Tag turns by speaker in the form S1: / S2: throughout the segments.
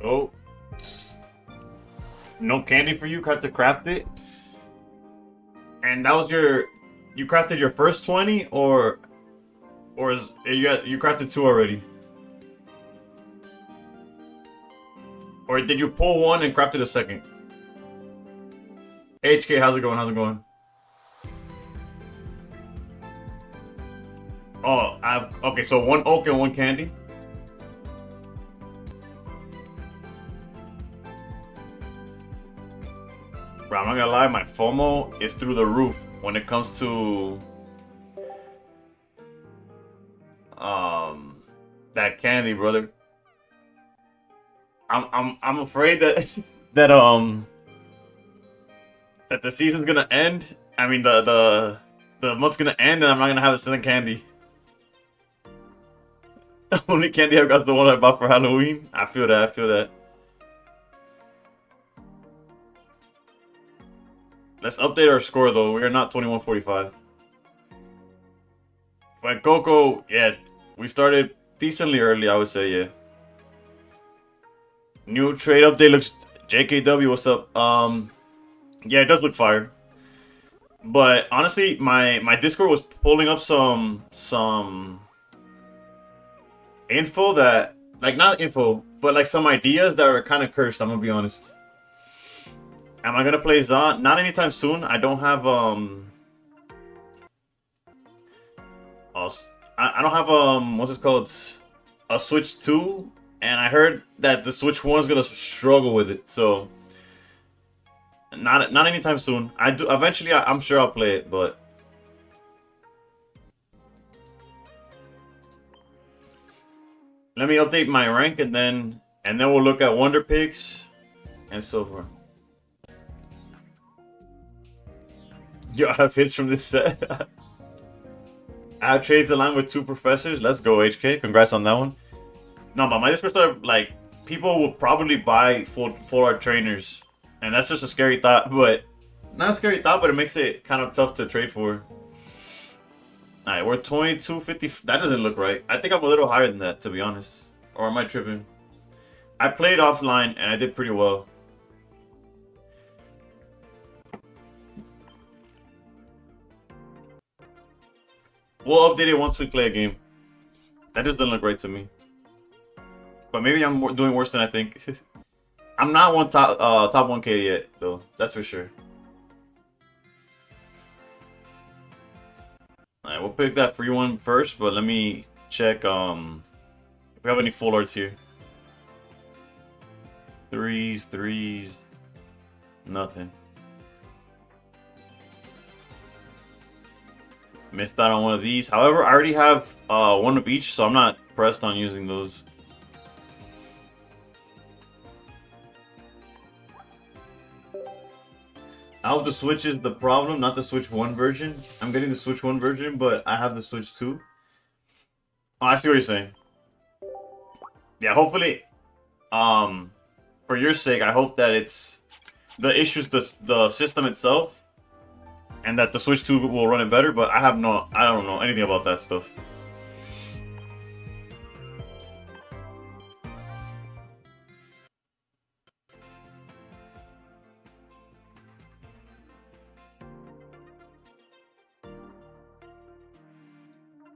S1: Yo, no candy for you. Had to craft it, and that was you crafted your first 20, or you crafted two already, or did you pull one and crafted a second? HK, how's it going? How's it going? Oh, I've okay. So one oak and one candy. Bro, I'm not gonna lie, my FOMO is through the roof when it comes to um that candy, brother. I'm afraid that that the season's gonna end. I mean the month's gonna end and I'm not gonna have a selling candy. The only candy I've got is the one I bought for Halloween. I feel that. I feel that. Let's update our score though. We are not 2145. But Coco, yeah, we started decently early, I would say, yeah. New trade update looks JKW, what's up? Yeah, it does look fire. But honestly, my Discord was pulling up some info that like not info, but like some ideas that are kind of cursed, I'm gonna be honest. Am I gonna play Zon? Not anytime soon. I don't have I don't have what's it called? A Switch 2, and I heard that the Switch 1 is gonna struggle with it. So not anytime soon. I do eventually. I'm sure I'll play it, but let me update my rank and then we'll look at Wonder Picks and so forth. Yo, I have hits from this set. I have trades aligned with two professors. Let's go, HK. Congrats on that one. No, but my Discord are like people will probably buy full art trainers, and that's just a scary thought. But not a scary thought, but it makes it kind of tough to trade for. All right, we're 2250. That doesn't look right. I think I'm a little higher than that, to be honest. Or am I tripping? I played offline and I did pretty well. We'll update it once we play a game. That just doesn't look right to me. But maybe I'm doing worse than I think. I'm not top 1K yet, though. That's for sure. Alright, we'll pick that free one first, but let me check if we have any full arts here. Threes, nothing. Missed out on one of these. However, I already have one of each, so I'm not pressed on using those. I hope the Switch is the problem, not the Switch 1 version. I'm getting the Switch 1 version, but I have the Switch 2. Oh, I see what you're saying. Yeah, hopefully, for your sake, I hope that it's the issues, the system itself, and that the Switch 2 will run it better, but I don't know anything about that stuff.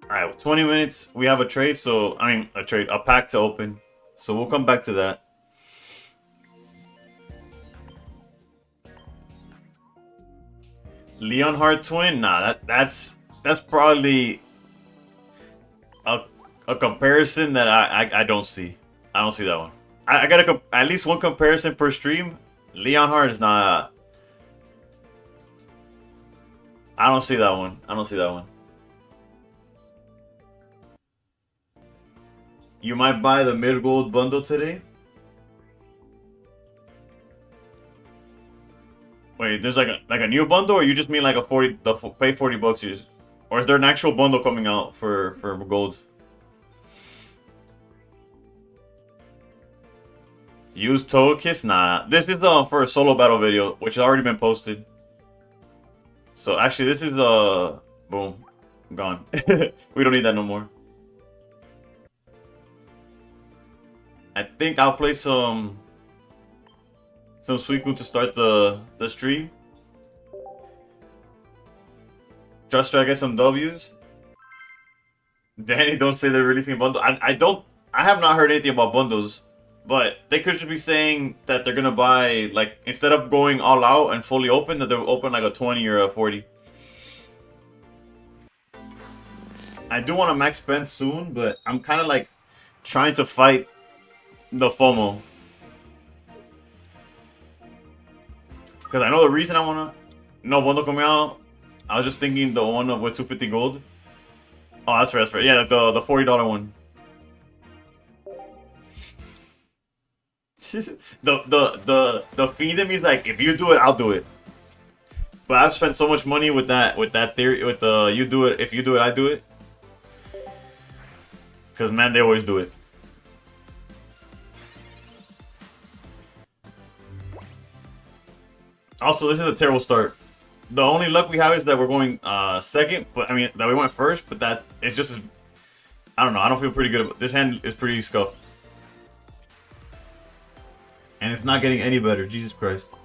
S1: Alright, 20 minutes, we have a trade, so, I mean, a pack to open. So we'll come back to that. Leonhard twin? Nah, that's probably a comparison that I don't see. I don't see that one. I got at least one comparison per stream. Leonhard is not. I don't see that one. I don't see that one. You might buy the mid gold bundle today. Wait, there's like a new bundle, or you just mean like a 40? Pay 40 bucks, or is there an actual bundle coming out for gold? Use Togekiss? Nah, this is for a solo battle video, which has already been posted. So actually, this is boom, gone. We don't need that no more. I think I'll play some Suicune to start the stream. Just try to get some W's. Danny, don't say they're releasing a bundle. I have not heard anything about bundles, but they could just be saying that they're gonna buy, like, instead of going all out and fully open, that they'll open like a 20 or a 40. I do want to max spend soon, but I'm kind of like trying to fight the FOMO. Because I know the reason I want to... No bundle coming out. I was just thinking the one with 250 gold. Oh, that's fair, that's fair. Yeah, the $40 one. The fiend in me is like, if you do it, I'll do it. But I've spent so much money with that theory, with the you do it, if you do it, I do it. Because, man, they always do it. Also, this is a terrible start. The only luck we have is that we're going second, but I mean that we went first, but that it's just as, I don't know. I don't feel pretty good about this hand. Is pretty scuffed, and it's not getting any better. Jesus Christ.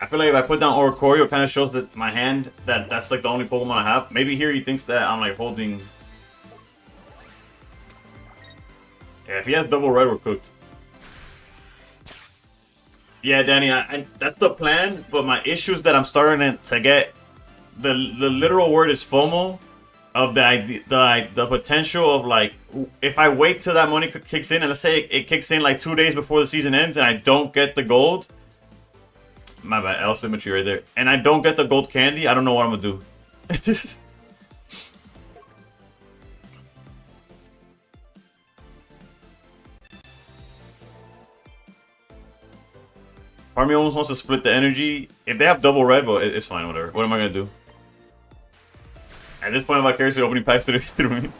S1: I feel like if I put down Oricorio, it kind of shows that my hand, that's like the only Pokemon I have. Maybe here he thinks that I'm like holding... Yeah, if he has double red, we're cooked. Yeah, Danny, that's the plan, but my issue is that I'm starting to get... The literal word is FOMO, of the idea, the potential of like, if I wait till that money kicks in, and let's say it kicks in like 2 days before the season ends, and I don't get the gold... My bad, L symmetry right there. And I don't get the gold candy, I don't know what I'm gonna do. Part of me almost wants to split the energy. If they have double red, but it's fine, whatever. What am I gonna do? At this point, I'm vicariously opening packs through me.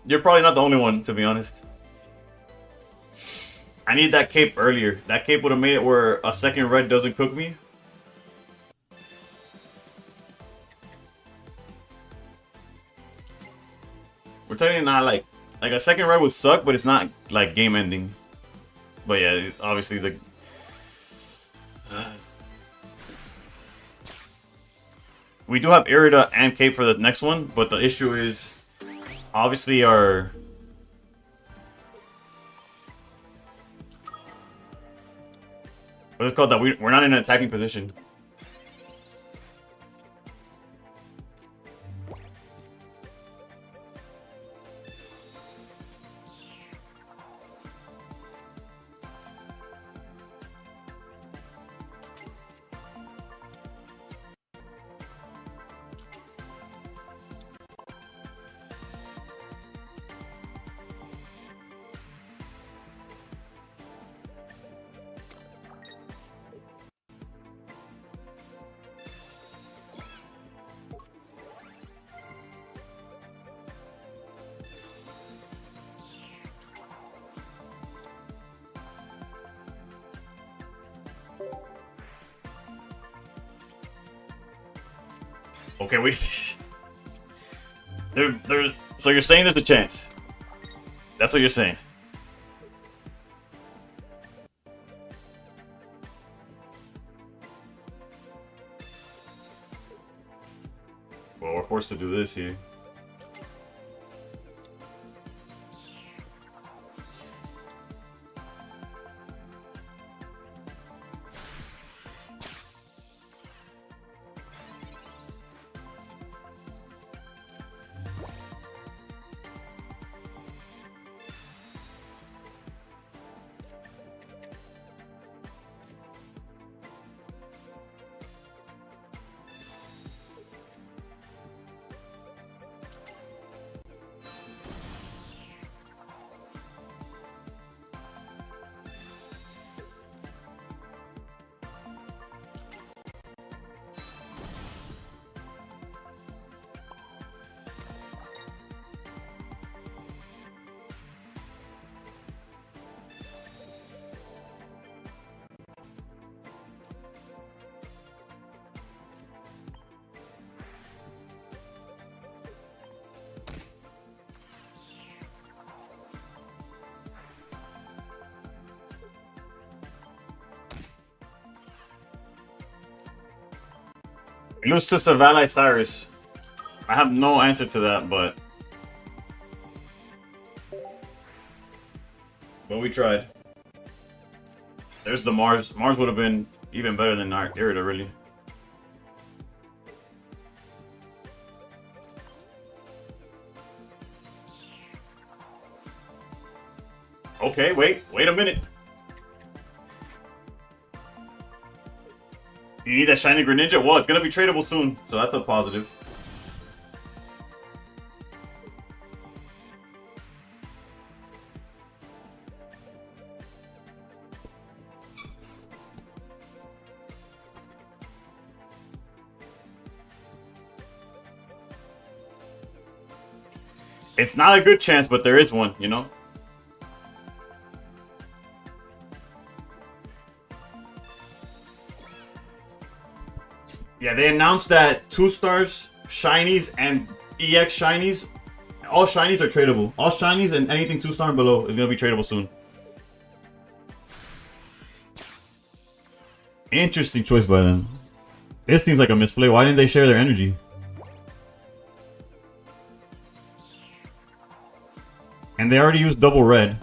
S1: You're probably not the only one, to be honest. I need that cape earlier. That cape would have made it where a second red doesn't cook me. We're technically not like a second red would suck, but it's not like game ending. But yeah, obviously the... We do have Irida and cape for the next one, but the issue is obviously our... What is it called? That we're not in an attacking position. Okay, so you're saying there's a chance? That's what you're saying? Well, we're forced to do this here. Lose to Savannah Cyrus. I have no answer to that, but we tried. There's the Mars. Mars would have been even better than our Irida, really. Okay, wait a minute. You need that shiny Greninja? Well, it's gonna be tradable soon, so that's a positive. It's not a good chance, but there is one, you know? Yeah, they announced that 2-stars, shinies, and EX shinies, all shinies are tradable. All shinies and anything 2-star and below is going to be tradable soon. Interesting choice by them. This seems like a misplay. Why didn't they share their energy? And they already used double red.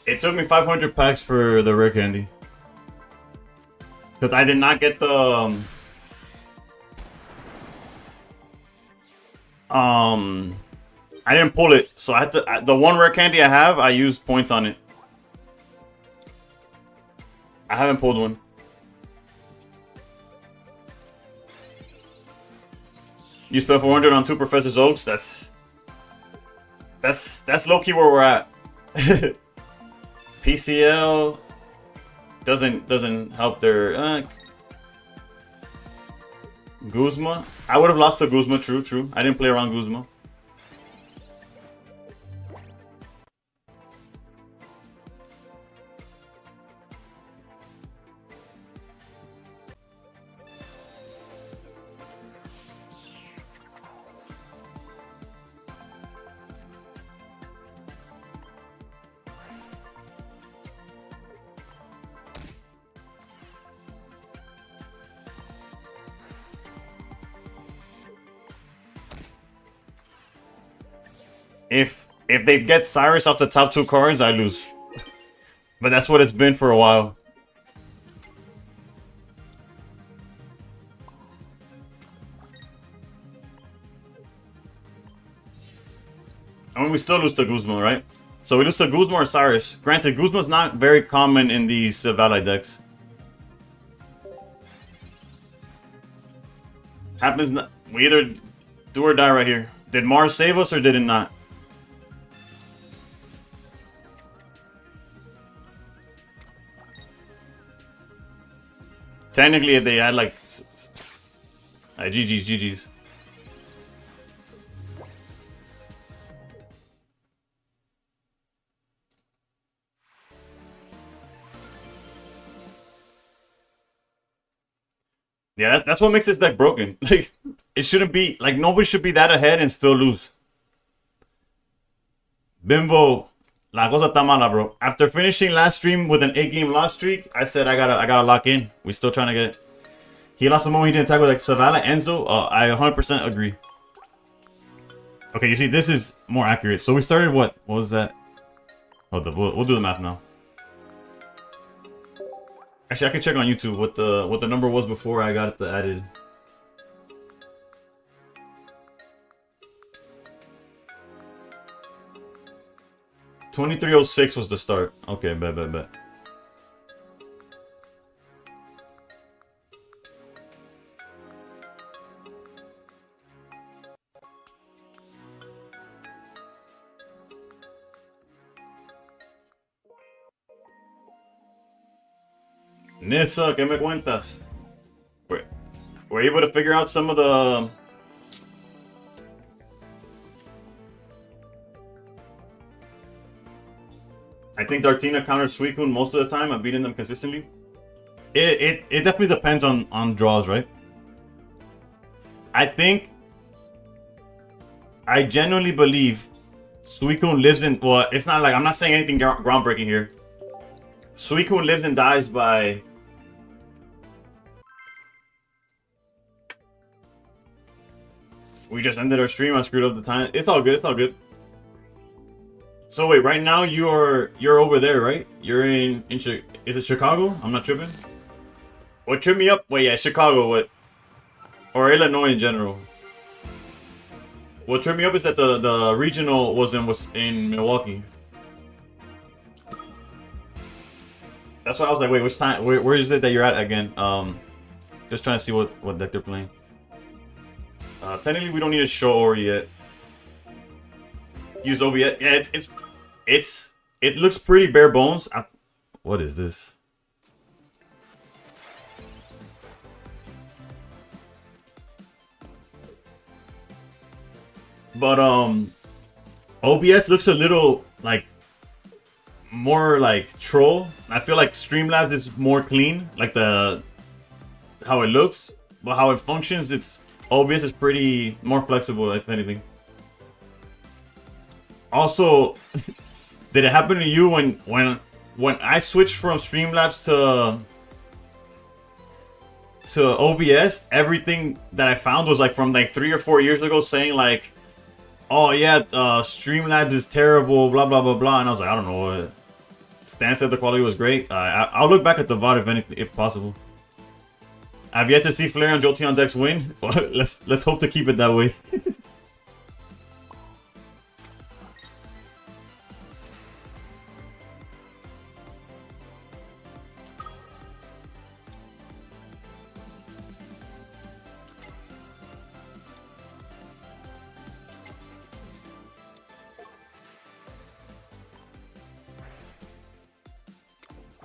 S1: It took me 500 packs for the rare candy. Because I did not get the... I didn't pull it. So I had to... The one rare candy I have, I used points on it. I haven't pulled one. You spent 400 on 2 Professor Oaks? That's low-key where we're at. PCL doesn't help their Guzma. I would have lost to Guzma, true. I didn't play around Guzma. If they get Cyrus off the top 2 cards, I lose. But that's what it's been for a while. I mean, we still lose to Guzma, right? So we lose to Guzma or Cyrus. Granted, Guzma's not very common in these Valley decks. Happens, we either do or die right here. Did Mars save us or did it not? Technically, if they had like GG's. Yeah, that's what makes this deck broken. Like, it shouldn't be like nobody should be that ahead and still lose. Bimbo, la cosa está mala, bro. After finishing last stream with an 8-game loss streak, I said I gotta lock in. We still trying to get. He lost the moment he didn't tackle like Savannah, Enzo. I 100% agree. Okay, you see, this is more accurate. So we started what? What was that? Hold up, we'll do the math now. Actually, I can check on YouTube what the number was before I got it added. $23.06 was the start. Okay, bet. Nessa, ¿qué me cuentas? we're able to figure out some of the. I think Dartina counters Suicune most of the time. I'm beating them consistently. It definitely depends on draws, right? I genuinely believe Suicune lives in. Well, it's not like I'm not saying anything groundbreaking here. Suicune lives and dies by. We just ended our stream. I screwed up the time. It's all good. It's all good. So wait, right now you're over there, right? You're in is it Chicago? I'm not tripping. What tripped me up? Wait, yeah, Chicago. What? Or Illinois in general. What tripped me up is that the regional was in Milwaukee. That's why I was like, wait, which time? Where is it that you're at again? Just trying to see what deck they're playing. Technically, we don't need to show Ori yet. Use OBS. Yeah, it looks pretty bare bones. What is this? But OBS looks a little like more like troll. I feel like Streamlabs is more clean, like how it looks, but how it functions, OBS is pretty more flexible, if anything. Also, did it happen to you when I switched from Streamlabs to OBS? Everything that I found was like from like 3 or 4 years ago, saying like, "Oh yeah, Streamlabs is terrible," blah blah blah blah, and I was like, I don't know. Stan said the quality was great. I'll look back at the VOD if possible. I've yet to see Flair and Jolteon decks win. Let's hope to keep it that way.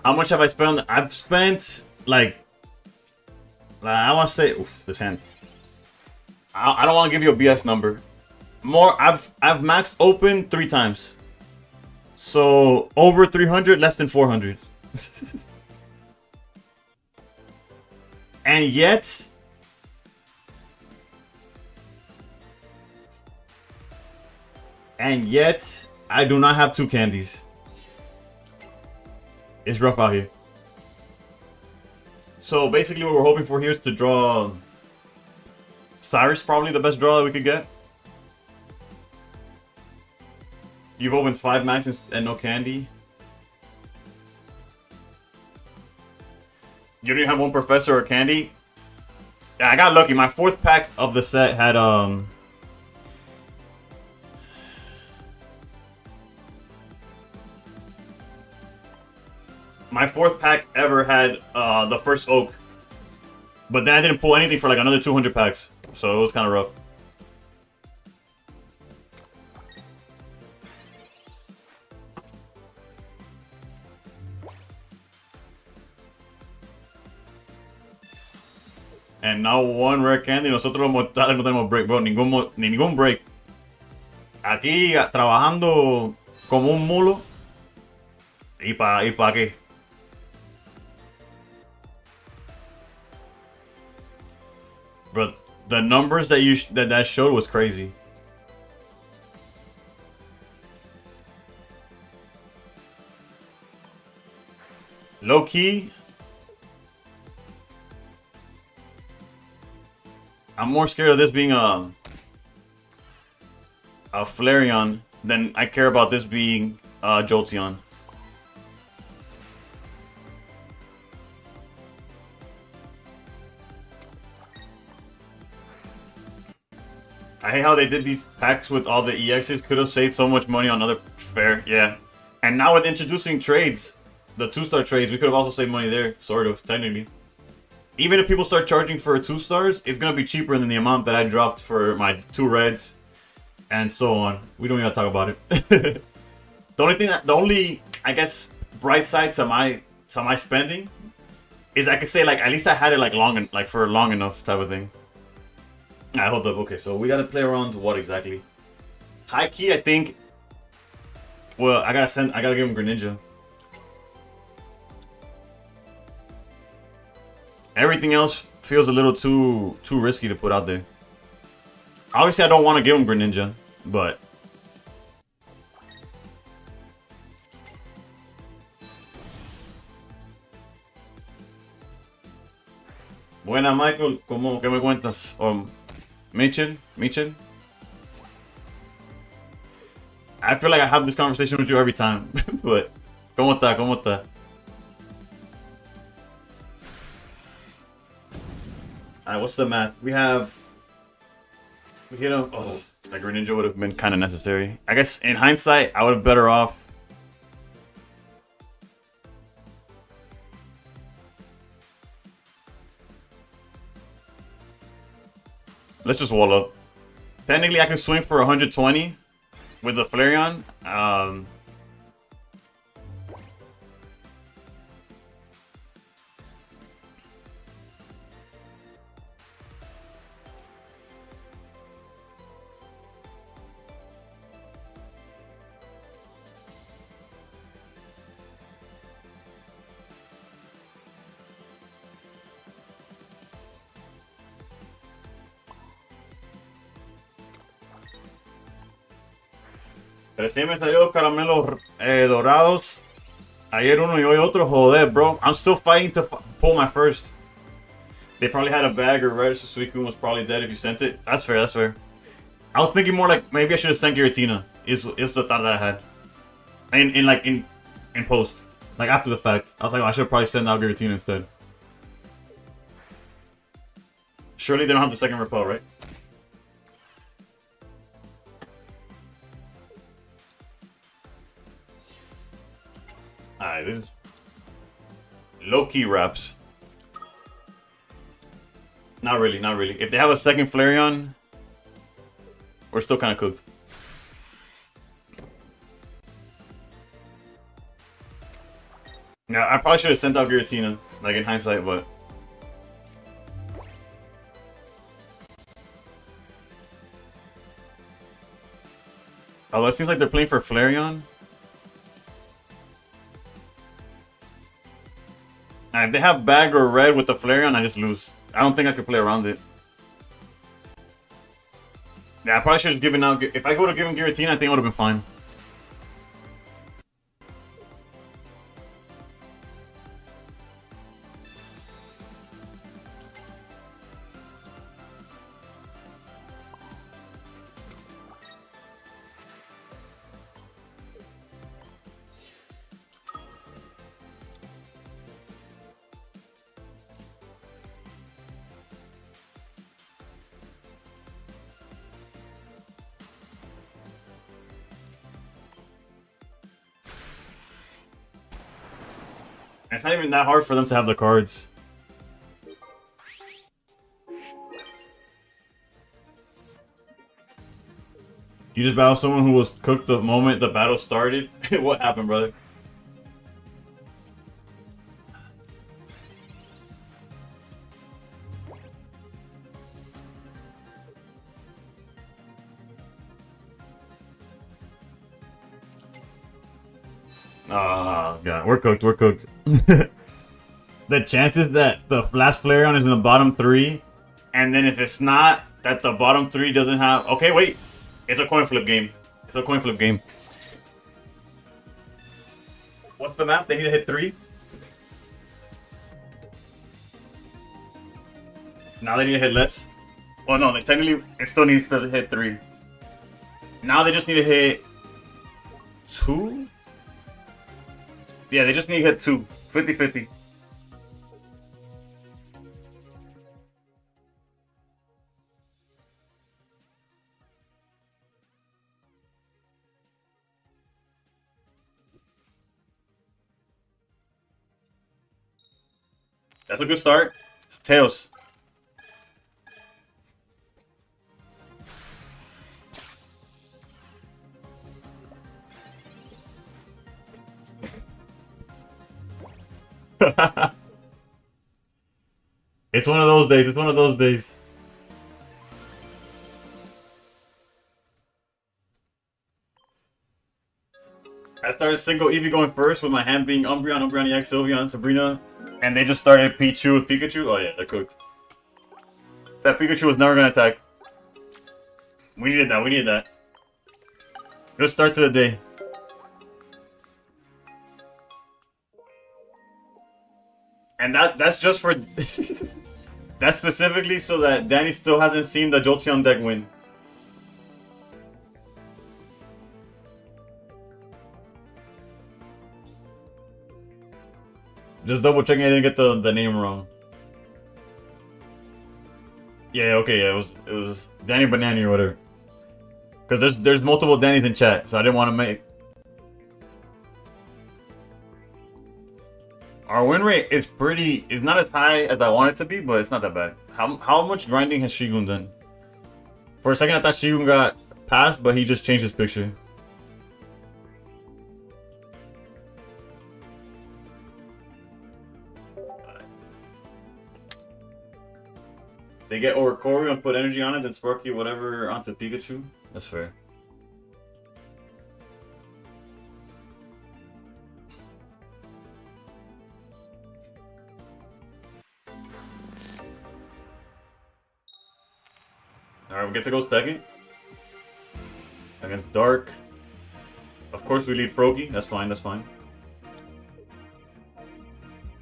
S1: How much have I spent? I've spent like I want to say, oof, this hand. I don't want to give you a BS number. I've maxed open 3 times. So over 300, less than 400. And yet I do not have 2 candies. It's rough out here. So basically what we're hoping for here is to draw Cyrus, probably the best draw that we could get. You've opened 5 max and no candy. You don't even have 1 professor or candy. Yeah, I got lucky. My 4th pack of the set had my 4th pack ever had the first Oak. But then I didn't pull anything for like another 200 packs. So it was kind of rough. And now 1 rare candy. Nosotros los mortales no tenemos break, bro. Ningún break. Aquí trabajando como un mulo. ¿Y pa qué? Bro, the numbers that that showed was crazy. Low key, I'm more scared of this being a Flareon than I care about this being Jolteon. I hate how they did these packs with all the EXs. Could have saved so much money on other fair, yeah. And now with introducing trades, the 2-star trades, we could have also saved money there, sort of, technically. Even if people start charging for 2 stars, it's gonna be cheaper than the amount that I dropped for my 2 reds, and so on. We don't even talk about it. The only I guess, bright side to my spending is I could say like at least I had it like like for long enough type of thing. I hold up. Okay, so we gotta play around what exactly? High key, I think. Well, I gotta give him Greninja. Everything else feels a little too risky to put out there. Obviously, I don't want to give him Greninja, but buena, Michael. ¿Cómo que me cuentas? Mitchell. I feel like I have this conversation with you every time, but ¿cómo está? ¿Cómo está? Alright, what's the math? We hit him. Oh, like Greninja would have been kind of necessary. I guess in hindsight, I would have better off. Let's just wall up. Technically, I can swing for 120 with the Flareon. Recién me salió caramelos dorados. Ayer uno y hoy otro. Joder, bro. I'm still fighting to pull my first. They probably had a bag or red, so Suicune was probably dead if you sent it. That's fair, that's fair. I was thinking more like maybe I should have sent Giratina. It's the thought that I had. In post. Like after the fact. I was like, oh, I should probably send out Giratina instead. Surely they don't have the second repel, right? Alright, this is low-key wraps. Not really, not really. If they have a second Flareon, we're still kind of cooked. Yeah, I probably should have sent out Giratina, like in hindsight, but... Although it seems like they're playing for Flareon. If they have bag or red with the Flareon, I just lose. I don't think I could play around it. Yeah, I probably should have given out... If I go to give him Giratina, I think it would have been fine. It's not even that hard for them to have the cards. You just battled someone who was cooked the moment the battle started? What happened, brother? Oh, God. We're cooked. We're cooked. The chances that the last Flareon is in the bottom three, and then if it's not, that the bottom three doesn't have... Okay, wait. It's a coin flip game. It's a coin flip game. What's the map? They need to hit 3? Now they need to hit less? Well, no, they technically... It still needs to hit 3. Now they just need to hit... 2? Yeah, they just need to hit 2. 50-50. That's a good start. It's Tails. It's one of those days. It's one of those days. I started single Eevee going first with my hand being Umbreon, Umbreon EX, Sylveon, Sabrina, and they just started Pichu with Pikachu. Oh yeah, they're cooked. That Pikachu was never gonna attack. We needed that. We needed that. Good start to the day. And that's just for that's specifically so that Danny still hasn't seen the Jolteon deck win. Just double checking I didn't get the name wrong. Yeah, okay, yeah, it was Danny Banani or whatever. Because there's multiple Dannys in chat, so I didn't want to make. Our win rate is not as high as I want it to be, but it's not that bad. How much grinding has Shigun done? For a second I thought Shigun got passed, but he just changed his picture. They get Oricorio and put energy on it, then Sparky whatever onto Pikachu. That's fair. Alright, we get to go second. Against Dark. Of course we lead Froakie. That's fine, that's fine.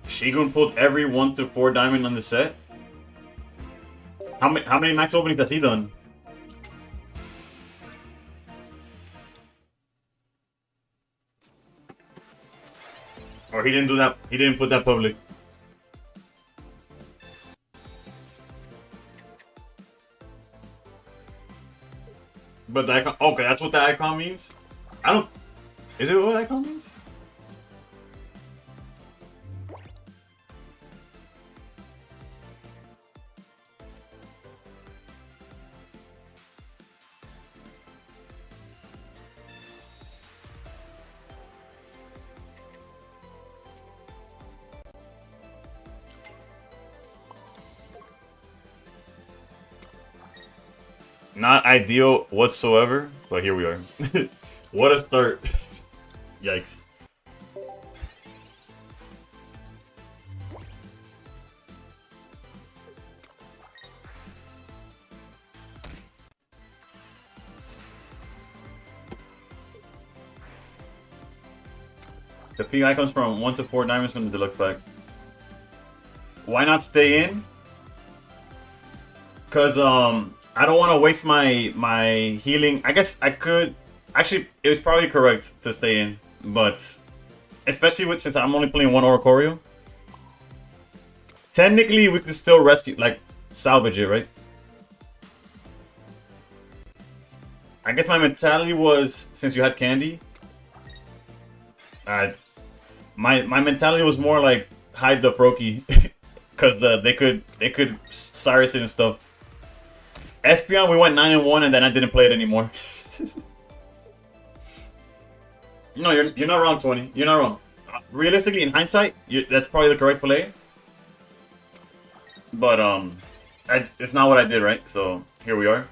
S1: Shigun pulled every 1 to 4 diamond on the set. How many max openings has he done? Or he didn't do that, he didn't put that public. But the icon, okay, that's what the icon means? I don't, is it what icon means? Not ideal whatsoever, but here we are. What a start. Yikes. The P icons from 1 to 4 diamonds from the deluxe pack. Why not stay in? Cause I don't want to waste my healing. I guess I could. Actually, it was probably correct to stay in, but especially since I'm only playing one Oricorio. Technically, we could still rescue, like salvage it, right? I guess my mentality was, since you had Candy, my mentality was more like hide the Froakie, because they could Cyrus it and stuff. Espeon, we went 9-1, and then I didn't play it anymore. No, you're not wrong, 20. You're not wrong. Realistically, in hindsight, that's probably the correct play. But it's not what I did, right? So here we are.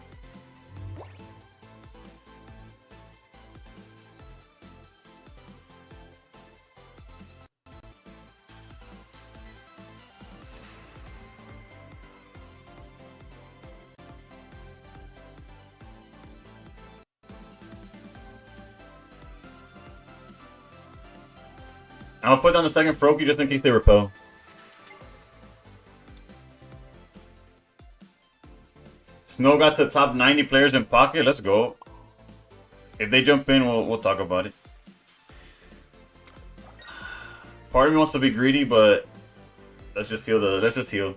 S1: I'm gonna put down the second Froakie just in case they repel. Snow got to top 90 players in pocket. Let's go. If they jump in, we'll talk about it. Part of me wants to be greedy, but let's just heal let's just heal.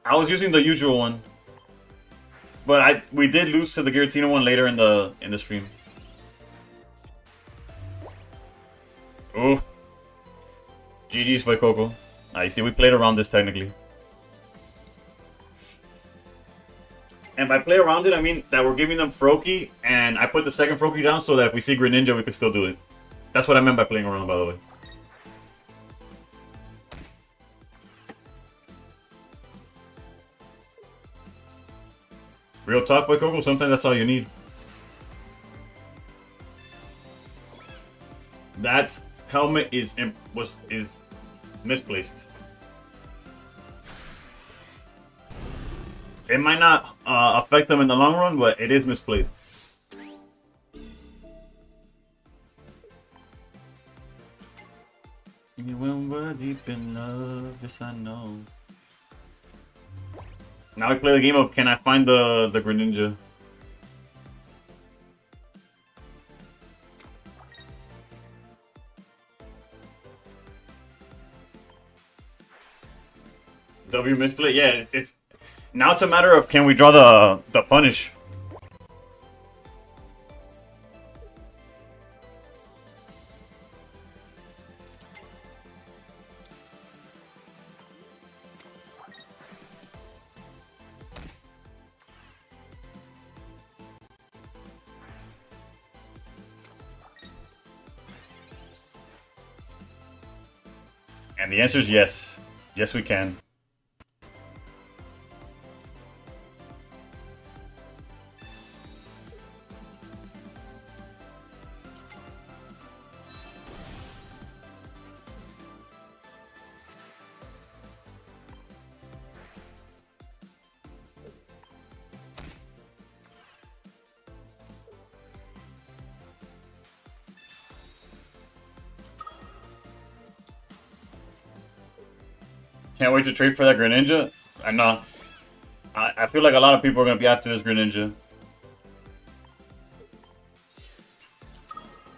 S1: I was using the usual one, but we did lose to the Giratina one later in the stream. Oof. GG's for Coco. You see, we played around this technically. And by play around it, I mean that we're giving them Froakie, and I put the second Froakie down so that if we see Greninja, we can still do it. That's what I meant by playing around, by the way. Real talk, but Coco, sometimes that's all you need. That helmet is misplaced. It might not affect them in the long run, but it is misplaced. When we're deep in love, yes I know. Now we play the game of can I find the Greninja? W misplay, yeah. It's now it's a matter of can we draw the punish. And the answer is yes. Yes, we can. Can't wait to trade for that Greninja. I know. I feel like a lot of people are going to be after this Greninja.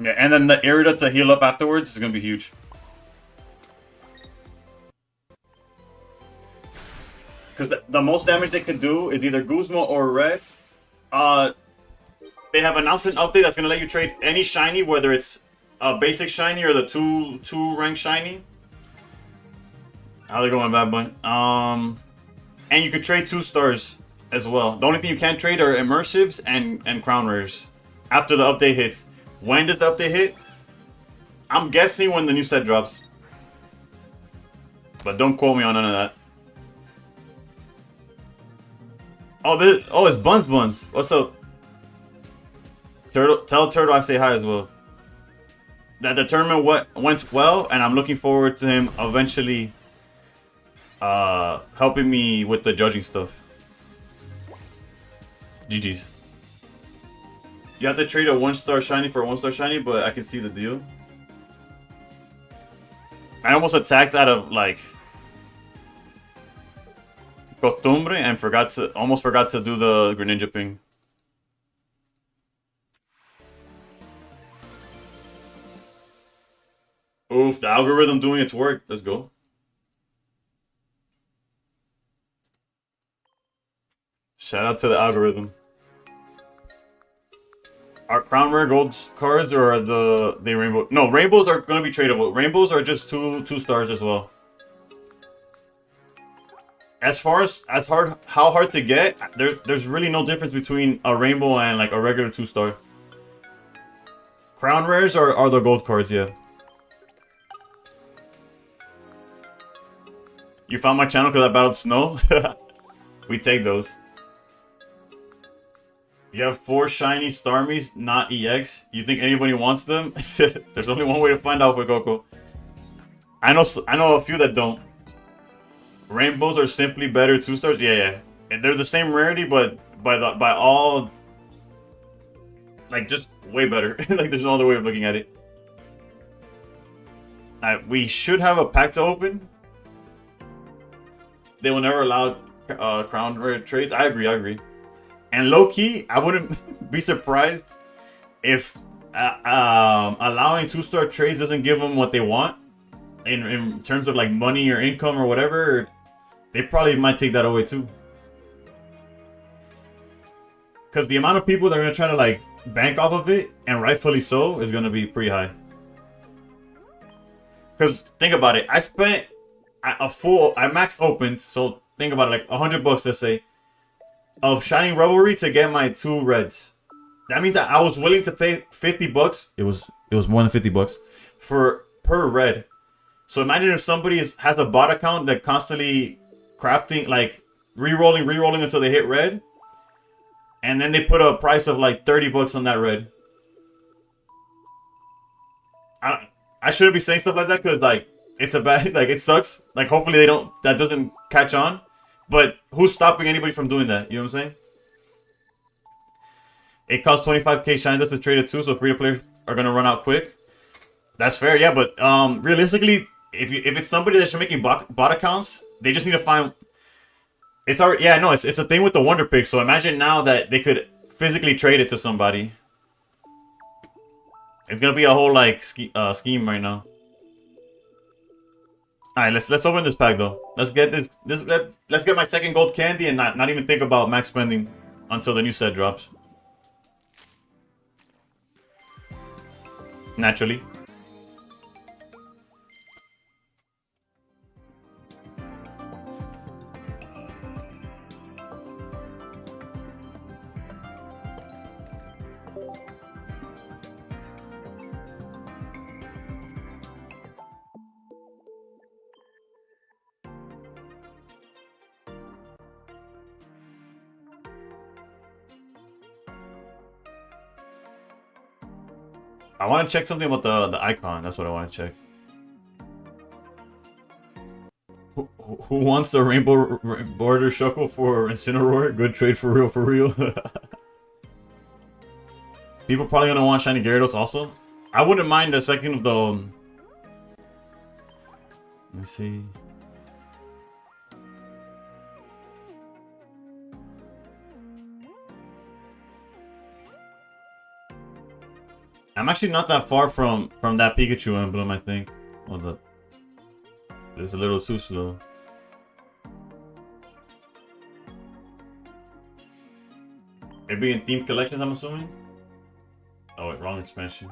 S1: Yeah, and then the area to heal up afterwards is going to be huge. Because the most damage they can do is either Guzma or Red. They have announced an update that's going to let you trade any shiny, whether it's a basic shiny or the two rank shiny. How's it going, Bad Bunny? And you could trade 2 stars as well. The only thing you can't trade are immersives and crown rares. After the update hits. When does the update hit? I'm guessing when the new set drops. But don't quote me on none of that. Oh, it's Buns. What's up? Turtle, tell Turtle I say hi as well. That the tournament went well, and I'm looking forward to him eventually helping me with the judging stuff. GG's. You have to trade a 1-star shiny for a 1-star shiny, but I can see the deal. I almost attacked out of like costumbre and almost forgot to do the Greninja ping. Oof, the algorithm doing its work. Let's go. Shout out to the algorithm. Are crown rare gold cards or are the rainbow? No, rainbows are going to be tradable. Rainbows are just two stars as well. As far as how hard to get, there's really no difference between a rainbow and like a regular 2-star. Crown rares are the gold cards, yeah. You found my channel because I battled Snow? We take those. You have 4 shiny Starmies, not EX. You think anybody wants them? There's only one way to find out for Coco. I know a few that don't. Rainbows are simply better 2-stars. Yeah. And they're the same rarity, but by all, like just way better. Like there's no other way of looking at it. We should have a pack to open. They will never allow crown rare trades. I agree. And low-key, I wouldn't be surprised if allowing 2-star trades doesn't give them what they want in terms of like money or income or whatever. They probably might take that away too. Because the amount of people that are going to try to like bank off of it, and rightfully so, is going to be pretty high. Because think about it. I spent I max opened, so think about it, like $100, let's say, of Shining Revelry to get my 2 reds. That means that I was willing to pay $50. It was more than $50 per red. So imagine if somebody has a bot account that constantly crafting, like re-rolling until they hit red. and then they put a price of like 30 bucks on that red. I shouldn't be saying stuff like that because like it's a bad like it sucks. Like hopefully they don't that doesn't catch on. But who's stopping anybody from doing that? You know what I'm saying? It costs 25k shine to trade it too, so free to play are gonna run out quick. That's fair, yeah. But realistically, if it's somebody that's making bot accounts, they just need to find. It's already no. It's a thing with the Wonder Pick. So imagine now that they could physically trade it to somebody. It's gonna be a whole like scheme right now. All right, let's open this pack though. Let's get let's get my second gold candy and not even think about max spending until the new set drops. Naturally. I want to check something about the icon. That's what I want to check. Who wants a rainbow border shuckle for Incineroar? Good trade for real, for real. People probably gonna want shiny Gyarados also. I wouldn't mind a second of the. Let me see. I'm actually not that far from that Pikachu emblem, I think. Hold up. It's a little too slow. It'd be in themed collections, I'm assuming? Oh wait, wrong expansion.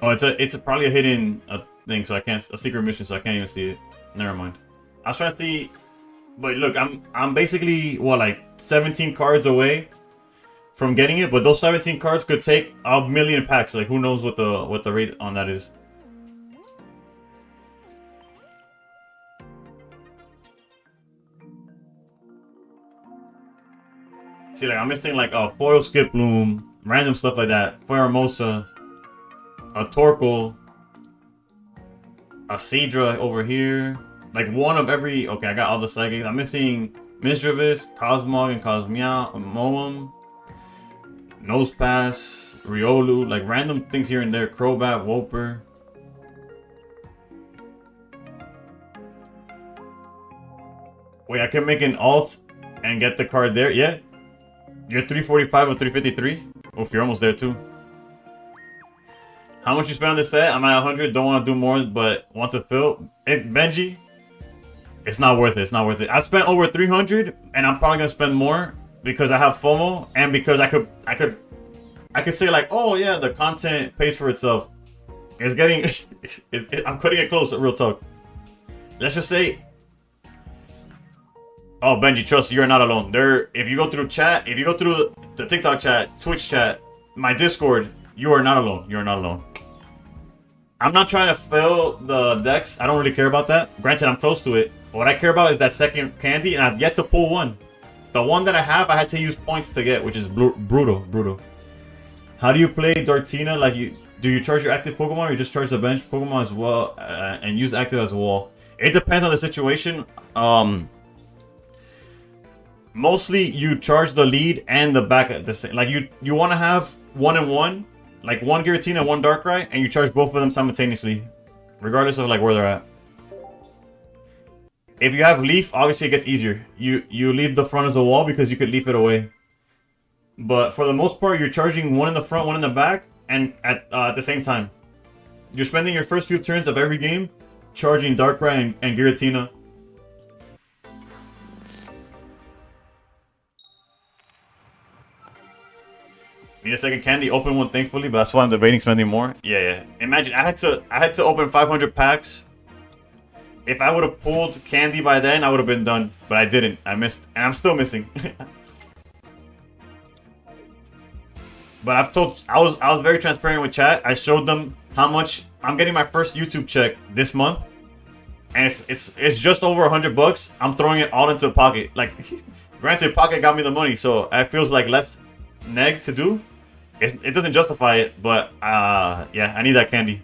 S1: Oh, it's probably a hidden thing, so I can't a secret mission, so I can't even see it. Never mind. I was trying to see, but look, I'm basically what like 17 cards away from getting it, but those 17 cards could take a million packs. Like who knows what the rate on that is. See, like I'm missing like a foil skip bloom, random stuff like that. Pheromosa, a Torkoal, a Seadra over here. Like one of every. Okay, I got all the psychics. I'm missing Misdreavus, Cosmog, and Cosmoem. Nosepass, Riolu, like random things here and there. Crobat, Wooper. Wait, I can make an alt and get the card there? Yeah. You're 345 or 353? Oof, you're almost there too. How much you spend on this set? I'm at 100, don't want to do more, but want to fill. Benji, it's not worth it, it's not worth it. I spent over 300, and I'm probably going to spend more. Because I have FOMO, and because I could say like, oh yeah, the content pays for itself. It's getting, I'm cutting it close. Real talk. Let's just say, oh Benji, trust you're not alone. If you go through chat, if you go through the TikTok chat, Twitch chat, my Discord, you are not alone. You are not alone. I'm not trying to fill the decks. I don't really care about that. Granted, I'm close to it. What I care about is that second candy, and I've yet to pull one. The one that I have, I had to use points to get, which is brutal. How do you play Dartina? Like, do you charge your active Pokemon, or you just charge the bench Pokemon as well, and use active as a wall? It depends on the situation. Mostly, you charge the lead and the back at the same. Like, you want to have 1 and 1, like one Giratina and one Darkrai, and you charge both of them simultaneously, regardless of like where they're at. If you have Leaf, obviously it gets easier. You leave the front as a wall because you could leaf it away. But for the most part, you're charging one in the front, one in the back, and at the same time. You're spending your first few turns of every game charging Darkrai and Giratina. Need a second candy, open one thankfully, but that's why I'm debating spending more. Yeah. Imagine I had to open 500 packs. If I would have pulled candy by then, I would have been done. But I didn't. I missed. And I'm still missing. But I was very transparent with chat. I showed them how much I'm getting my first YouTube check this month. And it's just over $100. I'm throwing it all into the pocket. Like Granted, Pocket got me the money, so it feels like less neg to do. It doesn't justify it, but yeah, I need that candy.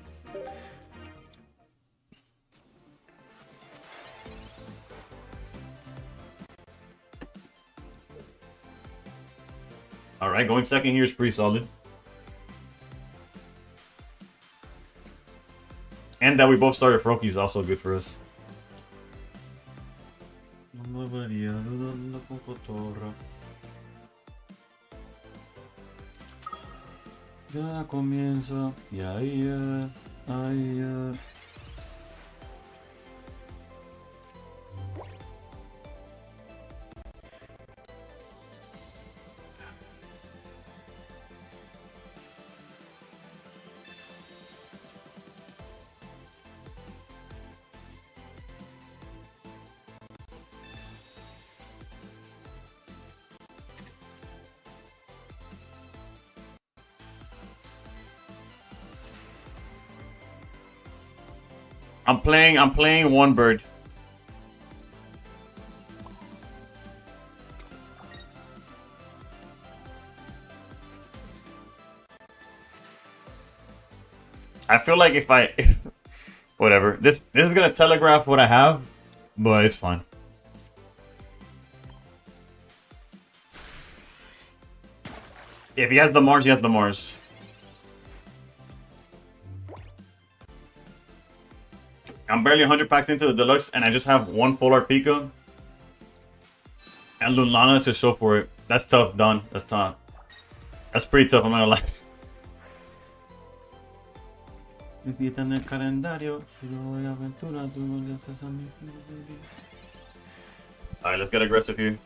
S1: All right, going second here is pretty solid. And that we both started Froki is also good for us. Ya comienza. I'm playing one bird. I feel like if whatever. This is gonna telegraph what I have, but it's fine. If he has the Mars, he has the Mars. I'm barely 100 packs into the deluxe, and I just have one Polar Pika and Lunana to show for it. That's tough, Don. That's tough. That's pretty tough, I'm not gonna lie. Alright, let's get aggressive here.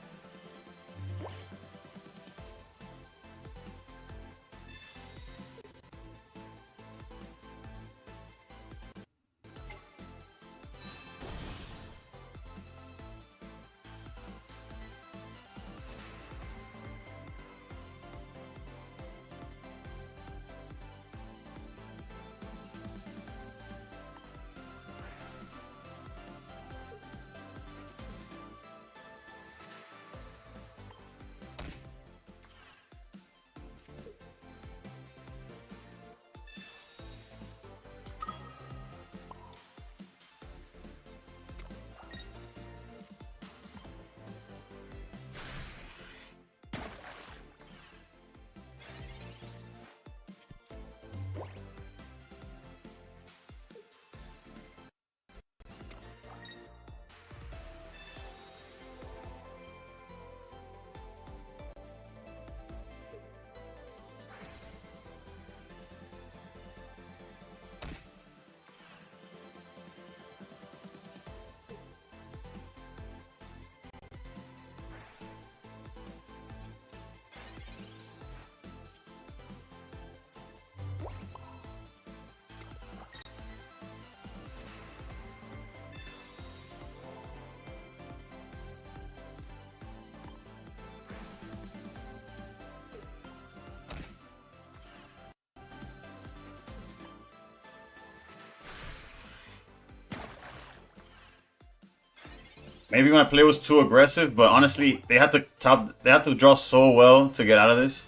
S1: Maybe my play was too aggressive, but honestly, they had to draw so well to get out of this.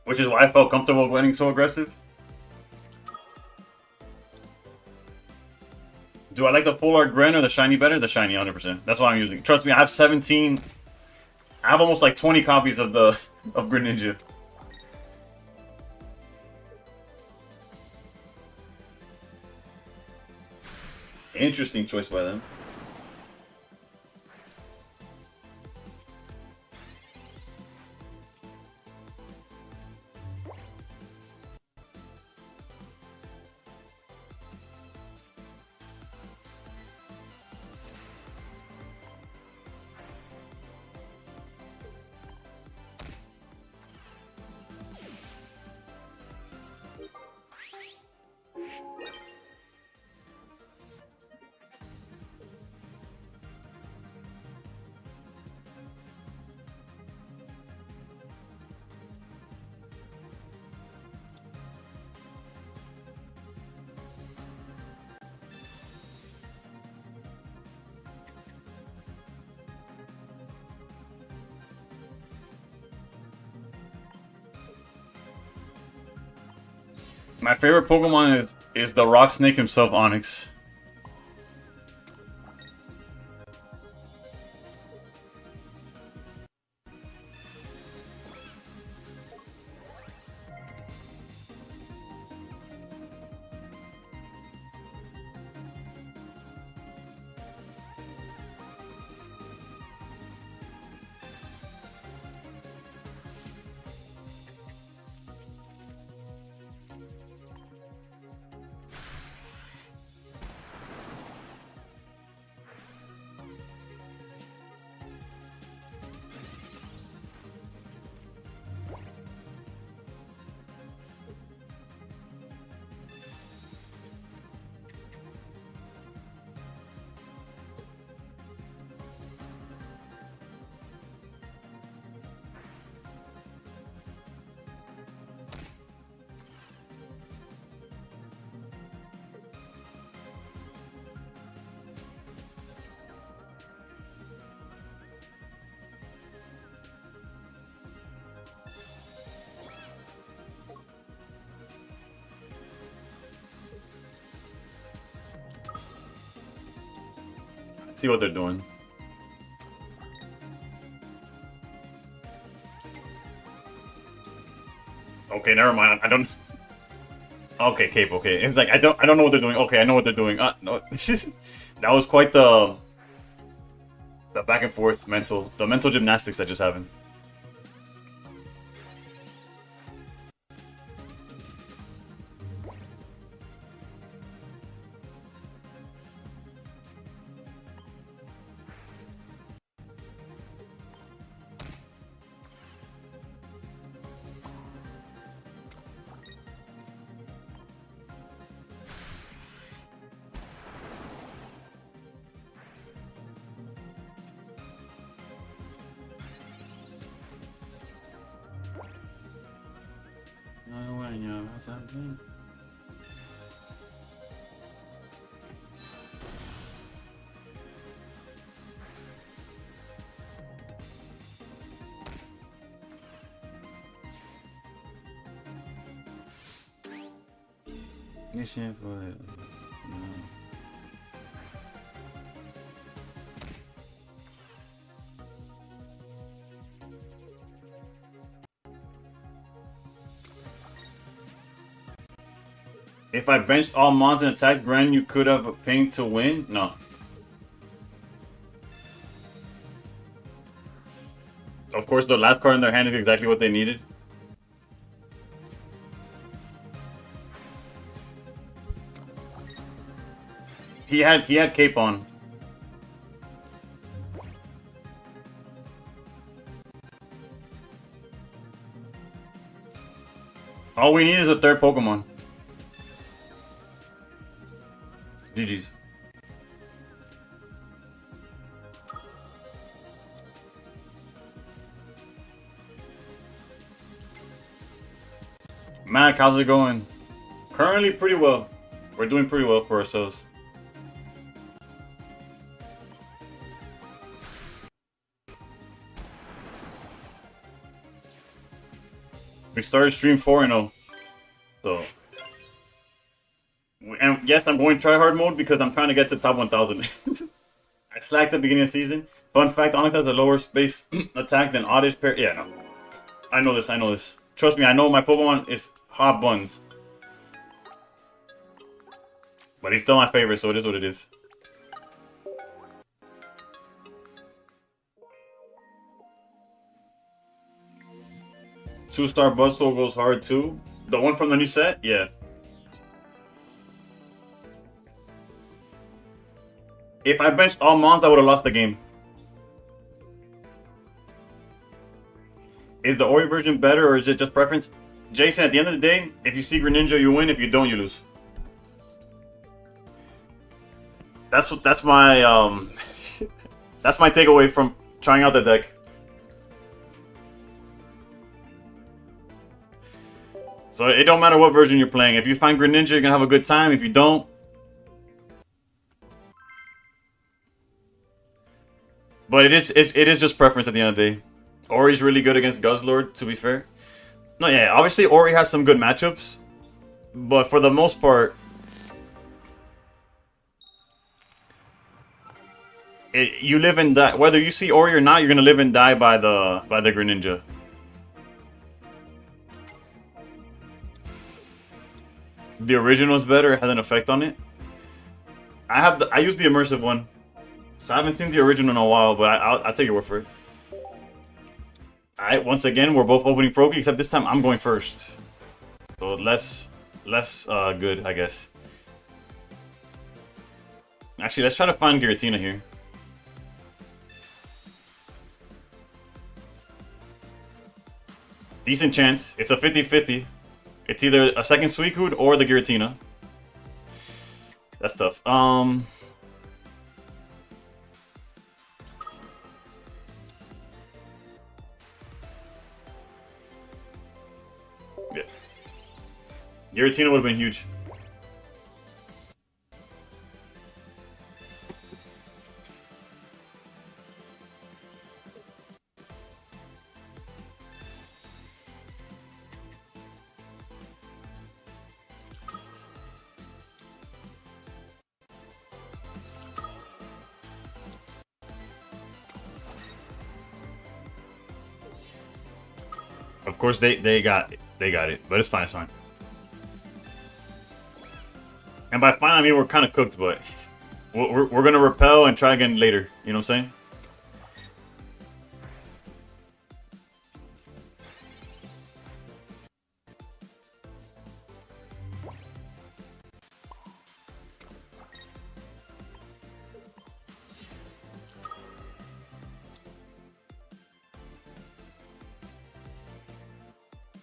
S1: Which is why I felt comfortable winning so aggressive. Do I like the full art Gren or the shiny better? The shiny, 100%. That's what I'm using. Trust me, I have 17. I have almost like 20 copies of the Greninja. Interesting choice by them. My favorite Pokemon is the Rock Snake himself, Onyx. See what they're doing. Okay, never mind. I don't. Okay, Cape. Okay, it's like I don't know what they're doing. Okay, I know what they're doing. No, that was quite the back and forth the mental gymnastics that just happened. If I benched all mons and attacked Grand, you could have a ping to win? No. Of course, the last card in their hand is exactly what they needed. He had Cape on. All we need is a third Pokemon. GG's. Mac, how's it going? Currently pretty well. We're doing pretty well for ourselves. We started stream 4-0. So. And yes, I'm going tryhard mode because I'm trying to get to top 1000. I slacked at the beginning of the season. Fun fact, Onyx has a lower space attack than Oddish pair. Yeah, no. I know this. Trust me, I know my Pokemon is hot buns. But he's still my favorite, so it is what it is. Two-star Buzzsaw goes hard too. The one from the new set? Yeah. If I benched all mons, I would have lost the game. Is the Ori version better or is it just preference? Jason, at the end of the day, if you see Greninja, you win. If you don't, you lose. That's my that's my takeaway from trying out the deck. So it don't matter what version you're playing. If you find Greninja, you're gonna have a good time. If you don't, but it is just preference at the end of the day. Ori's really good against Guzzlord, to be fair. No, yeah, obviously Ori has some good matchups, But for the most part, you live and die. Whether you see Ori or not, you're gonna live and die by the Greninja. The original is better. It has an effect on it. I use the immersive one, so I haven't seen the original in a while. But I'll take your word for it. Alright, once again, we're both opening Froakie, except this time I'm going first. So less good, I guess. Actually, let's try to find Giratina here. Decent chance. It's a 50-50. It's either a second Suicune or the Giratina. That's tough. Yeah. Giratina would have been huge. Of course, they got it, but it's fine, it's fine. And by fine, I mean we're kind of cooked, but we're gonna repel and try again later. You know what I'm saying?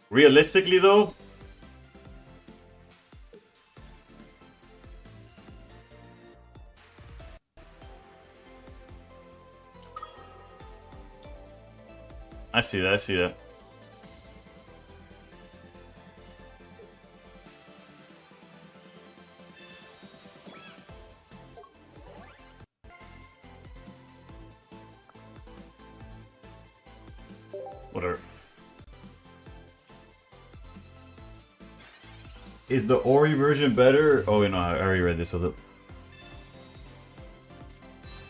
S1: Realistically, though, I see that. I see that. Whatever. Is the Ori version better? Oh, no, I already read this. So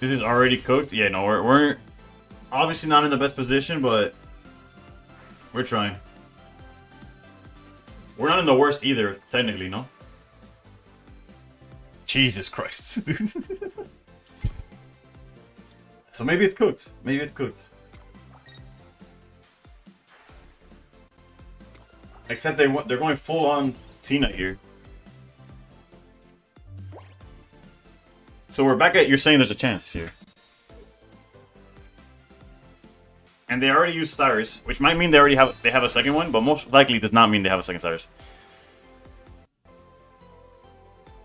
S1: this is already cooked. Yeah, no, we're obviously not in the best position, but we're trying. We're not in the worst either, technically, no? Jesus Christ, dude. So maybe it's cooked. Maybe it's cooked. Except they're going full on Tina here. So we're back at, you're saying there's a chance here. And they already used Cyrus, which might mean they have a second one, but most likely does not mean they have a second Cyrus.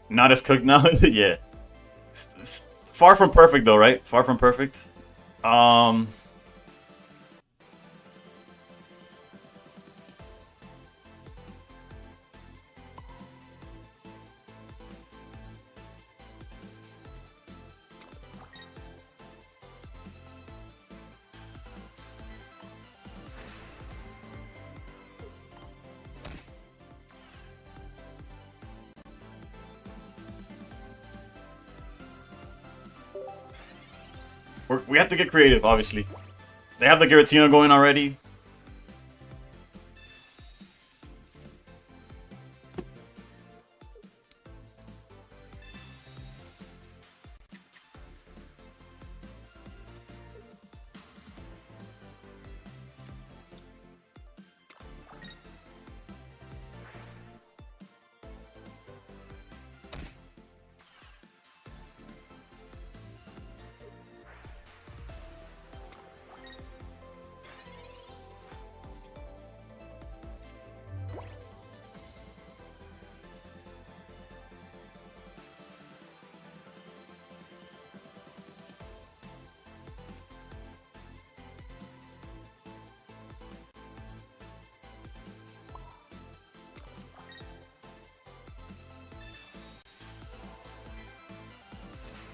S1: Not as cooked now. Yeah. It's far from perfect though, right? Far from perfect. We have to get creative, obviously. They have the Giratina going already.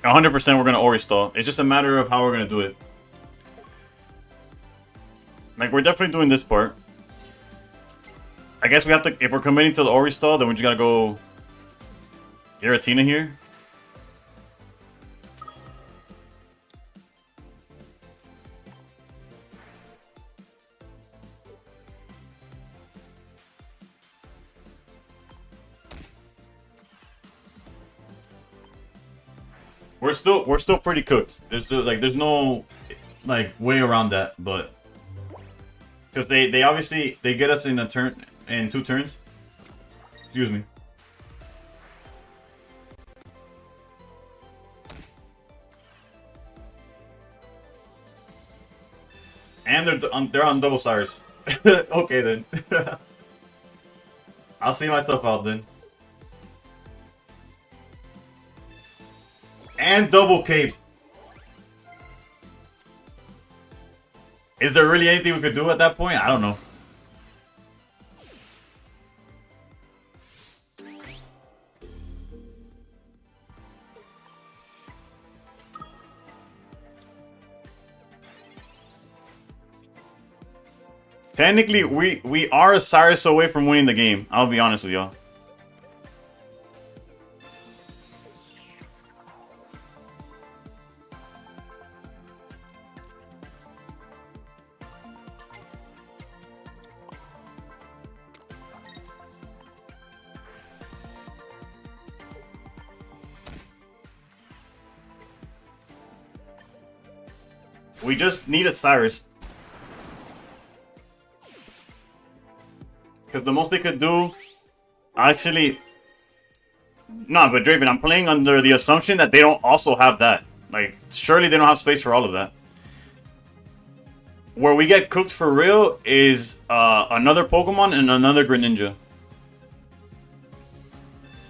S1: %, we're gonna Ori stall. It's just a matter of how we're gonna do it. Like, we're definitely doing this part. guess we have to, if we're committing to the Ori stall, then we just gotta go Giratina here. We're still pretty cooked. There's no like way around that, but because they obviously they get us in a turn in 2 turns. Excuse me. And they're on double stars. Okay then. I'll see myself out then. And double cape. Is there really anything we could do at that point? I don't know. Technically, we are a Cyrus away from winning the game. I'll be honest with y'all. We just need a Cyrus. Because the most they could do... Actually... No, but Draven, I'm playing under the assumption that they don't also have that. Like, surely they don't have space for all of that. Where we get cooked for real is another Pokemon and another Greninja.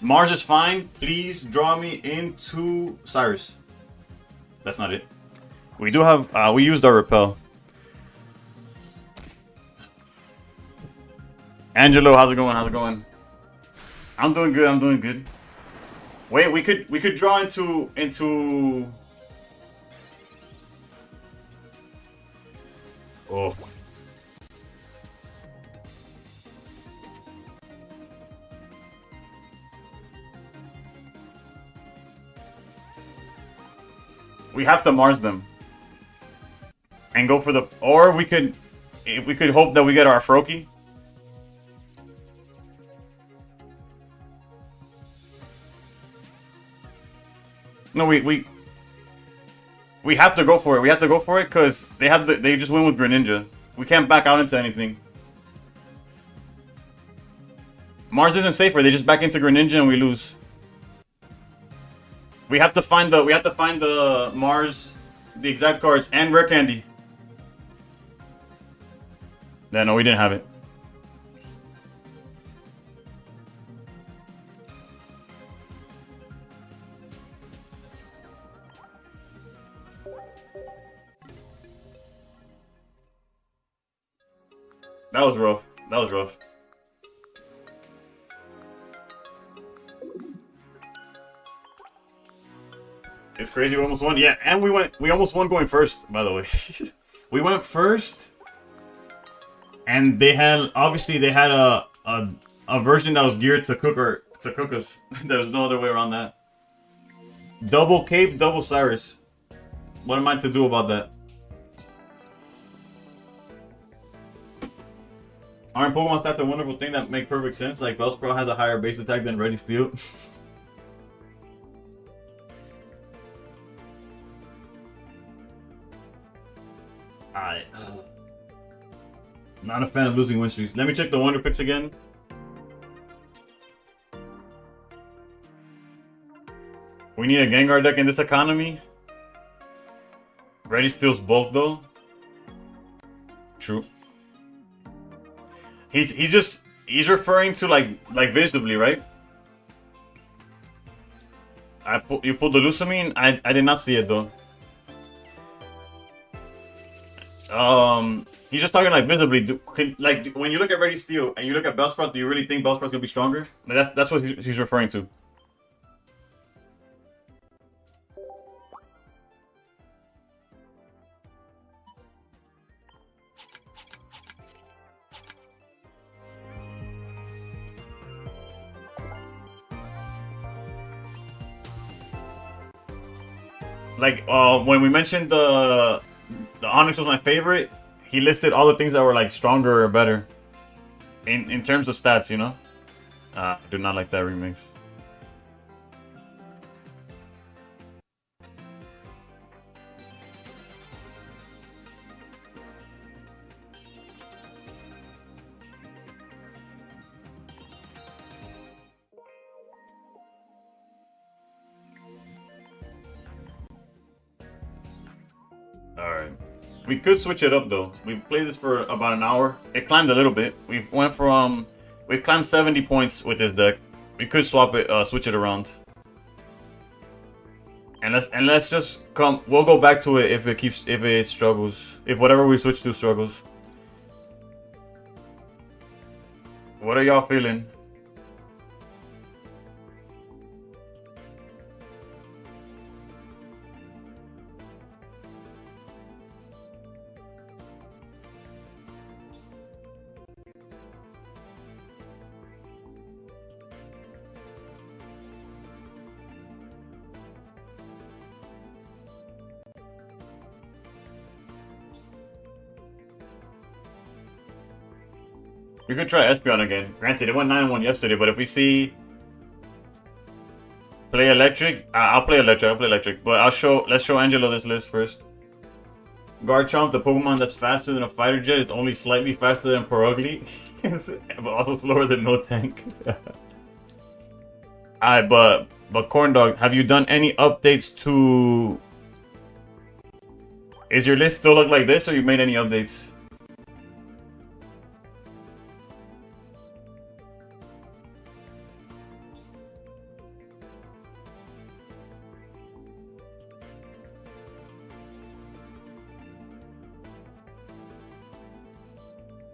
S1: Mars is fine. Please draw me into Cyrus. That's not it. We do have... we used our Repel. Angelo, how's it going? How's it going? I'm doing good. I'm doing good. Wait, we could draw into... Oh. We have to Mars them. And go for the... Or we could hope that we get our Froakie. No, we have to go for it. We have to go for it because they just win with Greninja. We can't back out into anything. Mars isn't safer. They just back into Greninja and we lose. We have to find the Mars, the exact cards and rare candy. Yeah, no, we didn't have it. That was rough. That was rough. It's crazy we almost won. Yeah, and we almost won going first, by the way. We went first. And they had a version that was geared to cook us. There was no other way around that. Double cape, double Cyrus. What am I to do about that? Aren't Pokemon stats a wonderful thing that make perfect sense? Like Bellsprout has a higher base attack than Ready Steel. Alright. Not a fan of losing win streaks. Let me check the Wonder Picks again. We need a Gengar deck in this economy. Ready Steel's bulk though. True. He's referring to like visibly, right? You pulled the Lusamine? I did not see it though. He's just talking like visibly. Like when you look at Ready Steel and you look at Bellsprout, do you really think Bellsprout's gonna be stronger? That's what he's referring to. Like when we mentioned the Onyx was my favorite, he listed all the things that were like stronger or better in terms of stats. You know, I do not like that remix. All right. We could switch it up though. We've played this for about an hour. It climbed a little bit. We've climbed 70 points with this deck. We could swap it, switch it around. And let's just come. We'll go back to it if it struggles. If whatever we switch to struggles. What are y'all feeling? We could try Espeon again. Granted, it went 9-1 yesterday, but if we see play electric, I'll play electric. I'll play electric, but let's show Angelo this list first. Garchomp, the Pokemon that's faster than a fighter jet, is only slightly faster than Perugly, but also slower than No Tank. Alright, but Corndog, have you done any updates to? Is your list still look like this, or you made any updates?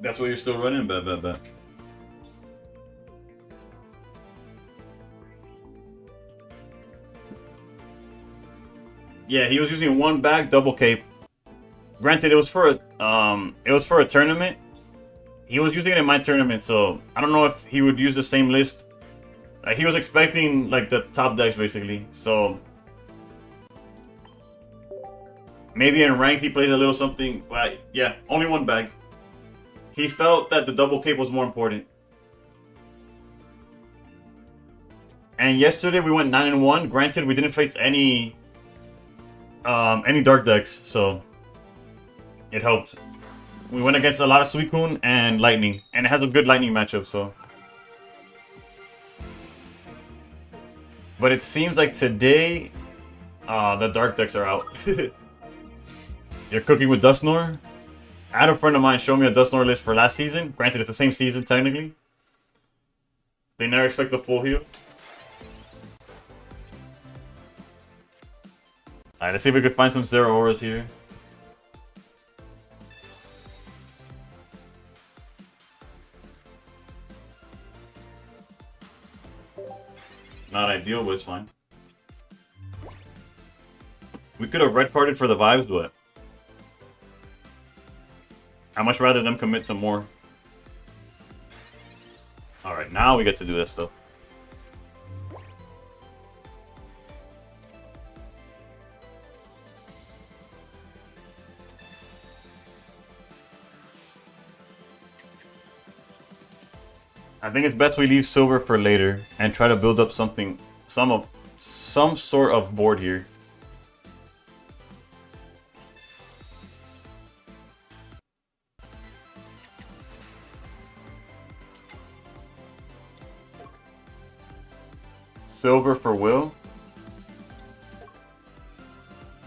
S1: That's what you're still running? Bet. Yeah, he was using one bag, double cape. Granted, it was for a tournament. He was using it in my tournament, so I don't know if he would use the same list. He was expecting like the top decks basically, so maybe in ranked he plays a little something. But yeah, only one bag. He felt that the double cape was more important. And yesterday we went 9-1. Granted, we didn't face any dark decks, so it helped. We went against a lot of Suicune and Lightning, and it has a good Lightning matchup, so. But it seems like today, the dark decks are out. You're cooking with Dusknoir? I had a friend of mine show me a Dusknoir list for last season. Granted, it's the same season, technically. They never expect the full heal. Alright, let's see if we can find some Zeraoras here. Not ideal, but it's fine. We could have red carded for the vibes, but I'd much rather them commit to more. Alright, now we get to do this stuff. I think it's best we leave silver for later and try to build up something, some sort of board here. Silver for Will.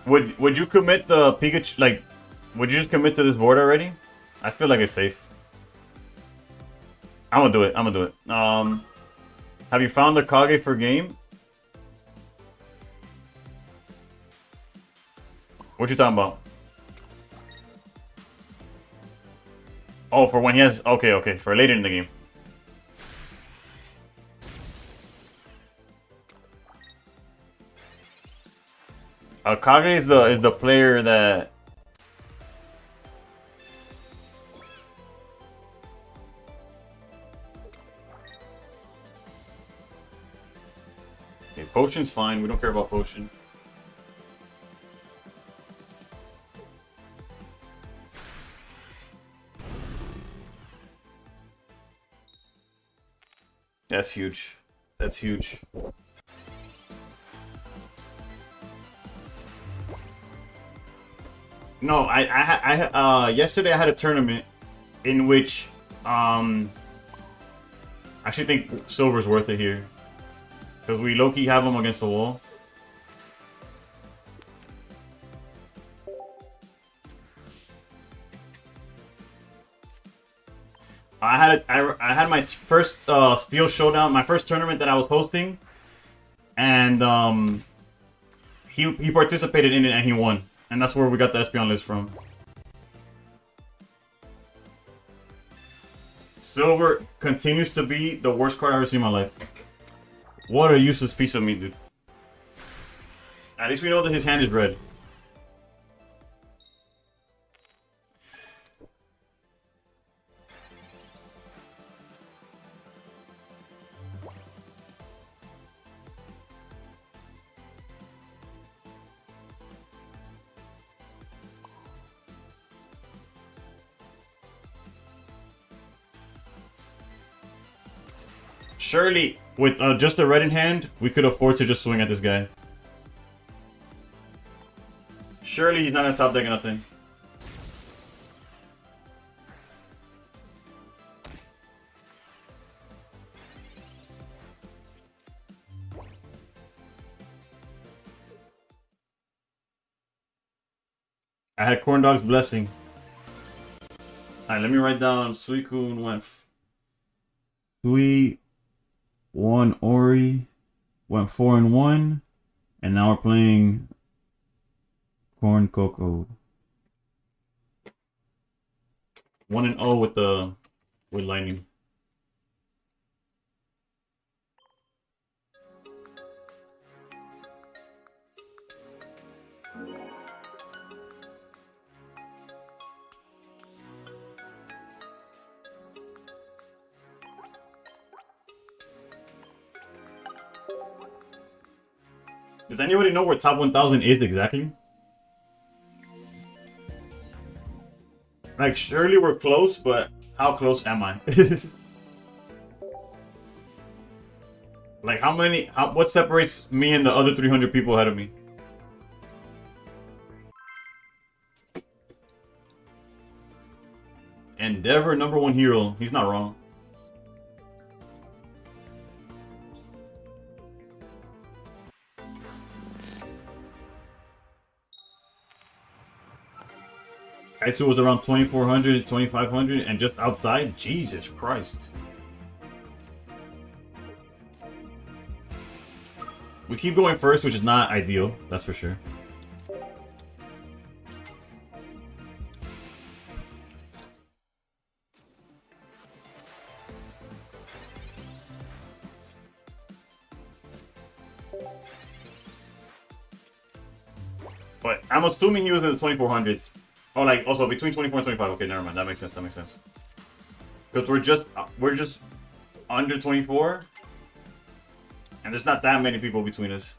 S1: Would you commit the Pikachu? Like, would you just commit to this board already? I feel like it's safe. I'm gonna do it. Have you found the Kage for game? What you talking about? Oh, for when he has. Okay, for later in the game. Kage is the player that. Okay, Potion's fine. We don't care about Potion. That's huge. That's huge. No, yesterday I had a tournament in which I actually think silver's worth it here because we low-key have them against the wall. I had my first steel showdown, my first tournament that I was hosting, and he participated in it and he won. And that's where we got the Espeon list from. Silver continues to be the worst card I've ever seen in my life. What a useless piece of meat, dude. At least we know that his hand is red. Surely, with just the red in hand, we could afford to just swing at this guy. Surely he's not on top deck or nothing. I had Corn Dog's Blessing. Alright, let me write down Suicune went Sui, 1 Ori, went 4-1, and now we're playing Corn Coco. 1-0 with Lightning. Does anybody know where top 1000 is exactly? Like, surely we're close, but how close am I? Like, what separates me and the other 300 people ahead of me? Endeavor, #1 hero. He's not wrong. Kaisu was around 2400, 2500, and just outside? Jesus Christ. We keep going first, which is not ideal, that's for sure. But I'm assuming he was in the 2400s. Oh, like, also between 24 and 25. Okay, never mind. That makes sense. That makes sense. Because we're just under 24. And there's not that many people between us.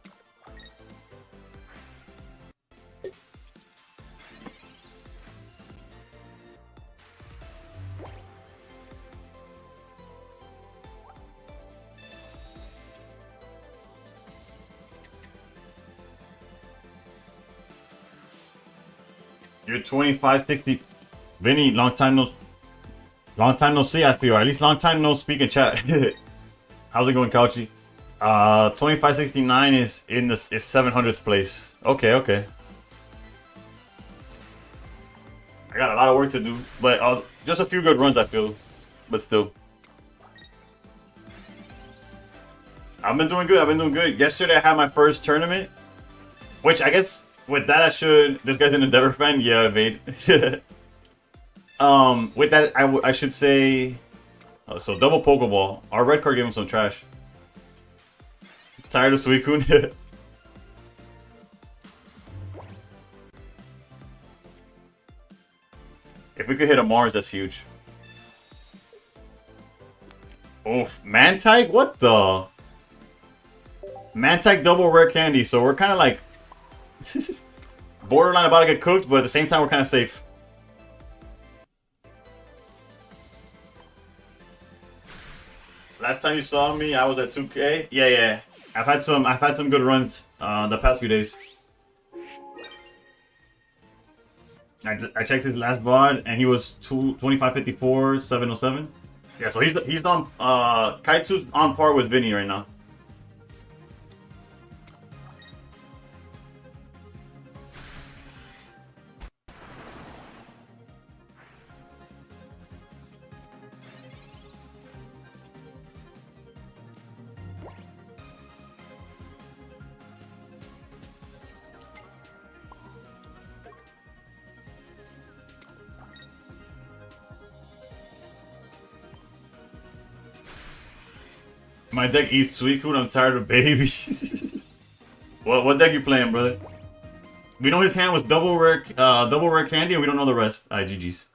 S1: You're 2560. Vinny, long time no see, I feel. At least long time no speak in chat. How's it going, Couchy? 2569 is in the 700th place. Okay. I got a lot of work to do, but just a few good runs, I feel. But still. I've been doing good. Yesterday I had my first tournament, which I guess with that I should. This guy's an Endeavor fan. Yeah, I made. With that I should say. So double Pokeball. Our red card gave him some trash. Tired of Suicune. If we could hit a Mars, that's huge. Oof, Mantike? What the? Mantike double rare candy, so we're kind of like borderline about to get cooked, but at the same time we're kind of safe. Last time you saw me, I was at 2K. Yeah, yeah. I've had some good runs the past few days. I checked his last VOD and he was 2554 707. Yeah, so he's on Kaitsu's on par with Vinny right now. My deck eats sweet food. I'm tired of babies. What deck you playing, brother? We know his hand was double rare candy, and we don't know the rest. Alright, GG's.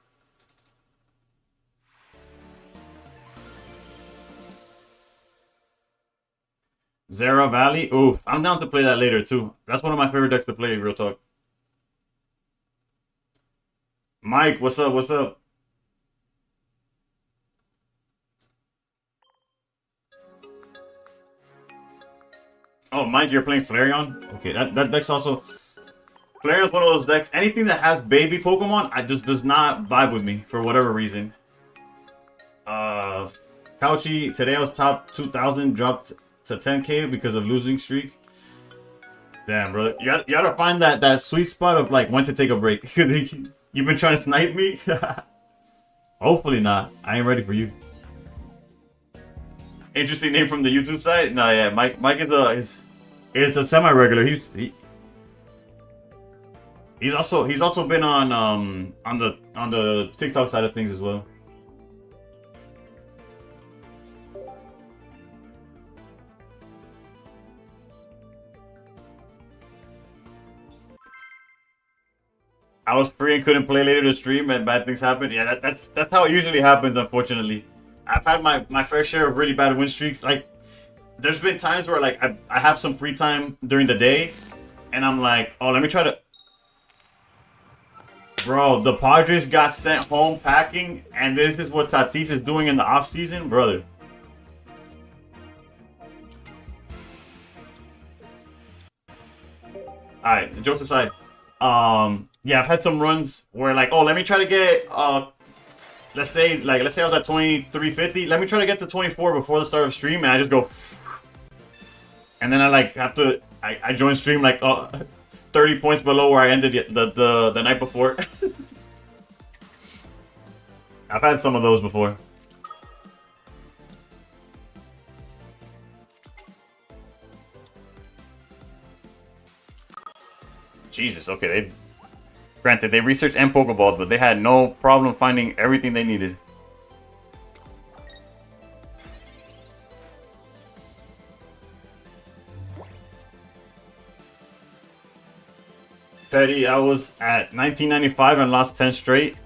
S1: Zera Valley. Ooh, I'm down to play that later too. That's one of my favorite decks to play. Real talk. Mike, what's up? What's up? Oh, Mike, you're playing Flareon? Okay, that deck's also... Flareon's one of those decks, anything that has baby Pokemon, I just does not vibe with me, for whatever reason. Couchy, today I was top 2,000, dropped to 10K because of losing streak. Damn, brother. You gotta find that sweet spot of, like, when to take a break. You've been trying to snipe me? Hopefully not. I ain't ready for you. Interesting name from the YouTube side? No, yeah, Mike is a semi-regular. He's also been on the TikTok side of things as well. I was free and couldn't play later to stream, and bad things happened. Yeah, that's how it usually happens, unfortunately. I've had my fair share of really bad win streaks. Like, there's been times where like I have some free time during the day, and I'm like, oh, let me try to. Bro, the Padres got sent home packing, and this is what Tatis is doing in the off season, brother. All right, jokes aside, yeah, I've had some runs where like, oh, let me try to get let's say I was at 2350. Let me try to get to 24 before the start of stream, and I just go, and then I like have to I join stream like 30 points below where I ended the night before. I've had some of those before. Jesus, okay, granted they researched and Pokeballs, but they had no problem finding everything they needed. Petty, I was at 1995 and lost 10 straight.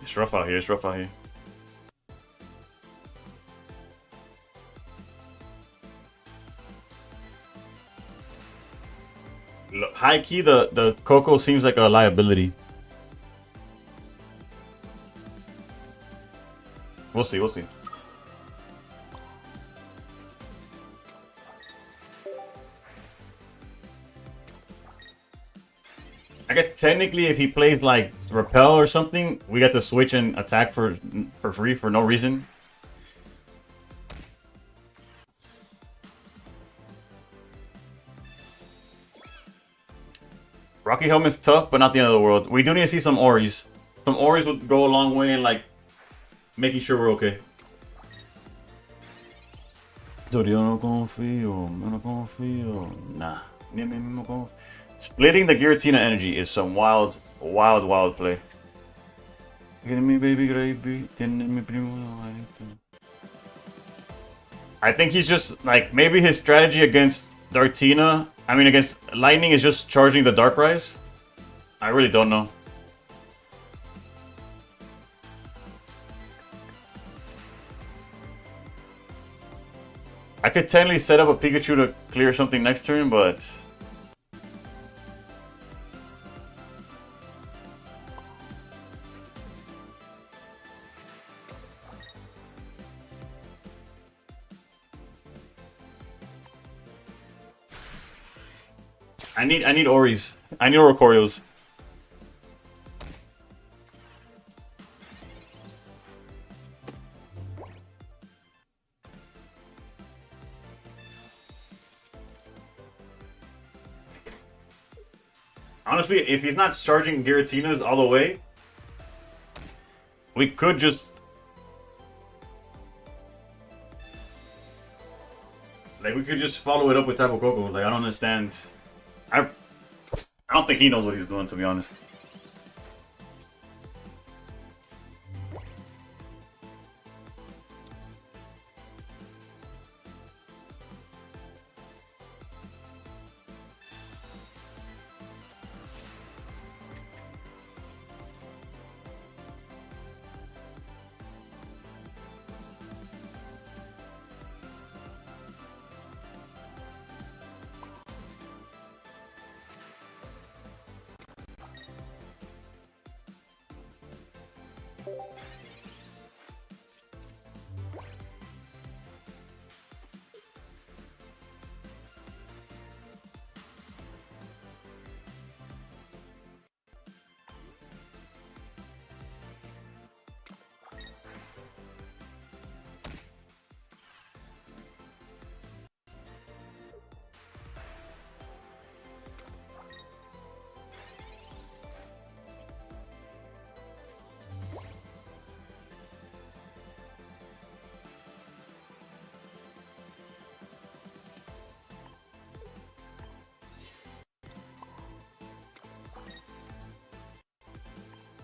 S1: It's rough out here, it's rough out here. Look, high key, the Coco seems like a liability. We'll see, we'll see. I guess technically if he plays like Repel or something, we get to switch and attack for free for no reason. Rocky Helmet's tough, but not the end of the world. We do need to see some Oris. Some Oris would go a long way in like making sure we're okay. Yo no confío, no confío. Nah. Splitting the Giratina energy is some wild play. I think he's just like, maybe his strategy against Dartina, I mean against Lightning, is just charging the Darkrai. I really don't know. I could technically set up a Pikachu to clear something next turn, but I need Oris. I need Oricorios. Honestly, if he's not charging Giratinas all the way, we could just follow it up with Tapu Koko. Like I don't understand. I don't think he knows what he's doing, to be honest.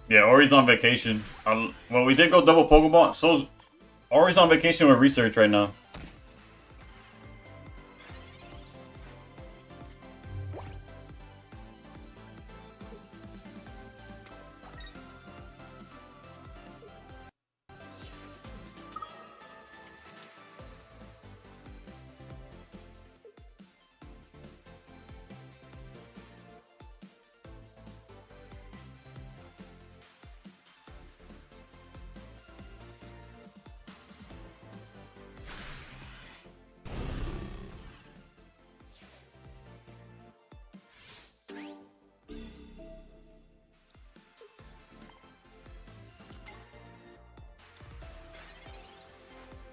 S1: Yeah, Ori's on vacation. Well, we did go double Pokeball. So Ori's on vacation with research right now.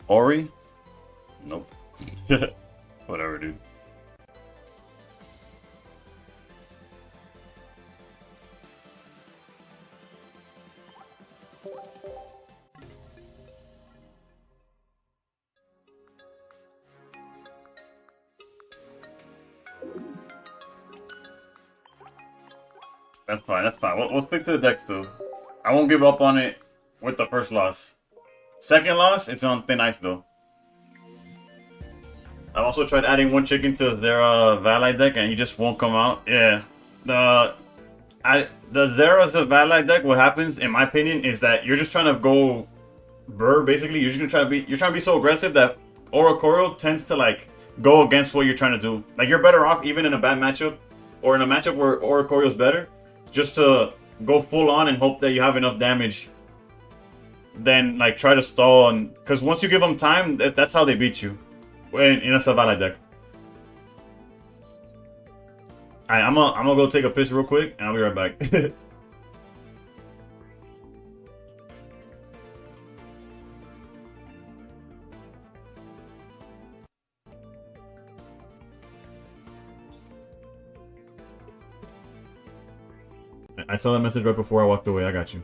S1: Ori? Nope. Whatever, dude. That's fine, that's fine. We'll stick to the deck still. I won't give up on it with the first loss. Second loss, it's on thin ice though. I've also tried adding one chicken to Zera Valley deck and he just won't come out. Yeah. The Zera's Valley deck, what happens, in my opinion, is that you're just trying to go Burr, basically. You're just gonna try to be so aggressive that Oricorio tends to like go against what you're trying to do. Like you're better off even in a bad matchup or in a matchup where Oricorio's better, just to go full on and hope that you have enough damage. Then like try to stall, and because once you give them time, that's how they beat you in a Savannah deck. Alright, I'm gonna go take a piss real quick and I'll be right back. I saw that message right before I walked away. I got you.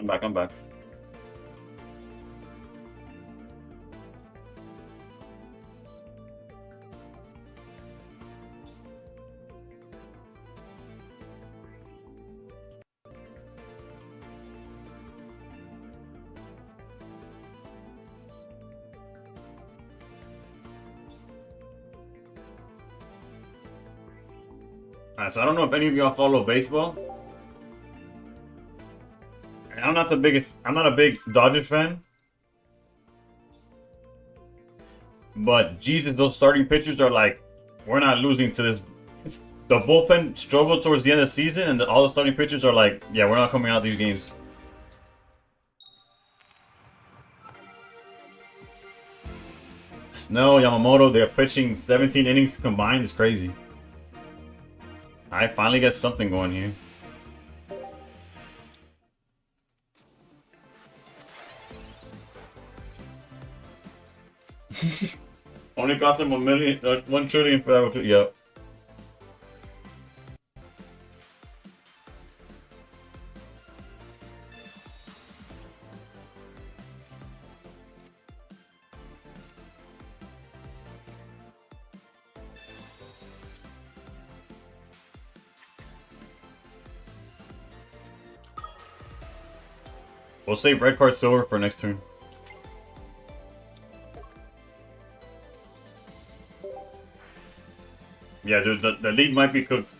S1: I'm back. I'm back. Alright, so I don't know if any of y'all follow baseball. I'm not the biggest. I'm not a big Dodgers fan. But Jesus, those starting pitchers are like, we're not losing to this. The bullpen struggled towards the end of the season, and all the starting pitchers are like, yeah, we're not coming out of these games. Snell, Yamamoto, they're pitching 17 innings combined. It's crazy. I finally get something going here. Only cost them $1 trillion for that. Yep. We'll save red card silver for next turn. Yeah, dude, the league might be cooked.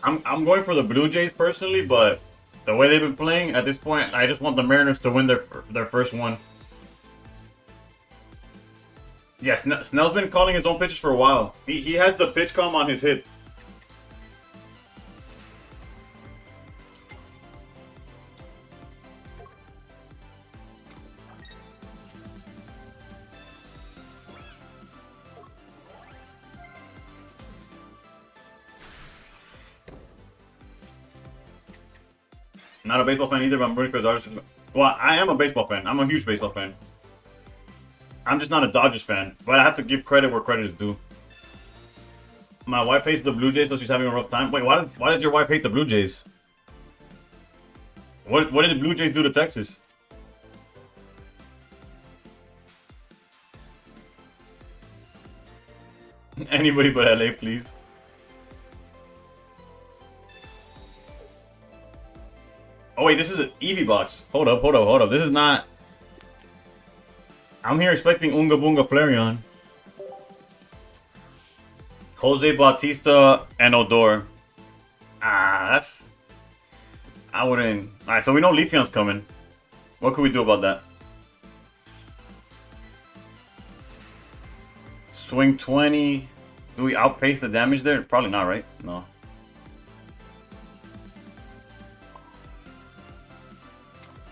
S1: I'm going for the Blue Jays personally, but the way they've been playing at this point, I just want the Mariners to win their first one. Yeah, Snell's been calling his own pitches for a while. He has the pitch calm on his hip. Not a baseball fan either, but I'm rooting for the Dodgers. Well, I am a baseball fan. I'm a huge baseball fan. I'm just not a Dodgers fan, but I have to give credit where credit is due. My wife hates the Blue Jays, so she's having a rough time. Wait, why does your wife hate the Blue Jays? What did the Blue Jays do to Texas? Anybody but LA, please. Oh wait, this is an Eevee box. Hold up. This is not... I'm here expecting Unga Bunga Flareon. Jose Bautista and Odor. That's... I wouldn't... Alright, so we know Leafeon's coming. What can we do about that? Swing 20. Do we outpace the damage there? Probably not, right? No.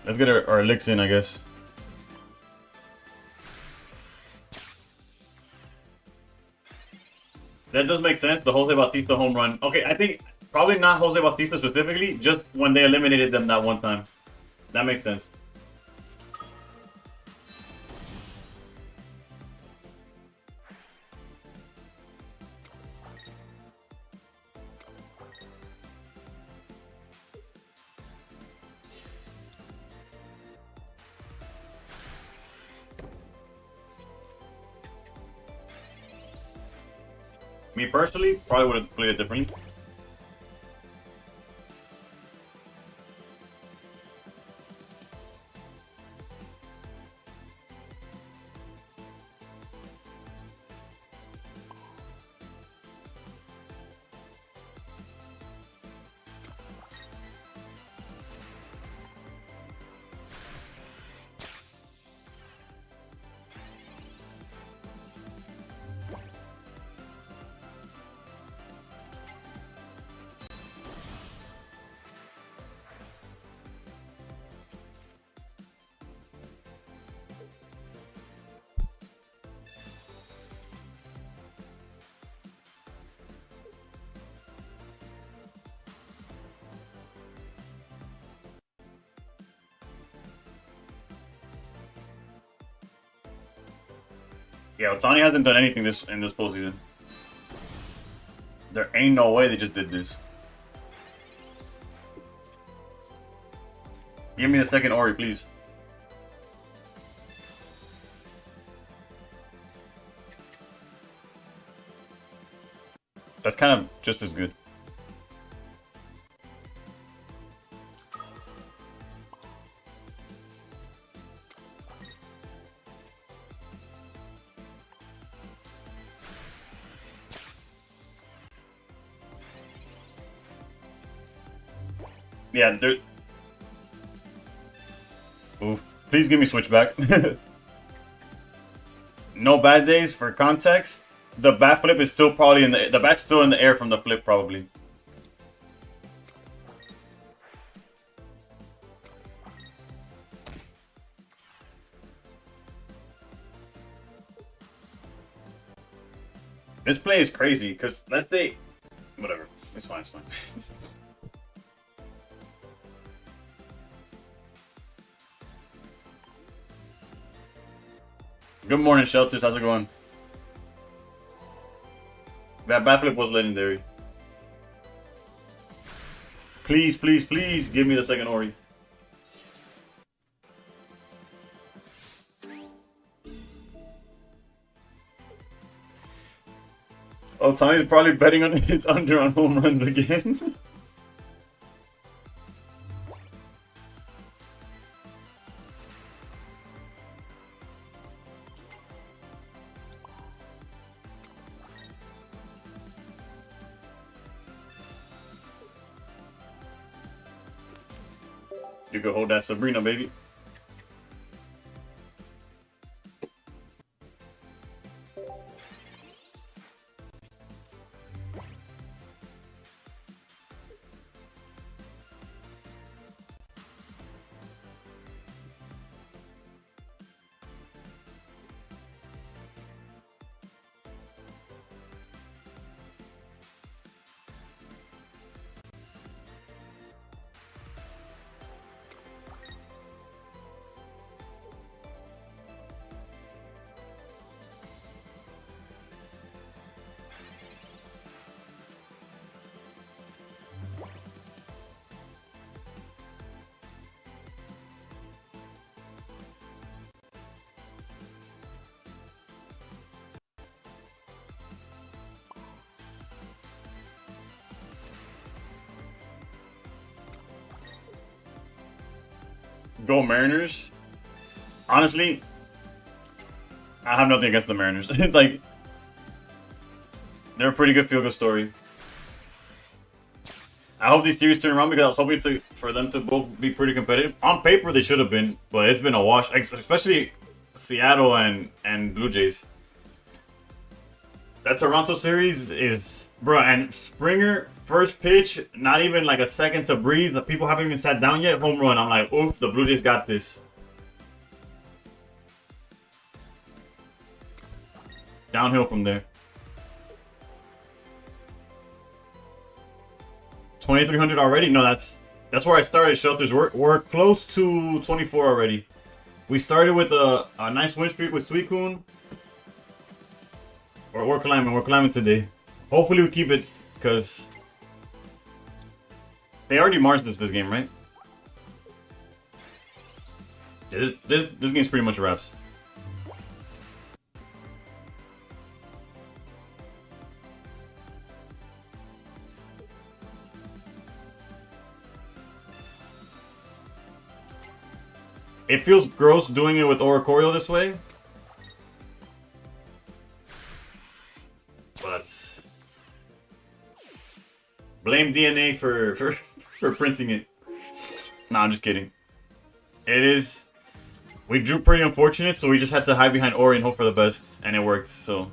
S1: Let's get our licks in, I guess. That does make sense, the Jose Bautista home run. Okay, I think probably not Jose Bautista specifically, just when they eliminated them that one time. That makes sense. Me personally, probably would have played it differently. Yeah, Otani hasn't done anything in this postseason. There ain't no way they just did this. Give me the second Ori, please. That's kind of just as good. Yeah, there. Oof. Please give me switchback. No bad days. For context, the bat flip is still probably in the bat's still in the air from the flip probably. This play is crazy because let's say whatever. It's fine. It's fine. Good morning, Shelters. How's it going? That backflip was legendary. Please, please, please give me the second Ori. Oh, Tony's probably betting on his under on home runs again. You can hold that Sabrina, baby. Go Mariners. Honestly, I have nothing against the Mariners. Like, they're a pretty good field-goal story. I hope these series turn around because I was hoping for them to both be pretty competitive. On paper, they should have been, but it's been a wash, especially Seattle and Blue Jays. That Toronto series is, bro, and Springer, first pitch, not even like a second to breathe. The people haven't even sat down yet. Home run. I'm like, oof, the Blue Jays got this. Downhill from there. 2,300 already? No, that's where I started, Shelters. We're close to 24 already. We started with a nice win streak with Suicune. We're climbing today. Hopefully we keep it, because they already marched this game, right? Yeah, this game's pretty much wraps. It feels gross doing it with Oricorio this way. But blame DNA for printing it. Nah, I'm just kidding. It is. We drew pretty unfortunate, so we just had to hide behind Ori and hope for the best, and it worked. So.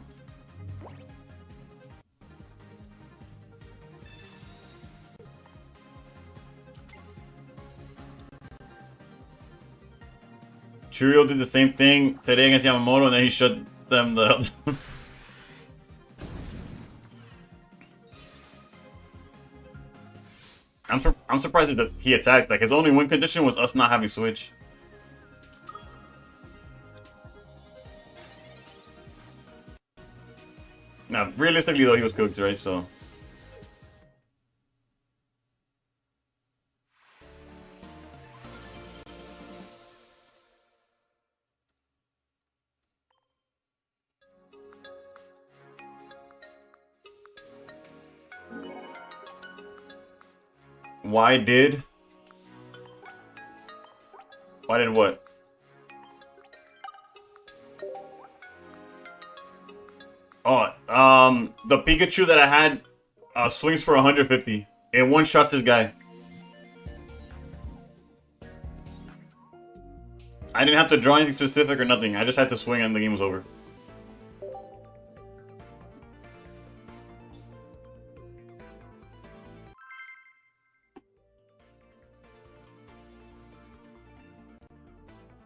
S1: Churio did the same thing today against Yamamoto, and then he shut them the. I'm surprised that he attacked. Like, his only win condition was us not having switch. Now, realistically though, he was cooked, right? So. Why did what? Oh, the Pikachu that I had swings for 150 and one shots this guy. I didn't have to draw anything specific or nothing. I just had to swing and the game was over.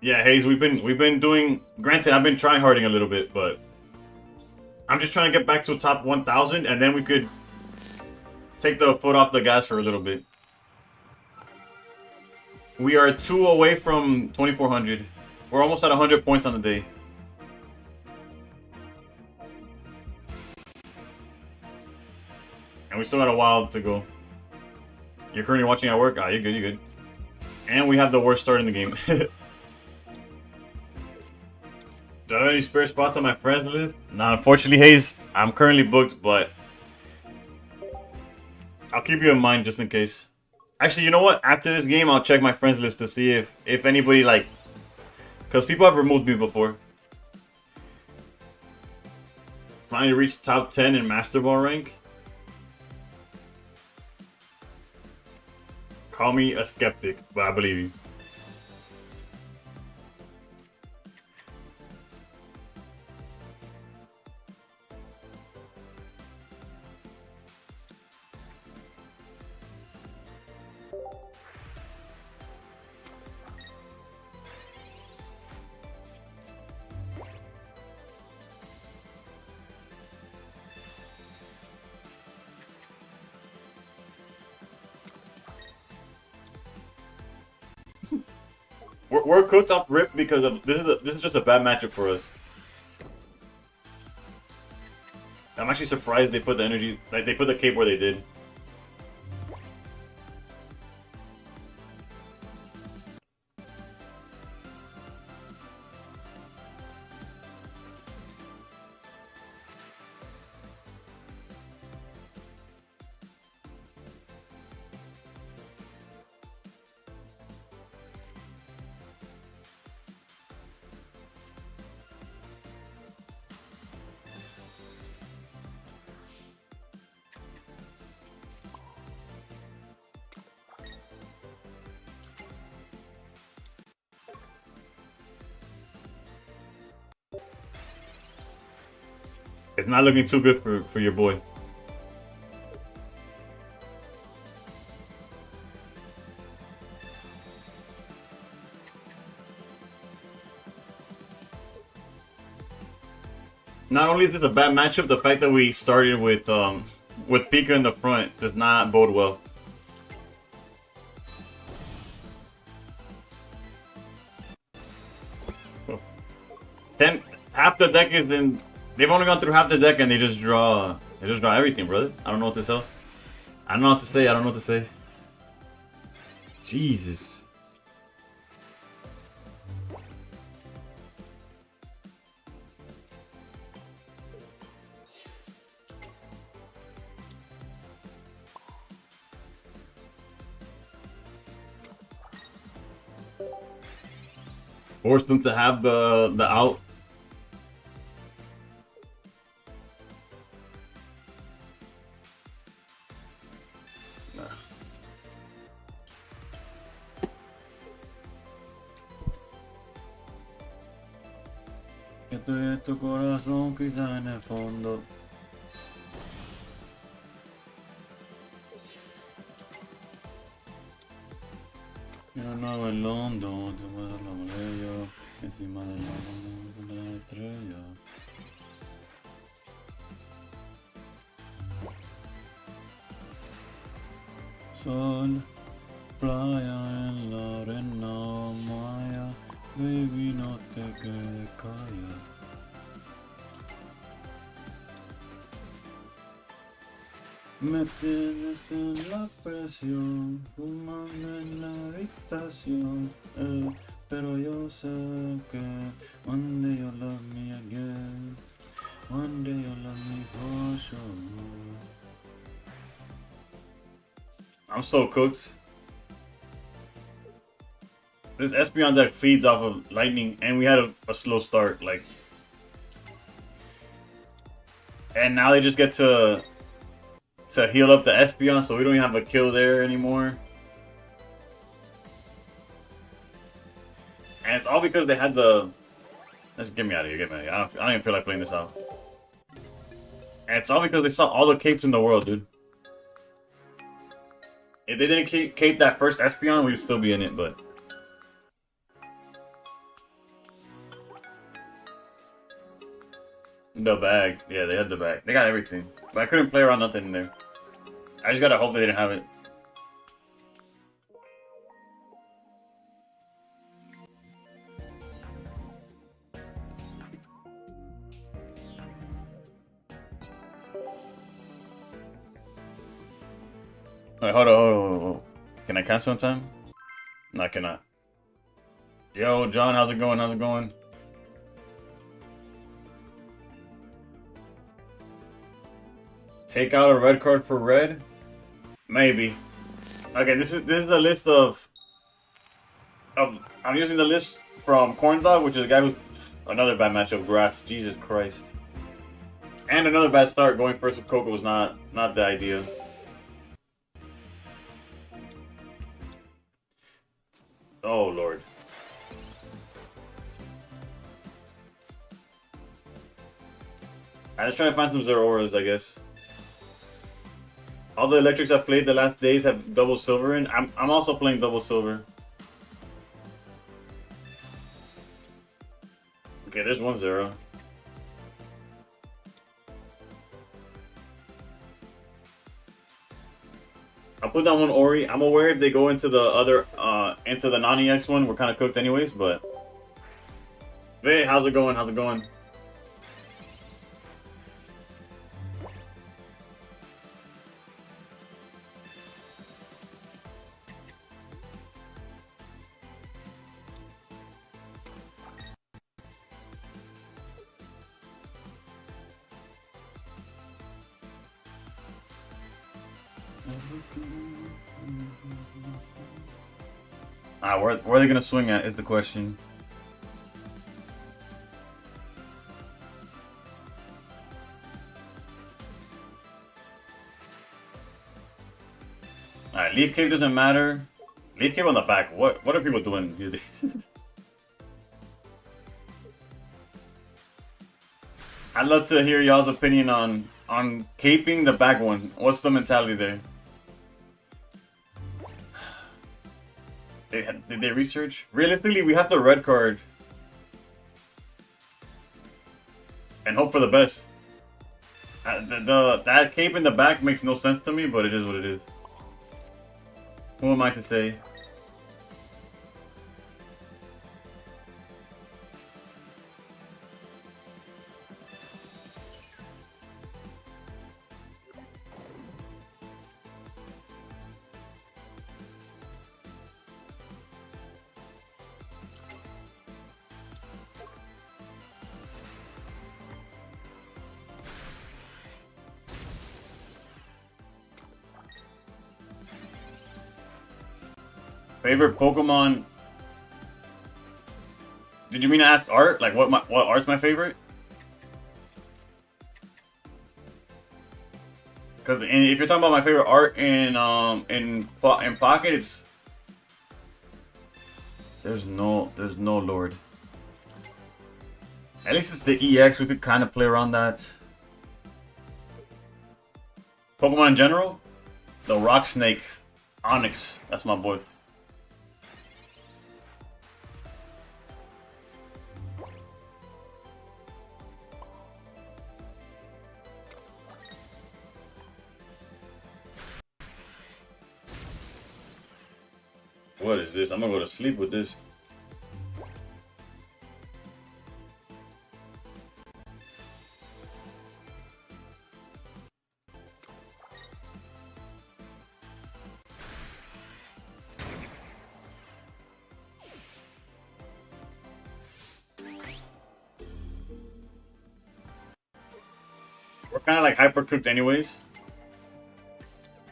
S1: Yeah, Hayes, we've been doing. Granted, I've been trying harding a little bit, but I'm just trying to get back to top 1,000, and then we could take the foot off the gas for a little bit. We are 2 away from 2,400. We're almost at 100 points on the day. And we still got a while to go. You're currently watching at work? Ah, you're good, you're good. And we have the worst start in the game. Do I have any spare spots on my friends list? Nah, unfortunately, Hayes, I'm currently booked, but I'll keep you in mind just in case. Actually, you know what? After this game, I'll check my friends list to see if anybody, like... Because people have removed me before. Finally reached top 10 in Master Ball rank. Call me a skeptic, but I believe you. We're cooked off rip because of this is just a bad matchup for us. I'm actually surprised they put the energy, like they put the cape where they did. It's not looking too good for your boy. Not only is this a bad matchup, the fact that we started with Pika in the front does not bode well. Half the deck is in. They've only gone through half the deck and they just draw everything, brother. I don't know what to say. I don't know what to say. I don't know what to say. Jesus. Forced them to have the out. Tu corazón quizá en el fondo. Yo no el hondo, te voy a dar la botella encima de la estrella. Sol, playa en la arena maya, baby no te quedes callada. Me tienes en la presión, fumando en la habitación, pero yo sé que one day you'll love me again, one day you'll love me for sure. I'm so cooked. This Espeon deck feeds off of lightning, and we had a slow start. Like, and now they just get to heal up the Espeon, so we don't even have a kill there anymore. And it's all because they had the. Just get me out of here. Get me out of here. I don't even feel like playing this out. And it's all because they saw all the capes in the world, dude. If they didn't cape that first Espeon, we'd still be in it, but. The bag. Yeah, they had the bag. They got everything. But I couldn't play around nothing in there. I just gotta hope they didn't have it. Wait, hold on. Can I cancel in time? No, I cannot. Yo, John, how's it going? How's it going? Take out a red card for red? Maybe. Okay, this is a list of I'm using the list from Corn Dog, which is a guy who's another bad matchup, Grass. Jesus Christ. And another bad start. Going first with Coco was not the idea. Oh Lord. I'm just trying to find some Zororas, I guess. All the electrics I've played the last days have double silver in. I'm also playing double silver. Okay, there's 1-0. I'll put down one Ori. I'm aware if they go into the other, into the non-EX one, we're kind of cooked anyways, but... Hey, how's it going? How's it going? Where are they gonna swing at is the question. Alright, Leaf Cave doesn't matter. Leaf Cave on the back. What are people doing these days? I'd love to hear y'all's opinion on caping the back one. What's the mentality there? Did they research? Realistically, we have the red card. And hope for the best. That cape in the back makes no sense to me, but it is what it is. Who am I to say? Favorite Pokemon? Did you mean to ask art? Like what art's my favorite? Because if you're talking about my favorite art in Pocket, it's there's no Lord. At least it's the EX. We could kind of play around that. Pokemon in general, the Rock Snake, Onyx. That's my boy. What is this? I'm gonna go to sleep with this. We're kind of like hyper cooked anyways.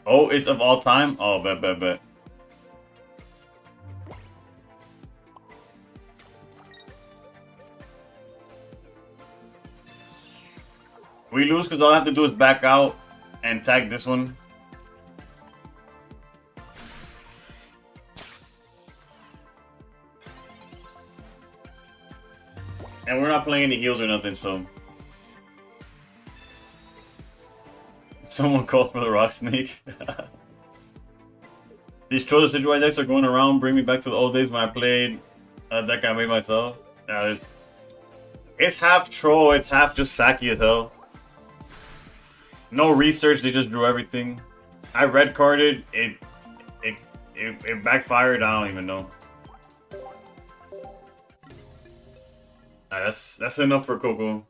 S1: Oh, it's of all time? Oh, bet. We lose because all I have to do is back out and tag this one. And we're not playing any heals or nothing, so... Someone called for the Rock Snake. These Troll Decidueye decks are going around, bring me back to the old days when I played a deck I made myself. It's half troll, it's half just sacky as hell. No research, they just drew everything. I red carded, it backfired, I don't even know. That's enough for Coco.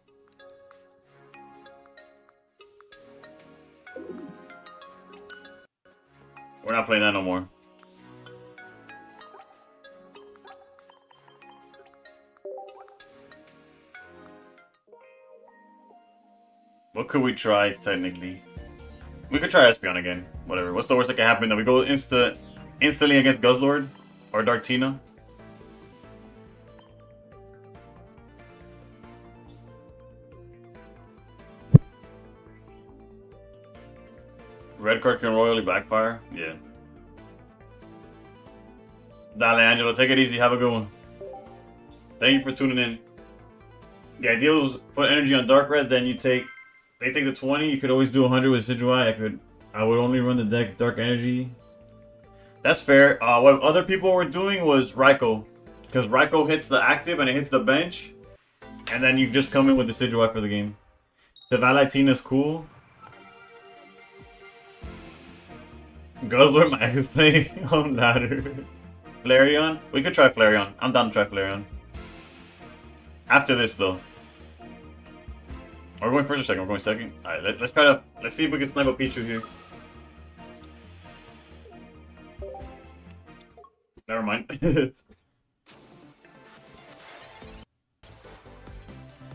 S1: We're not playing that no more. What could we try, technically? We could try Espeon again. Whatever. What's the worst that can happen? That we go instantly against Guzzlord? Or Dartina? Red card can royally backfire? Yeah. Dale, Angelo. Take it easy. Have a good one. Thank you for tuning in. The idea was put energy on Dark Red, then they take the 20. You could always do 100 with Decidueye. I would only run the deck Dark Energy. That's fair. What other people were doing was Raikou. Because Raikou hits the active and it hits the bench. And then you just come in with Decidueye for the game. The Valentina's cool. Guzzler Max is playing on ladder. Flareon? We could try Flareon. I'm down to try Flareon. After this, though. Are we going first or second? We're going second? Alright, let's see if we can snipe a Pichu here. Never mind.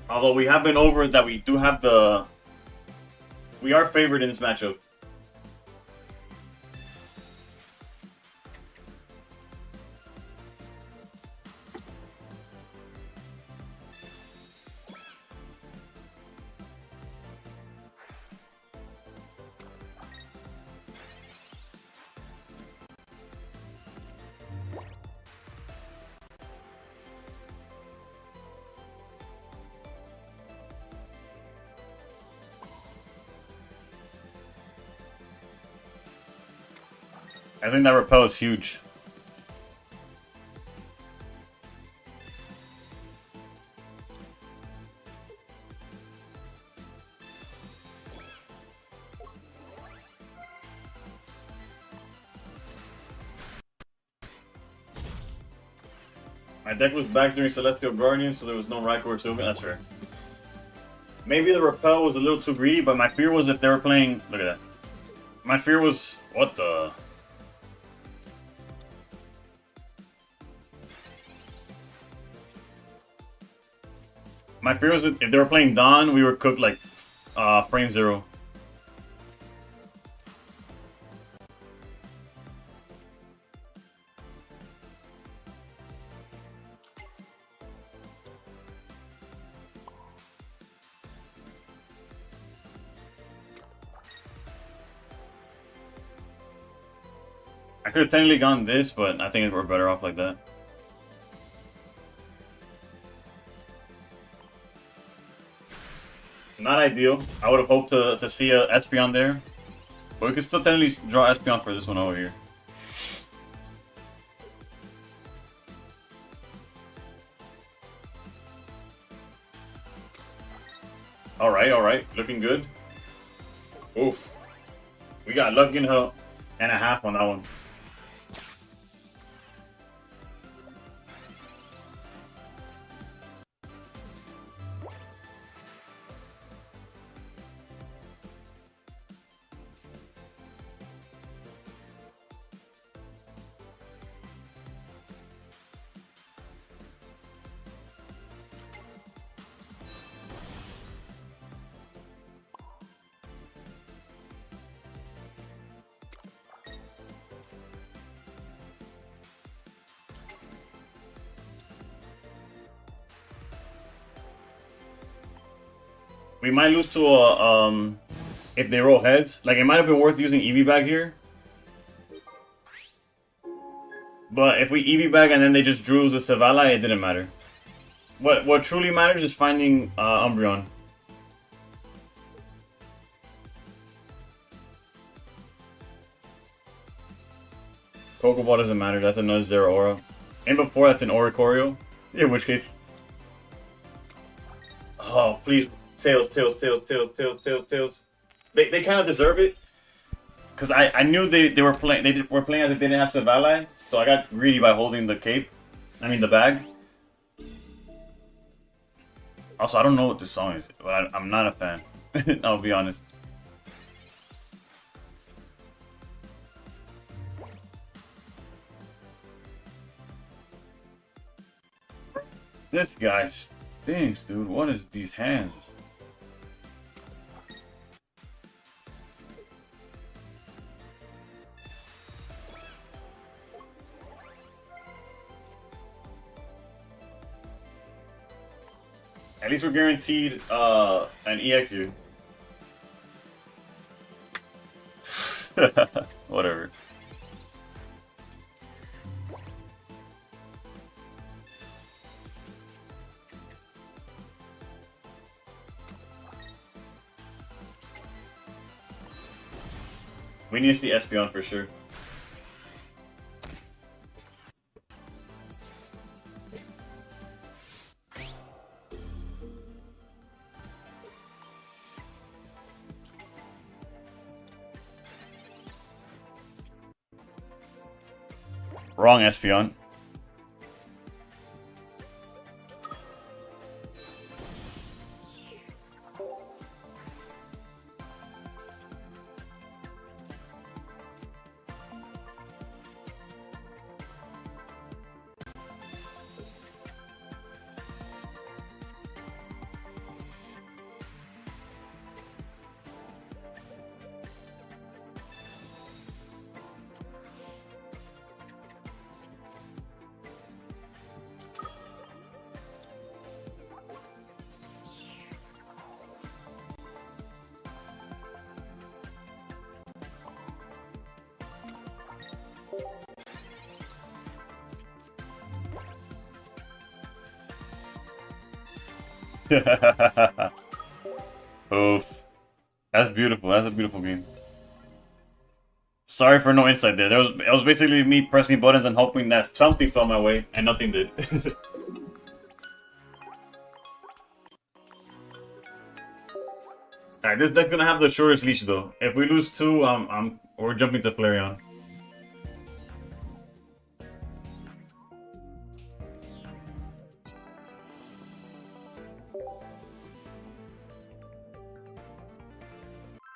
S1: Although we have been over that we do have the... We are favored in this matchup. I think that repel is huge. My deck was back during Celestial Guardian, so there was no Raikou or Sylvan. That's fair. Maybe the repel was a little too greedy, but my fear was if they were playing... Look at that. My fear was... What the... My fear was that if they were playing Dawn, we were cooked like frame 0. I could have technically gone this, but I think we're better off like that. Not ideal. I would have hoped to see a Espeon there. But we could still technically draw Espeon for this one over here. Alright. Looking good. Oof. We got lucky and a half on that one. We might lose to a if they roll heads. Like, it might have been worth using EV bag here. But if we EV bag and then they just drew the Savala, it didn't matter. What truly matters is finding Umbreon. Pokeball doesn't matter, that's another Zero Aura. And before that's an Oricorio. In which case... Oh, please. Tails. They kind of deserve it. Because I knew they were playing were playing as if they didn't have Savala. So I got greedy by holding the cape. I mean the bag. Also, I don't know what this song is, but I'm not a fan. I'll be honest. This guy stinks, dude. What is these hands? At least we're guaranteed an EXU. Whatever. We need to see Espeon for sure. Wrong Espeon. Oof. That's beautiful. That's a beautiful game. Sorry for no insight there. It was basically me pressing buttons and hoping that something fell my way, and nothing did. Alright, this deck's gonna have the shortest leash though. If we lose two, we're jumping to Flareon.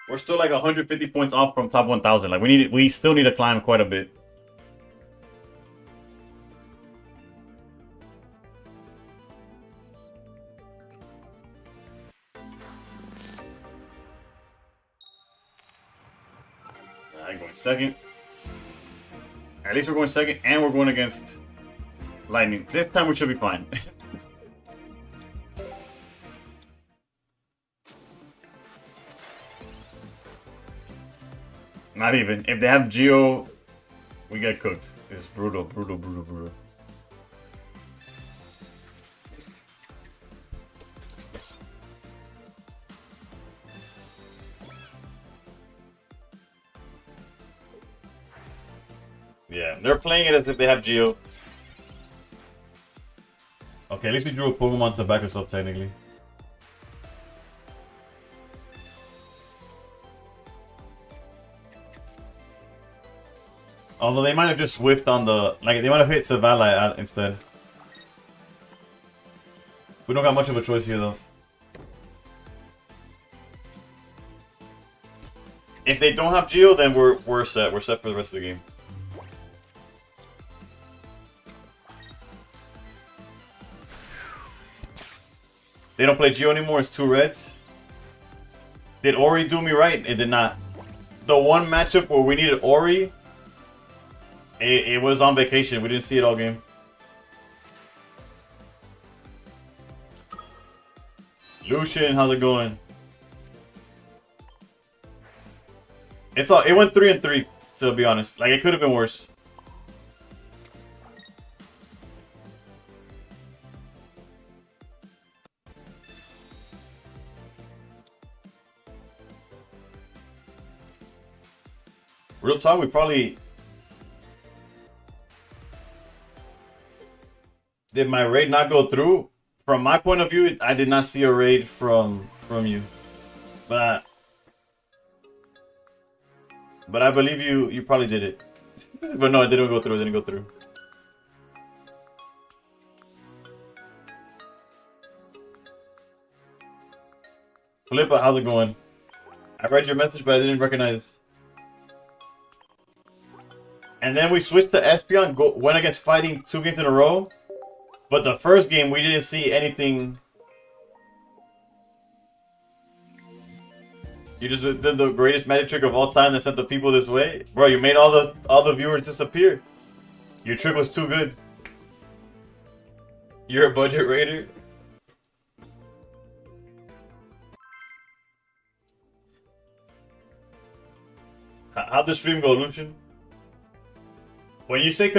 S1: We're still like 150 points off from top 1,000. Like we still need to climb quite a bit. Alright, going second. At least we're going second, and we're going against Lightning. This time we should be fine. Not even. If they have Geo, we get cooked. It's brutal, brutal, brutal, brutal. Yeah, they're playing it as if they have Geo. Okay, at least we drew a Pokemon to back us up technically. Although they might have just whiffed on the... Like, they might have hit Savala instead. We don't got much of a choice here, though. If they don't have Geo, then we're set. We're set for the rest of the game. They don't play Geo anymore. It's 2 reds. Did Ori do me right? It did not. The one matchup where we needed Ori... It was on vacation. We didn't see it all game. Lucian, how's it going? It's all. It went 3-3. To be honest, like it could have been worse. Real talk, we probably did my raid not go through. From my point of view, I did not see a raid from you, but I believe you probably did it. But no, it didn't go through. It didn't go through. Philippa, how's it going? I read your message, but I didn't recognize. And then we switched to Espion, went against fighting 2 games in a row. But the first game, we didn't see anything. You just did the greatest magic trick of all time that sent the people this way? Bro, you made all the viewers disappear. Your trick was too good. You're a budget raider? How'd the stream go, Lucian? When you say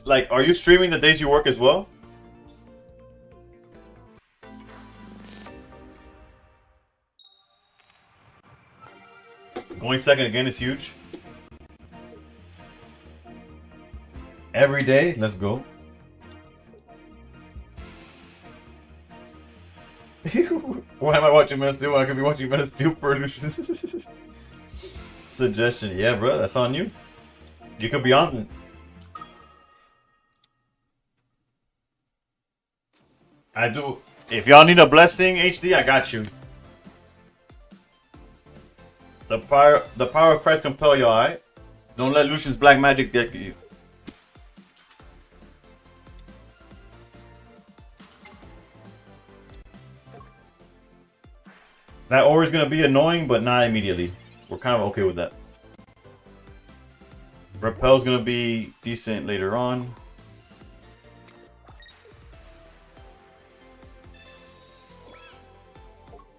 S1: like, are you streaming the days you work as well? Going second again is huge. Every day, let's go. Why am I watching Men of Steel? I could be watching Men of Steel per Lucian's suggestion. Yeah, bro, that's on you. You could be on it. I do. If y'all need a blessing, HD, I got you. The power of Christ compel you, alright? Don't let Lucian's black magic get you. That aura is gonna be annoying, but not immediately. We're kind of okay with that. Repel's gonna be decent later on.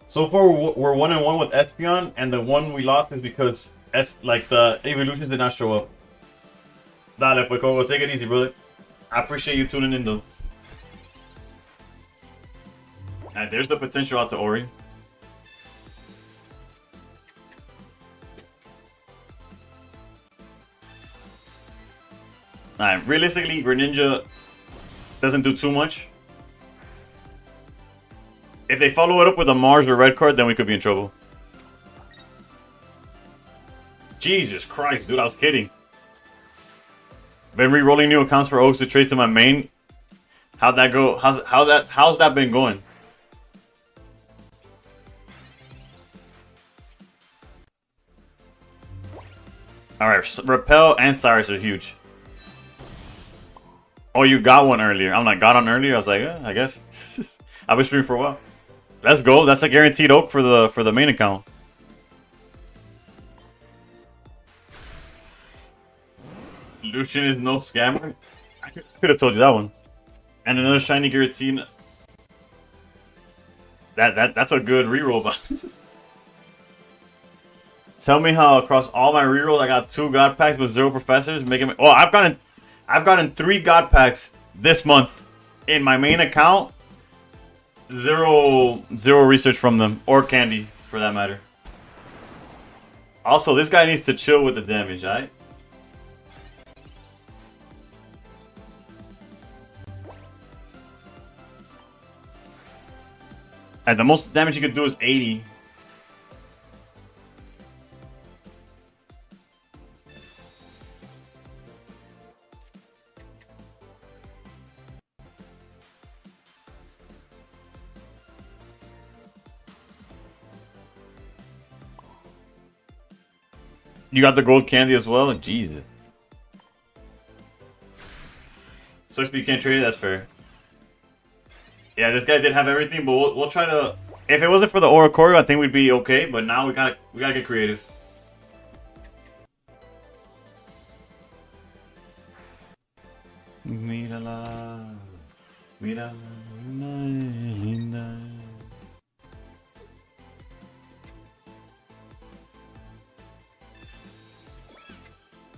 S1: So far, we're 1-1 with Espion, and the one we lost is because the evolutions did not show up. Dale, fue Coco. Take it easy, brother. I appreciate you tuning in, though. And there's the potential out to Ori. Alright, realistically, Greninja doesn't do too much. If they follow it up with a Mars or red card, then we could be in trouble. Jesus Christ, dude, I was kidding. Been re-rolling new accounts for Oaks to trade to my main. How'd that go? How's that been going? Alright, Repel and Cyrus are huge. Oh, you got one earlier. I'm like, got on earlier? I was like, I guess. I've been streaming for a while. Let's go. That's a guaranteed oak for the main account. Lucian is no scammer. I could have told you that one. And another shiny Giratina. That's a good reroll, but tell me how across all my rerolls I got 2 god packs with 0 professors, making me. Oh, I've gotten 3 god packs this month in my main account. Zero research from them, or candy for that matter. Also, this guy needs to chill with the damage, alright? And the most damage you could do is 80. You got the gold candy as well? Jesus. Sucks that you can't trade it, that's fair. Yeah, this guy did have everything, but we'll try to. If it wasn't for the Oricoro, I think we'd be okay. But now we gotta get creative. Mírala, mírala, linda.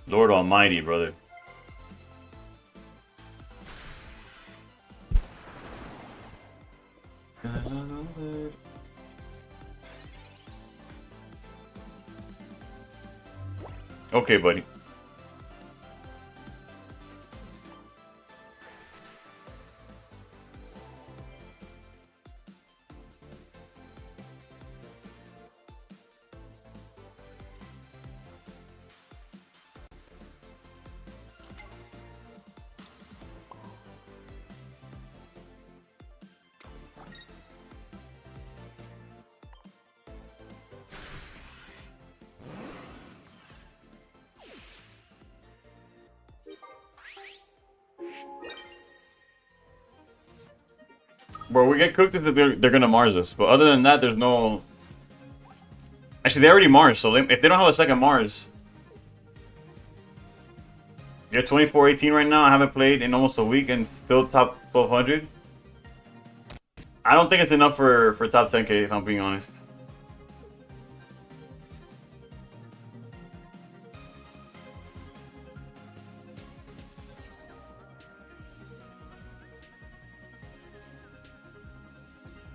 S1: Lord Almighty, brother. Okay, buddy. Bro, we get cooked is that they're gonna Mars us. But other than that, there's no... Actually, they already Mars, so if they don't have a second Mars... You're 24-18 right now. I haven't played in almost a week and still top 1200. I don't think it's enough for top 10k, if I'm being honest.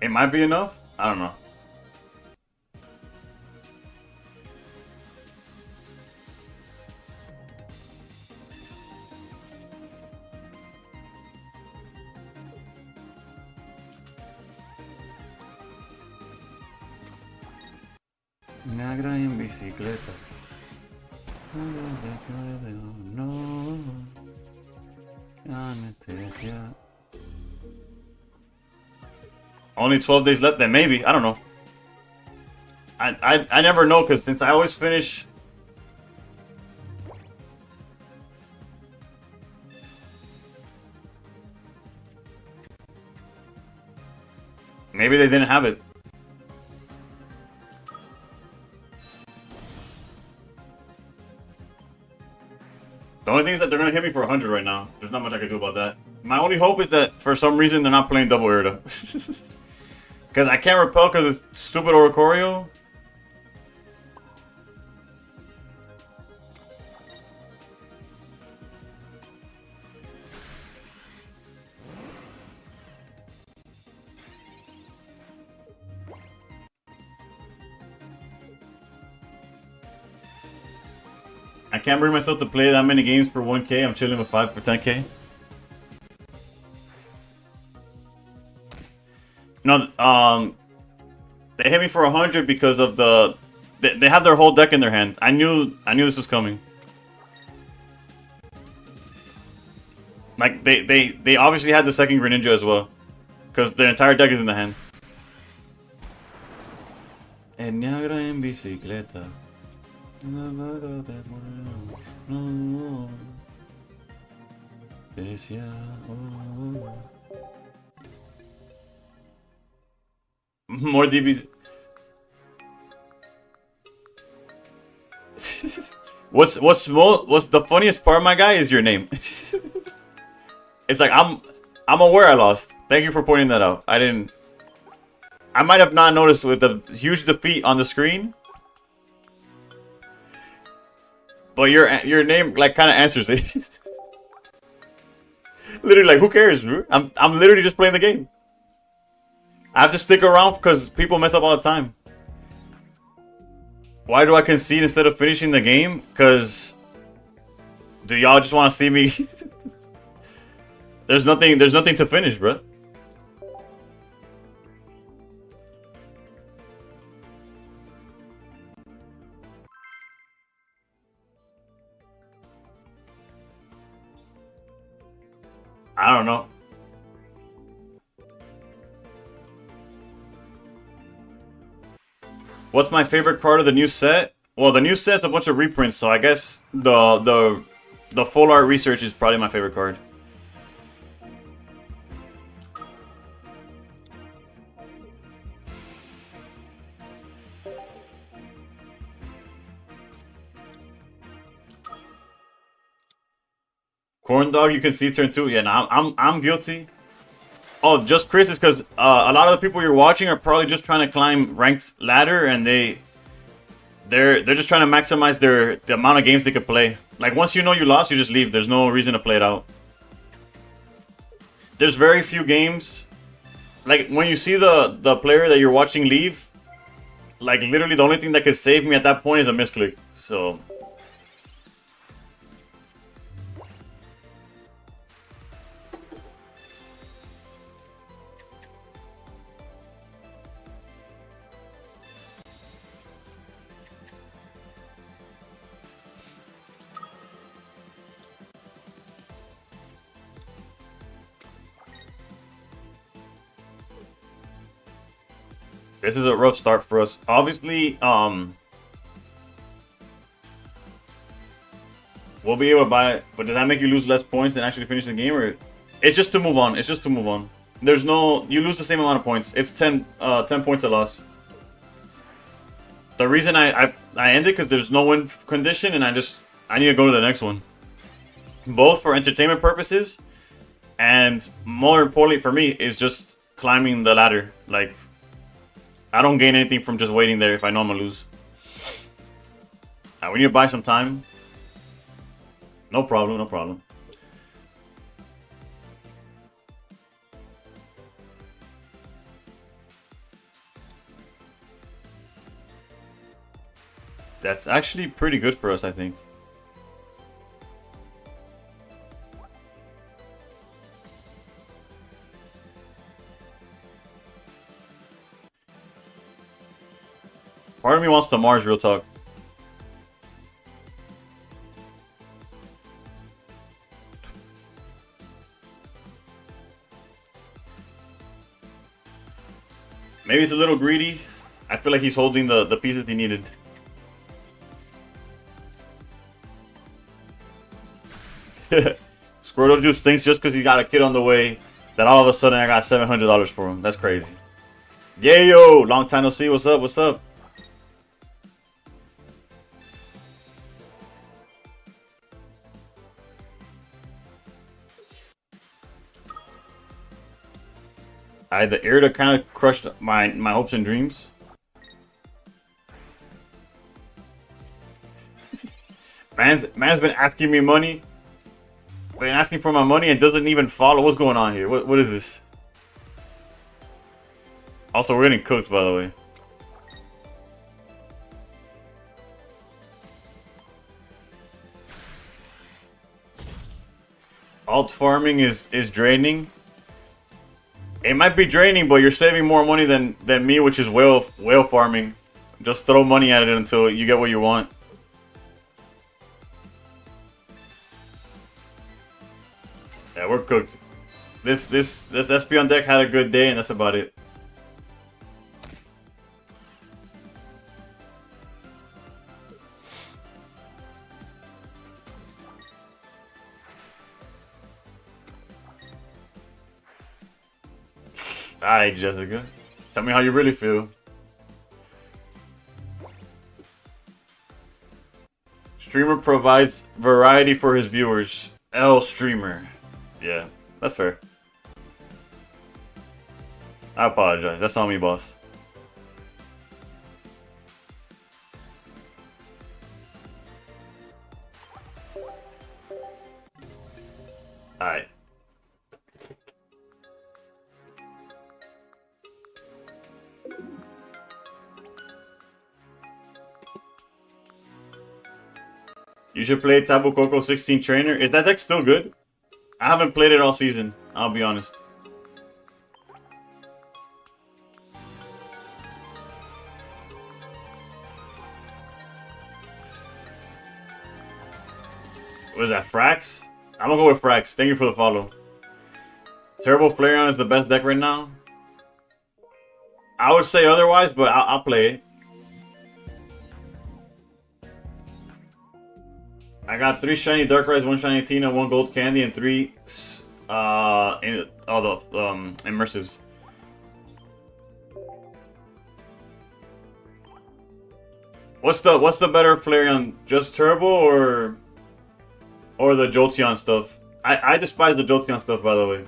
S1: It might be enough. I don't know. Negra en bicicleta. No. Anestesia. Only 12 days left, then maybe. I don't know. I never know, because since I always finish... Maybe they didn't have it. The only thing is that they're going to hit me for 100 right now. There's not much I can do about that. My only hope is that for some reason they're not playing double Irida. Because I can't repel because it's stupid Oricorio. I can't bring myself to play that many games per 1k. I'm chilling with 5 for 10k. No, they hit me for 100 because of the... They have their whole deck in their hand. I knew this was coming. Like, they obviously had the second Greninja as well. Because their entire deck is in the hand. Negra en bicicleta. More DBs. What's the funniest part, my guy, is your name. It's like I'm aware I lost. Thank you for pointing that out. I might have not noticed with the huge defeat on the screen. But your name like kind of answers it. Literally, like, who cares, bro? I'm literally just playing the game. I have to stick around because people mess up all the time. Why do I concede instead of finishing the game? Because do y'all just want to see me? There's nothing to finish, bro. I don't know. What's my favorite card of the new set? Well, the new set's a bunch of reprints, so I guess the full art research is probably my favorite card. Corn dog, you can see turn 2. Yeah, no, I'm guilty. Oh, just Chris is because a lot of the people you're watching are probably just trying to climb ranked ladder, and they they're just trying to maximize the amount of games they could play. Like once you know you lost, you just leave. There's no reason to play it out. There's very few games. Like when you see the player that you're watching leave, like literally the only thing that could save me at that point is a misclick. So this is a rough start for us. Obviously, we'll be able to buy it, but does that make you lose less points than actually finish the game, or it's just to move on? It's just to move on. There's no, you lose the same amount of points. It's 10 points a loss. The reason I ended because there's no win condition, and I need to go to the next one, both for entertainment purposes, and more importantly for me is just climbing the ladder. Like, I don't gain anything from just waiting there if I know I'm gonna lose. We need to buy some time. No problem, no problem. That's actually pretty good for us, I think. Part of me wants to Mars, real talk. Maybe it's a little greedy. I feel like he's holding the pieces he needed. Squirtle Juice thinks just because he got a kid on the way that all of a sudden I got $700 for him. That's crazy. Yeah, yo, long time no see. What's up? What's up? I had the Irida kind of crushed my hopes and dreams. Man's been asking me money. Been asking for my money and doesn't even follow. What's going on here? What is this? Also, we're getting cooked, by the way. Alt farming is draining. It might be draining, but you're saving more money than me, which is whale farming. Just throw money at it until you get what you want. Yeah, we're cooked. This SP on deck had a good day, and that's about it. Alright, Jessica. Tell me how you really feel. Streamer provides variety for his viewers. L streamer. Yeah, that's fair. I apologize. That's on me, boss. Alright. You should play Tabu Koko 16 Trainer. Is that deck still good? I haven't played it all season, I'll be honest. What is that, Frax? I'm gonna go with Frax. Thank you for the follow. Terrible Flareon is the best deck right now. I would say otherwise, but I'll play it. I got 3 shiny Darkrai, 1 shiny Tina, 1 gold candy, and 3 immersives. What's the better Flareon? Just Turbo or the Jolteon stuff? I despise the Jolteon stuff, by the way.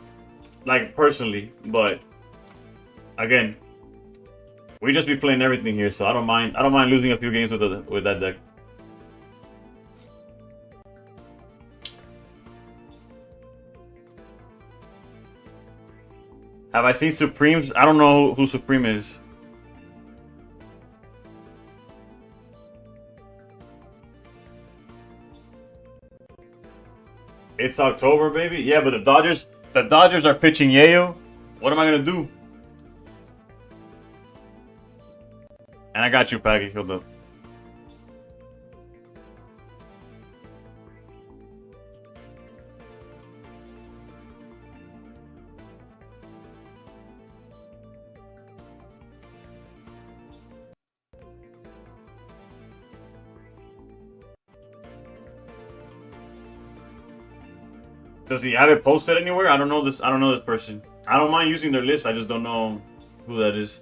S1: Like personally, but again, We just be playing everything here, so I don't mind. I don't mind losing a few games with that deck. Have I seen Supremes? I don't know who Supreme is. It's October, baby. Yeah, but the Dodgers are pitching Yayo. What am I gonna do? And I got you, Paggy. Hold up. Does he have it posted anywhere? I don't know this. I don't know this person. I don't mind using their list. I just don't know who that is.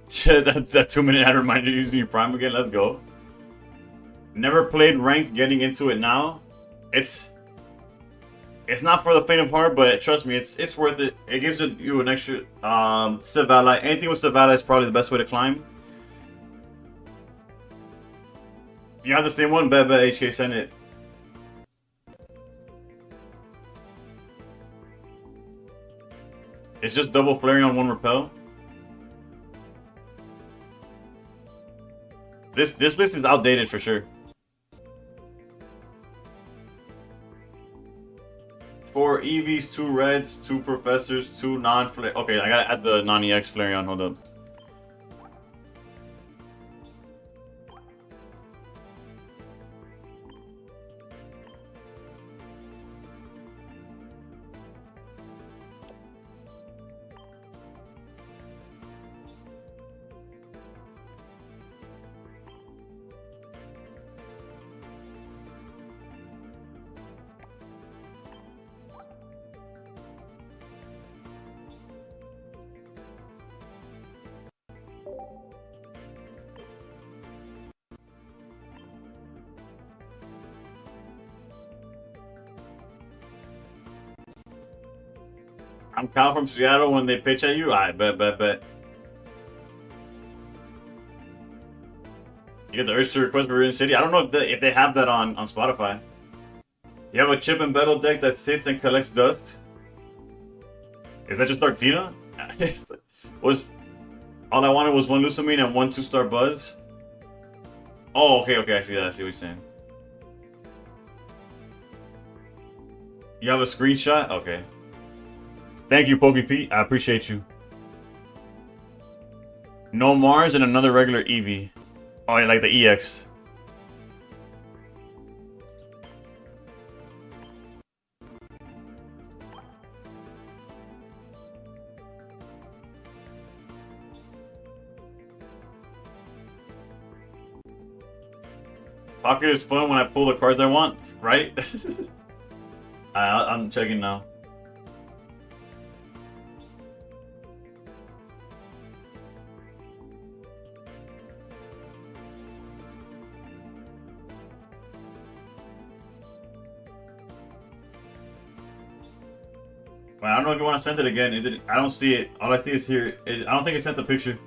S1: Shit, that 2-minute ad reminder using your Prime again. Let's go. Never played ranked. Getting into it now. It's not for the faint of heart, but trust me, it's worth it. It gives you an extra Savala. Anything with Savala is probably the best way to climb. You have the same one, Bebe HK, send it. It's just double flaring on one repel. This list is outdated for sure. 4 EVs, 2 reds, 2 professors, 2 non-flare. Okay, I gotta add the non-EX Flareon. Hold up. I'm Cal from Seattle. When they pitch at you, I bet. You get the urge to request Meridian City. I don't know if they have that on Spotify. You have a chip and battle deck that sits and collects dust. Is that just Artina? Was all I wanted was 1 Lusamine and 1 2-star Buzz. Oh, okay, I see that. I see what you're saying. You have a screenshot? Okay. Thank you, Pokey Pete. I appreciate you. No Mars and another regular Eevee. Oh, yeah, like the EX. Pocket is fun when I pull the cards I want, right? I'm checking now. Well, I don't know if you want to send it again. I don't see it. All I see is here. I don't think it sent the picture.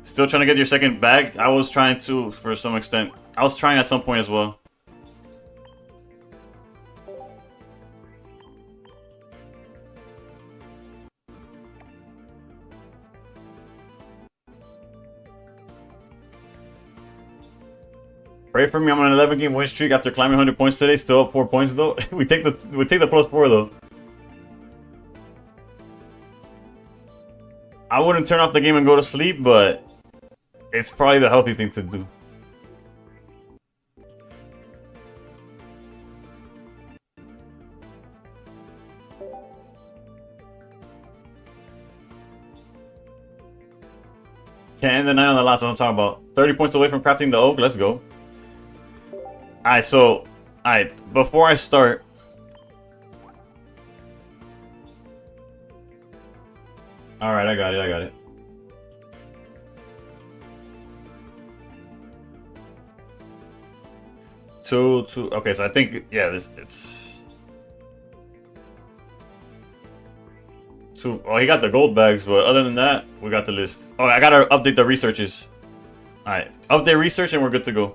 S1: Still trying to get your second bag? I was trying to, for some extent. I was trying at some point as well. Pray for me. I'm on an 11-game win streak after climbing 100 points today. Still up 4 points though. we take the +4 though. I wouldn't turn off the game and go to sleep, but it's probably the healthy thing to do. Can't end the night on the last one I'm talking about. 30 points away from crafting the oak. Let's go. Alright, before I start, alright, I got it. Two, okay, so I think, yeah, it's Two. Oh, he got the gold bags, but other than that, we got the list. Oh, I gotta update the researches. All right, update research, and we're good to go.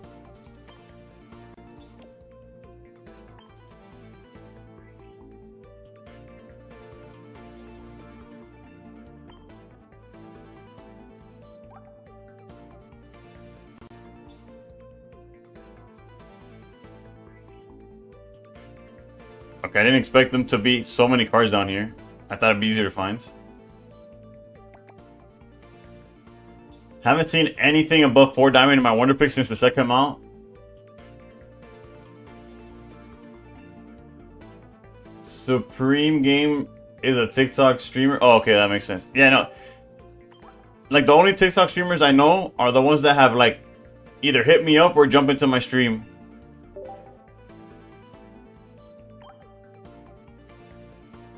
S1: Okay, I didn't expect them to be so many cards down here. I thought it'd be easier to find. Haven't seen anything above 4 diamond in my Wonder Pick since the set came out. Supreme Game is a TikTok streamer. Oh, okay, that makes sense. Yeah, no. Like, the only TikTok streamers I know are the ones that have, like, either hit me up or jump into my stream.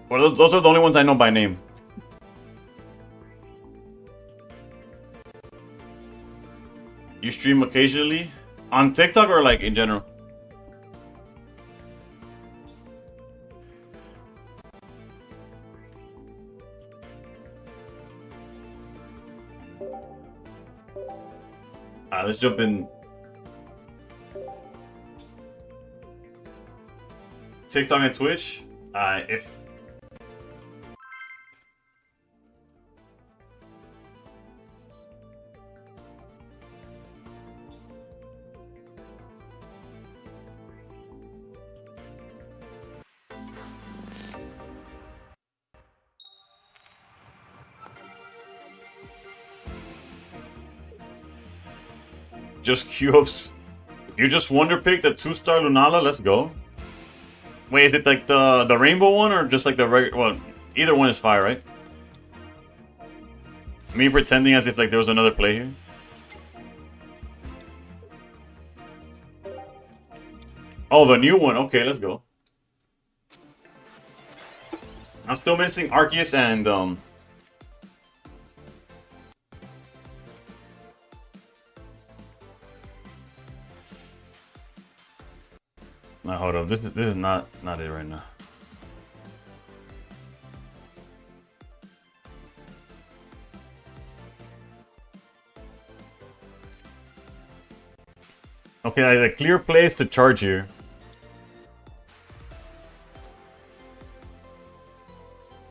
S1: Well, those are the only ones I know by name. You stream occasionally? On TikTok or, like, in general? Alright, let's jump in. TikTok and Twitch. If just queue-ups. You just Wonder Pick the 2-star Lunala? Let's go. Wait, is it like the rainbow one or just like the regular? Well, either one is fire, right? Me pretending as if like there was another play here. Oh, the new one. Okay, let's go. I'm still missing Arceus and Now hold up. This is not it right now. Okay, I had a clear place to charge here.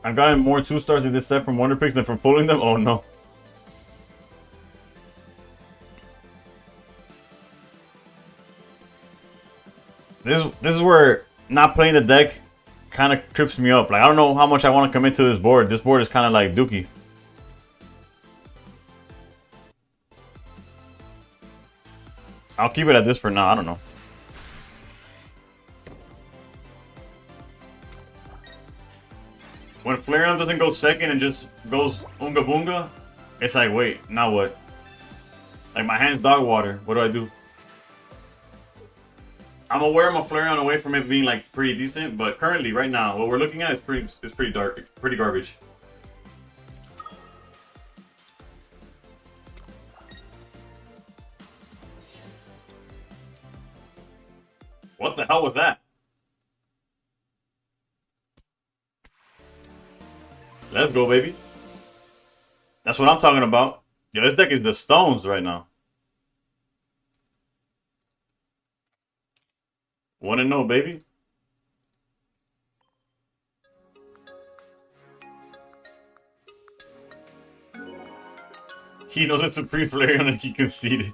S1: I've gotten more 2-stars in this set from Wonder Picks than from pulling them. Oh no. This is where not playing the deck kind of trips me up. Like, I don't know how much I want to commit to this board. This board is kind of like dookie. I'll keep it at this for now. I don't know. When Flareon doesn't go second and just goes Unga Boonga, it's like, wait, now what? Like, my hand's dog water. What do I do? I'm aware of my Flareon away from it being like pretty decent, but currently, right now, what we're looking at is pretty dark, pretty garbage. What the hell was that? Let's go, baby. That's what I'm talking about. Yo, this deck is the stones right now. 1-0, baby. He knows it's a pre-player and he conceded.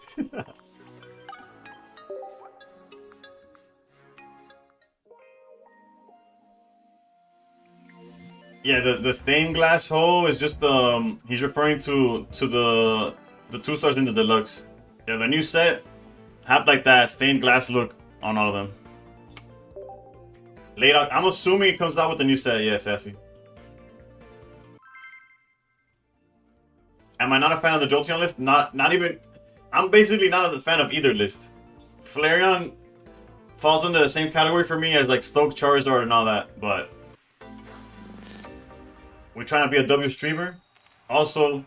S1: Yeah, the stained glass hole is just he's referring to the 2-stars in the deluxe. Yeah, the new set have like that stained glass look on all of them. Late out. I'm assuming it comes out with the new set. Yeah, Sassy. Am I not a fan of the Jolteon list? Not even. I'm basically not a fan of either list. Flareon falls into the same category for me as like Stoke, Charizard, and all that. But we're trying to be a W streamer. Also,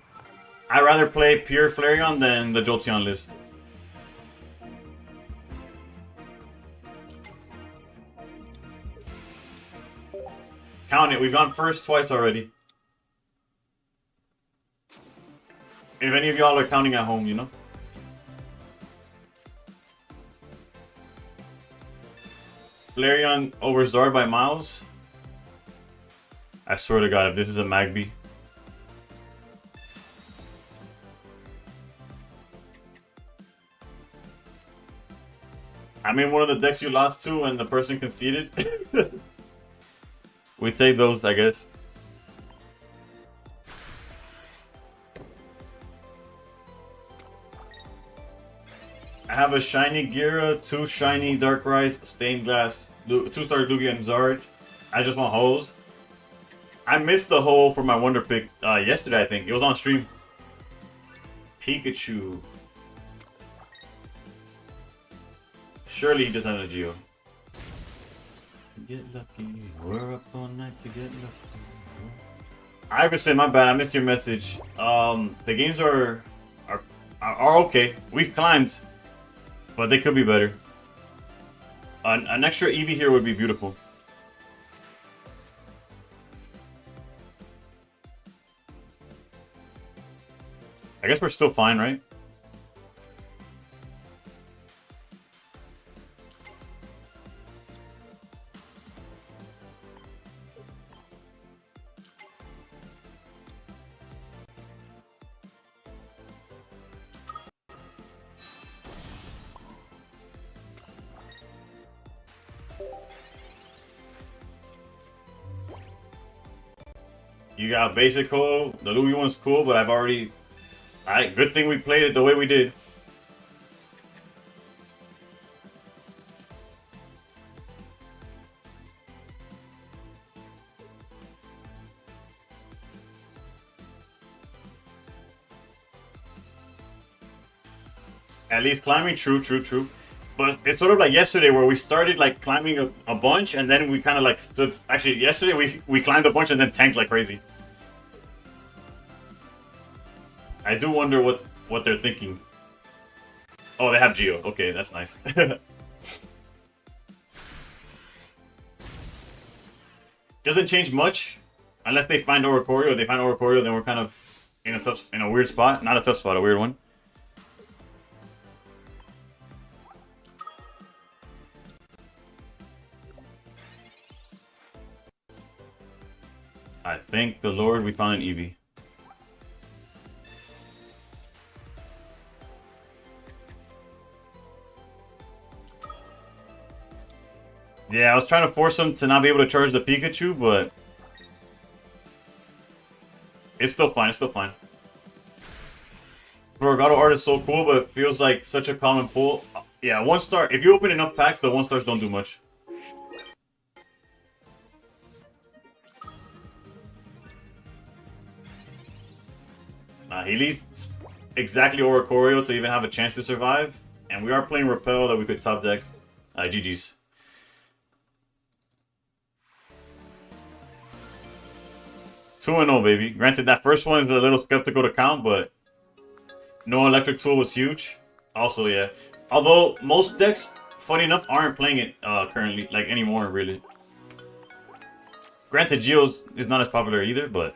S1: I'd rather play pure Flareon than the Jolteon list. Count it. We've gone first twice already. If any of y'all are counting at home, you know. Flareon over Zard by miles. I swear to God, if this is a Magby. I mean, one of the decks you lost to and the person conceded. We take those, I guess. I have a shiny Gira, 2 shiny Darkrai, Stained Glass, 2-star Lugia and Zard. I just want holes. I missed the hole for my Wonder Pick yesterday, I think. It was on stream. Pikachu. Surely he doesn't have a Geo. Get lucky. We're up all night to get lucky. I could say my bad. I missed your message. The games are okay. We've climbed, but they could be better. An extra Eevee here would be beautiful. I guess we're still fine, right? You got basic hole. The Louis one's cool, but I've already... Alright, good thing we played it the way we did. At least climbing, true. But it's sort of like yesterday where we started like climbing a bunch and then we kind of like stood... Actually, yesterday we climbed a bunch and then tanked like crazy. I do wonder what they're thinking. Oh, they have Geo. Okay, that's nice. Doesn't change much unless they find Oricorio. If they find Oricorio, then we're kind of in a weird spot. Not a tough spot, a weird one. I thank the Lord we found an Eevee. Yeah, I was trying to force him to not be able to charge the Pikachu, but it's still fine, Ferrogato art is so cool, but it feels like such a common pull. Yeah, 1-star. If you open enough packs, the 1-stars don't do much. He needs exactly Oricorio to even have a chance to survive. And we are playing Repel that we could top deck. GG's. Two and 0, baby. Granted, that first one is a little skeptical to count, but no electric tool was huge. Also, yeah. Although most decks, funny enough, aren't playing it currently, like anymore, really. Granted, Geo is not as popular either, but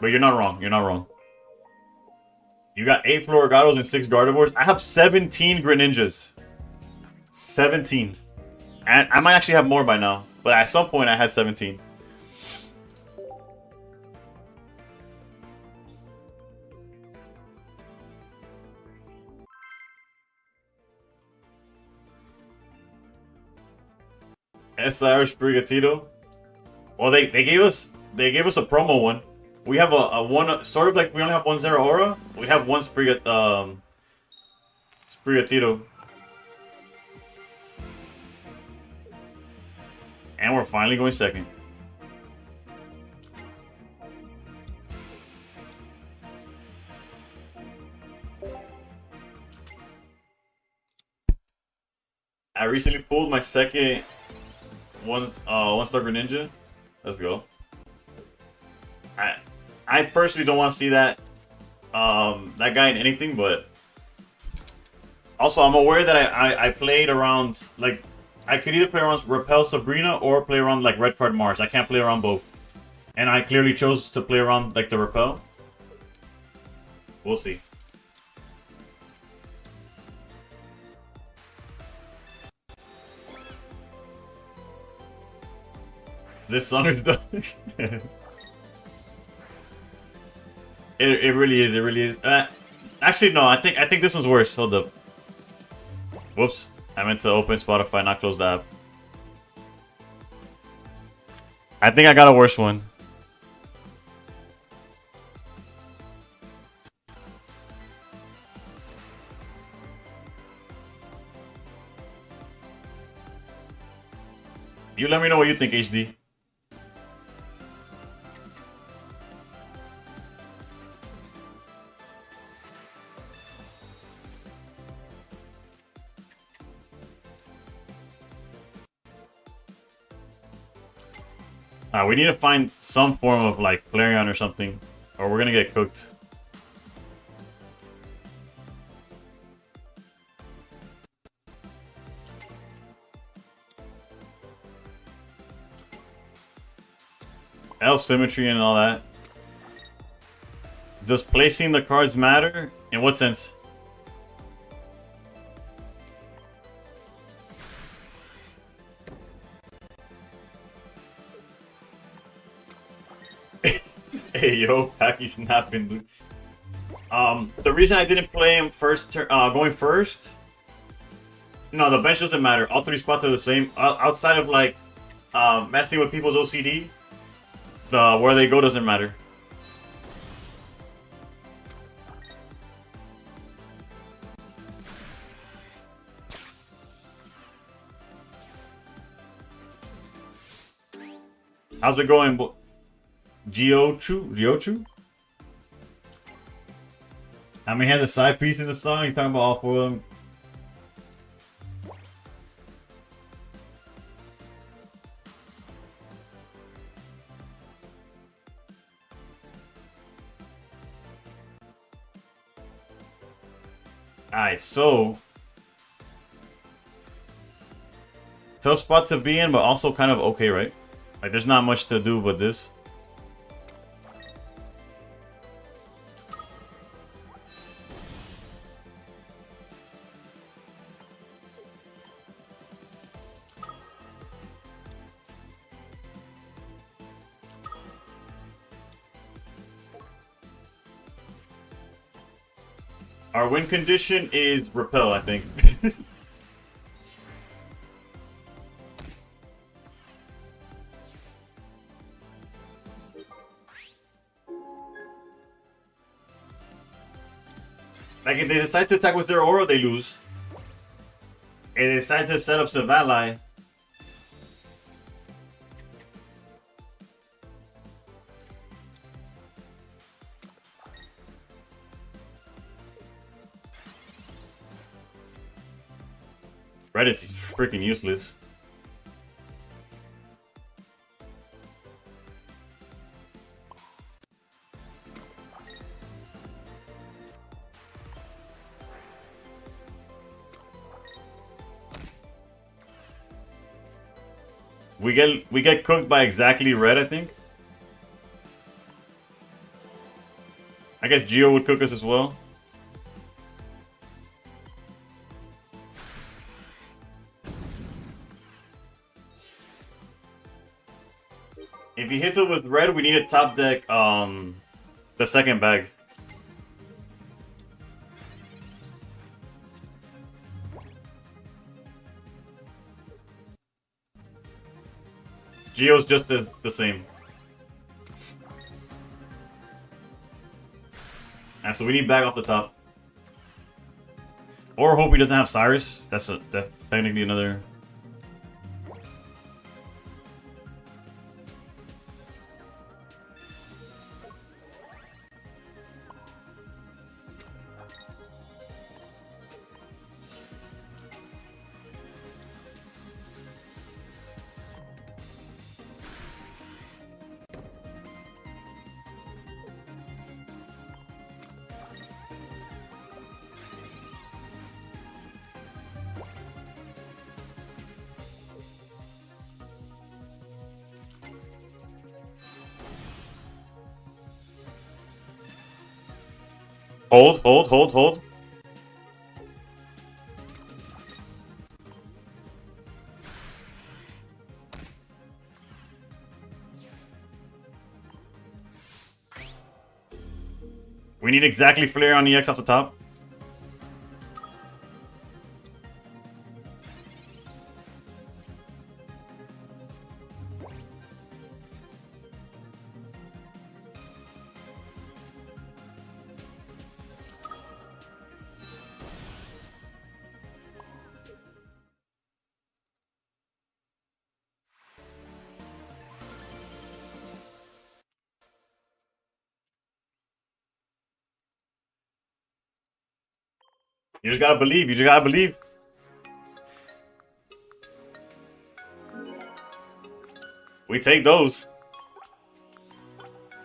S1: you're not wrong. You're not wrong. You got 8 Florigatos and 6 Gardevoirs. I have 17 Greninjas. 17. And I might actually have more by now, but at some point I had 17. SR Sprigatito. Well, they gave us a promo one. We have a one, sort of like we only have one Zeraora. We have one Sprigatito. And we're finally going second. I recently pulled my second one-star Greninja. Let's go. I personally don't want to see that that guy in anything, but also I'm aware that I played around, like, I could either play around Repel Sabrina or play around like Red Card Mars. I can't play around both, and I clearly chose to play around like the Repel. We'll see. This song is done. It really is. It really is. Actually, no. I think this one's worse. Hold up. Whoops. I meant to open Spotify, not close the app. I think I got a worse one. You let me know what you think, HD. We need to find some form of like Flareon or something, or we're gonna get cooked. L symmetry and all that. Does placing the cards matter? In what sense? Hey yo, Packy snapping, dude. The reason I didn't play him going first. No, the bench doesn't matter. All three spots are the same. Outside of like messing with people's OCD, where they go doesn't matter. How's it going, Giochu? I mean, he has a side piece in the song. He's talking about all four of them. Alright, so tough spot to be in, but also kind of okay, right? Like, there's not much to do but this. Our win condition is repel, I think. Like, if they decide to attack with their aura, they lose. If they decide to set up Savali. Red is freaking useless. We get cooked by exactly red, I think. I guess Geo would cook us as well. If he hits it with red, we need to top deck the second bag. Geo's just the same. And so we need bag off the top. Or hope he doesn't have Cyrus. That's technically another... Hold, hold, hold, hold. We need exactly Flare on EX off the top. You just gotta believe. You just gotta believe. We take those.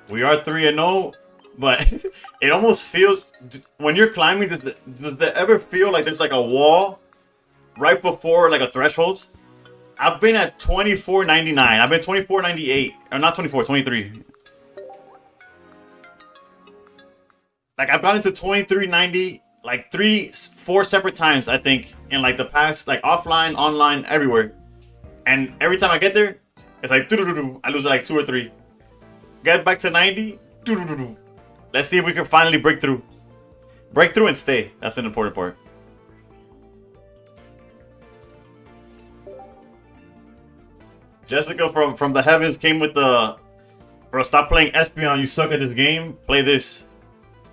S1: We are 3-0, but it almost feels when you're climbing. Does it ever feel like there's like a wall right before like a threshold? I've been at 24.99. I've been 24.98, or not 24, 23. Like I've gotten to 23.90 like 4 separate times, I think, in like the past, like offline, online, everywhere. And every time I get there, it's like I lose like 2 or 3. Get back to 90. Let's see if we can finally break through. Break through and stay. That's an important part. Jessica from the heavens came with the, bro, stop playing Espeon. You suck at this game. Play this.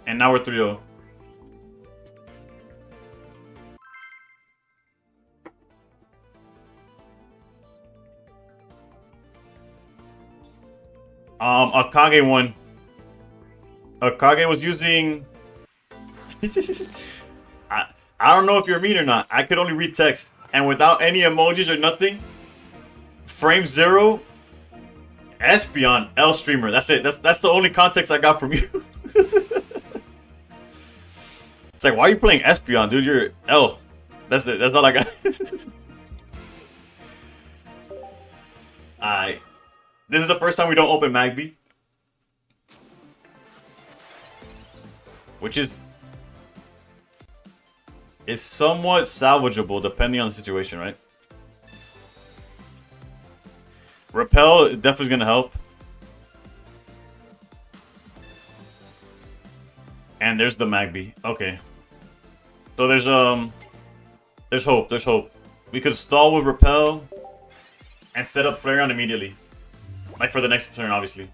S1: And now we're 3-0. Akage won. Akage was using... I don't know if you're mean or not. I could only read text. And without any emojis or nothing, frame 0, Espeon, L streamer. That's it. That's the only context I got from you. It's like, why are you playing Espeon, dude? You're L. That's it. That's all I got. Alright. This is the first time we don't open Magby. Which is somewhat salvageable depending on the situation, right? Repel is definitely gonna help. And there's the Magby. Okay. So there's hope. There's hope. We could stall with Repel and set up Flareon immediately. Like for the next turn, obviously.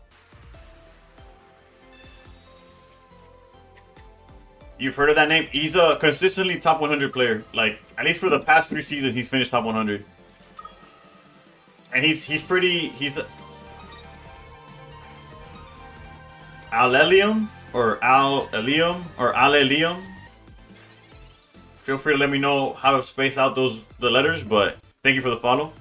S1: You've heard of that name? He's a consistently top 100 player. Like, at least for the past 3 seasons, he's finished top 100. And he's pretty... He's... Alelium? Or Alelium? Or Alelium? Feel free to let me know how to space out the letters, but thank you for the follow.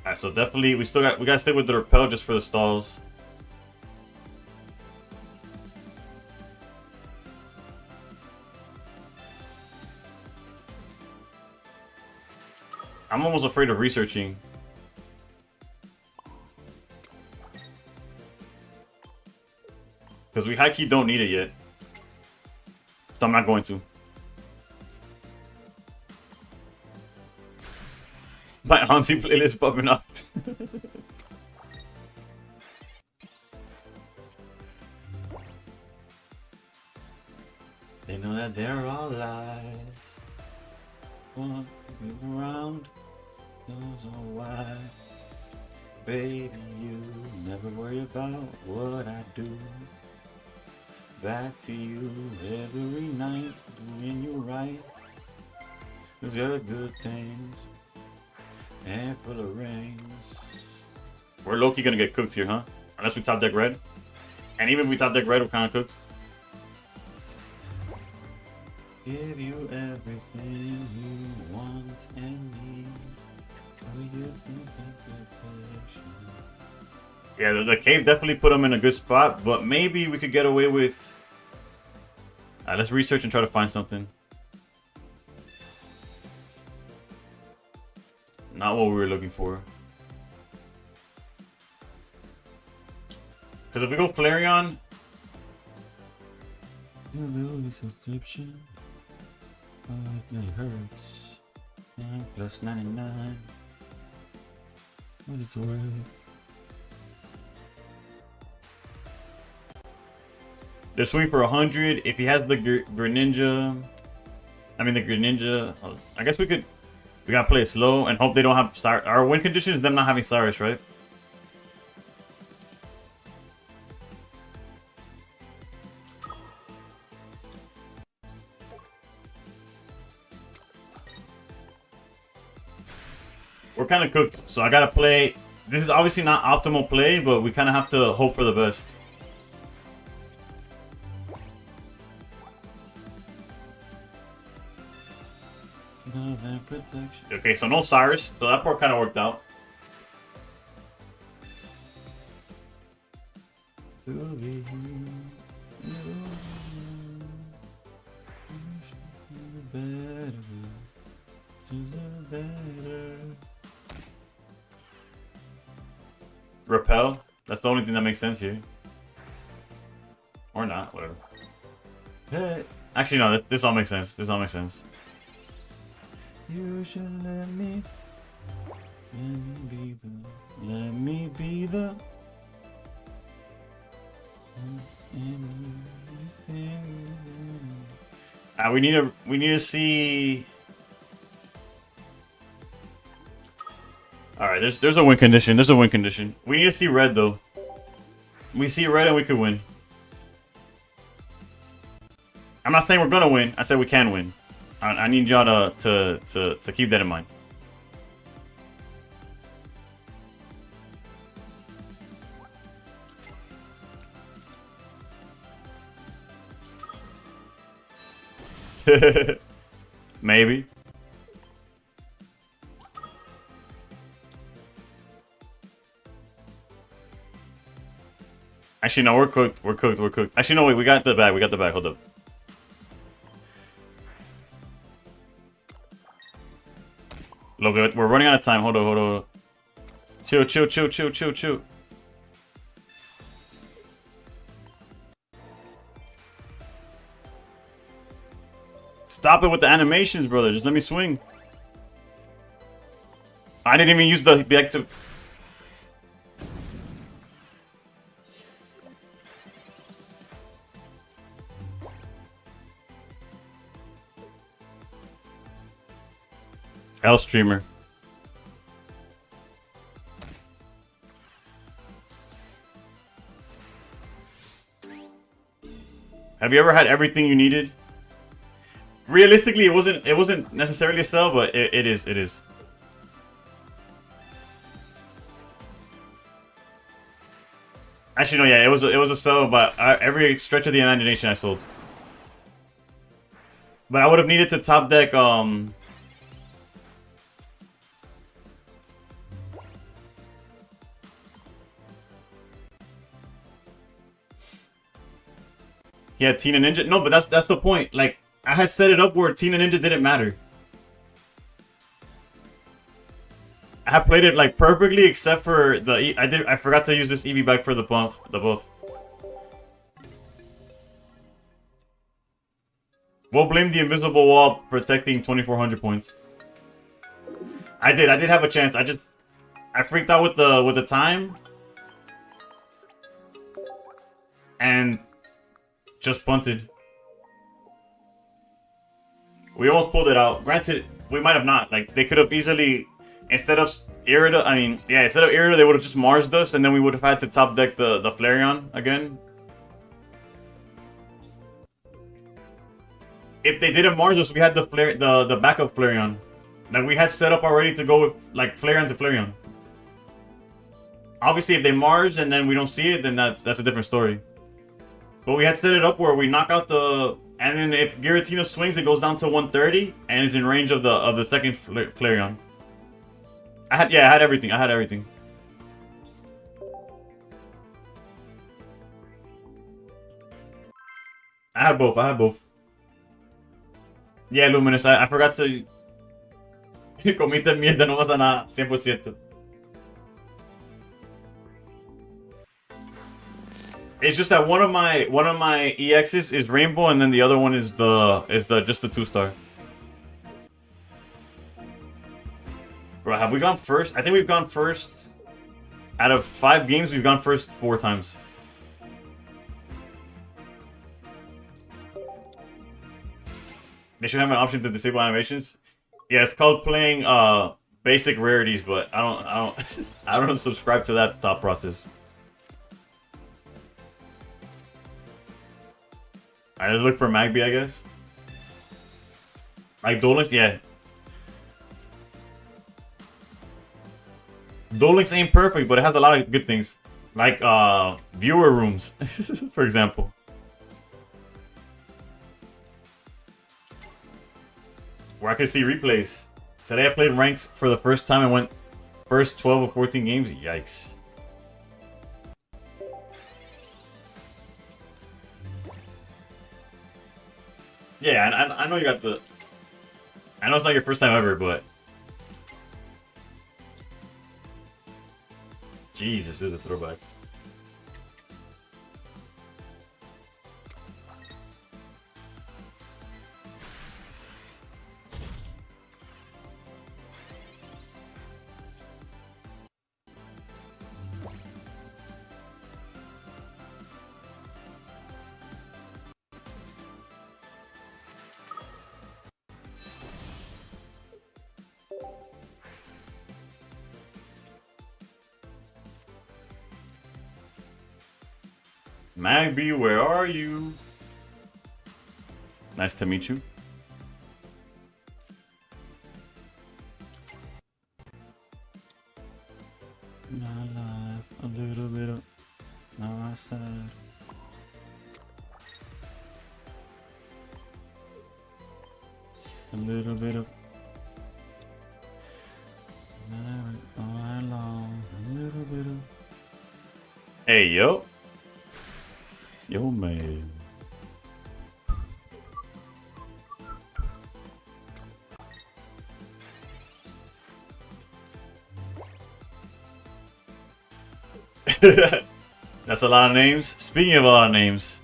S1: Alright, so definitely we gotta stay with the Repel just for the stalls. I'm almost afraid of researching. Because we high-key don't need it yet. So I'm not going to. My auntie playlist popping up. They know that they're all lies. Walking around, knows why. Baby, you never worry about what I do. Back to you every night, doing you right. 'Cause you're good things. And full of rings. We're low-key gonna get cooked here, huh? Unless we top deck red. And even if we top deck red, we're kind of cooked. Give you everything you want and need. Yeah, the cave definitely put him in a good spot, but maybe we could get away with... let's research and try to find something. Not what we were looking for. Because if we go Flareon, Subscription. It hurts. 9 plus 99. What it's worth. They're swinging for 100. If he has the Greninja, the Greninja. I guess we gotta play it slow and hope they don't have Cyrus. Our win condition is them not having Cyrus, right? We're kind of cooked, so I gotta play. This is obviously not optimal play, but we kind of have to hope for the best. Okay, so no Cyrus, so that part kind of worked out. Repel? That's the only thing that makes sense here. Or not, whatever. Actually, no, this all makes sense. This all makes sense. You should let me be the we need to see. All right, there's a win condition. There's a win condition. We need to see red though. We see red and we could win. I'm not saying we're gonna win. I said we can win. I need y'all to keep that in mind. Maybe. Actually, no, we're cooked. We're cooked. We're cooked. Actually, no, wait, we got the bag. We got the bag. Hold up. Look, we're running out of time. Hold on, hold on. Chill, chill, chill, chill, chill, chill. Stop it with the animations, brother. Just let me swing. I didn't even use the active. L streamer. Have you ever had everything you needed? Realistically, it wasn't necessarily a sell, but it is. It is. Actually, no, yeah, it was a sell, but every stretch of the imagination I sold. But I would have needed to top deck Yeah, Tina Ninja. No, but that's the point. Like, I had set it up where Tina Ninja didn't matter. I had played it like perfectly except for the I forgot to use this EV bag for the buff. We'll blame the invisible wall protecting 2,400 points. I did have a chance. I freaked out with the time. And just punted. We almost pulled it out. Granted, we might have not. Like, they could have easily, instead of Irida, they would have just Mars'd us, and then we would have had to top deck the Flareon again. If they didn't Mars us, we had the backup Flareon. Like, we had set up already to go with, like, Flareon to Flareon. Obviously, if they Mars and then we don't see it, then that's a different story. But we had set it up where we knock out the... And then if Giratina swings, it goes down to 130 and is in range of the second Flareon. I had everything. I had both. Yeah, Luminous, I forgot to... Comiste mierda, no pasa nada. 100%. It's just that one of my EXs is rainbow, and then the other one is the just the 2-star. Bro, have we gone first? I think we've gone first. Out of 5 games, we've gone first 4 times. They should have an option to disable animations. Yeah, it's called playing basic rarities, but I don't I don't subscribe to that thought process. Alright, let's look for Magby, I guess. Like Duel Links, yeah. Duel Links ain't perfect, but it has a lot of good things. Like viewer rooms, for example. Where I could see replays. Today I played ranks for the first time and went first 12 of 14 games. Yikes. Yeah, I know you got the... I know it's not your first time ever, but... Jesus, this is a throwback. Magby, where are you? Nice to meet you. My life, a little bit of my side. A little bit of all night long. A little bit of. Hey yo. Yo, man. That's a lot of names. Speaking of a lot of names.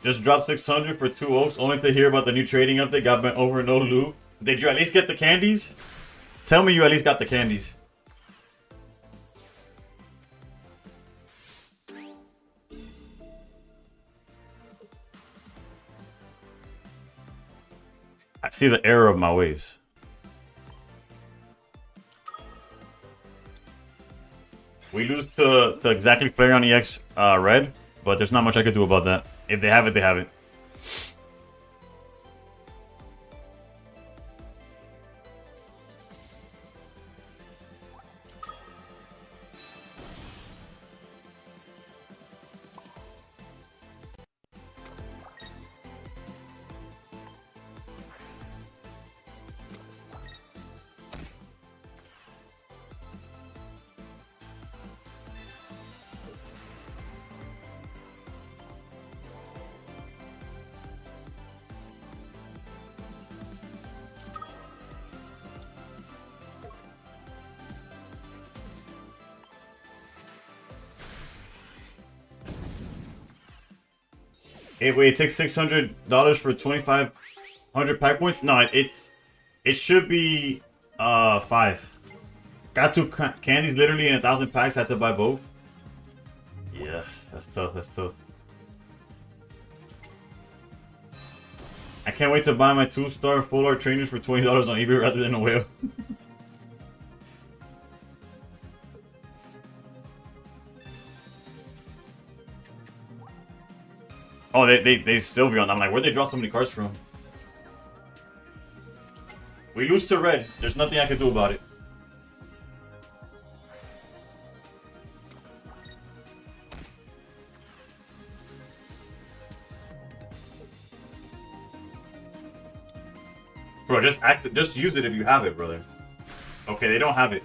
S1: Just dropped 600 for 2 oaks, only to hear about the new trading update. Got bent over, no loot. Did you at least get the candies? Tell me you at least got the candies. I see the error of my ways. We lose to exactly player on EX red, but there's not much I could do about that. If they have it, they have it. Hey, wait, it takes $600 for 2,500 pack points? No, it should be 5. Got 2 candies literally in 1,000 packs. Had to buy both. Yes, that's tough. That's tough. I can't wait to buy my 2-star full art trainers for $20 on eBay rather than a whale. Oh, they Sylveon. I'm like, where'd they draw so many cards from? We lose to red. There's nothing I can do about it. Bro, just use it if you have it, brother. Okay, they don't have it.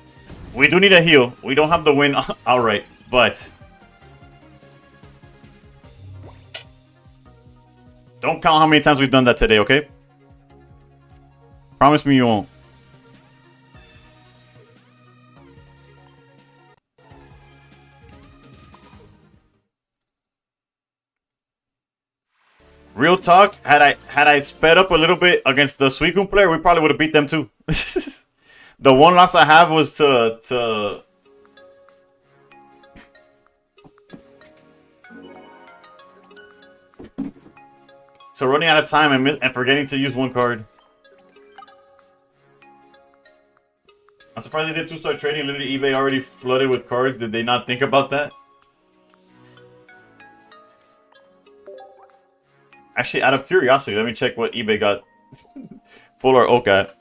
S1: We do need a heal. We don't have the win outright, but don't count how many times we've done that today, okay? Promise me you won't. Real talk, had I sped up a little bit against the Suicune player, we probably would have beat them too. The one loss I have was to running out of time and forgetting to use one card. I'm surprised they did 2-star trading. Literally, eBay already flooded with cards. Did they not think about that? Actually, out of curiosity, let me check what eBay got Full Art Oak at.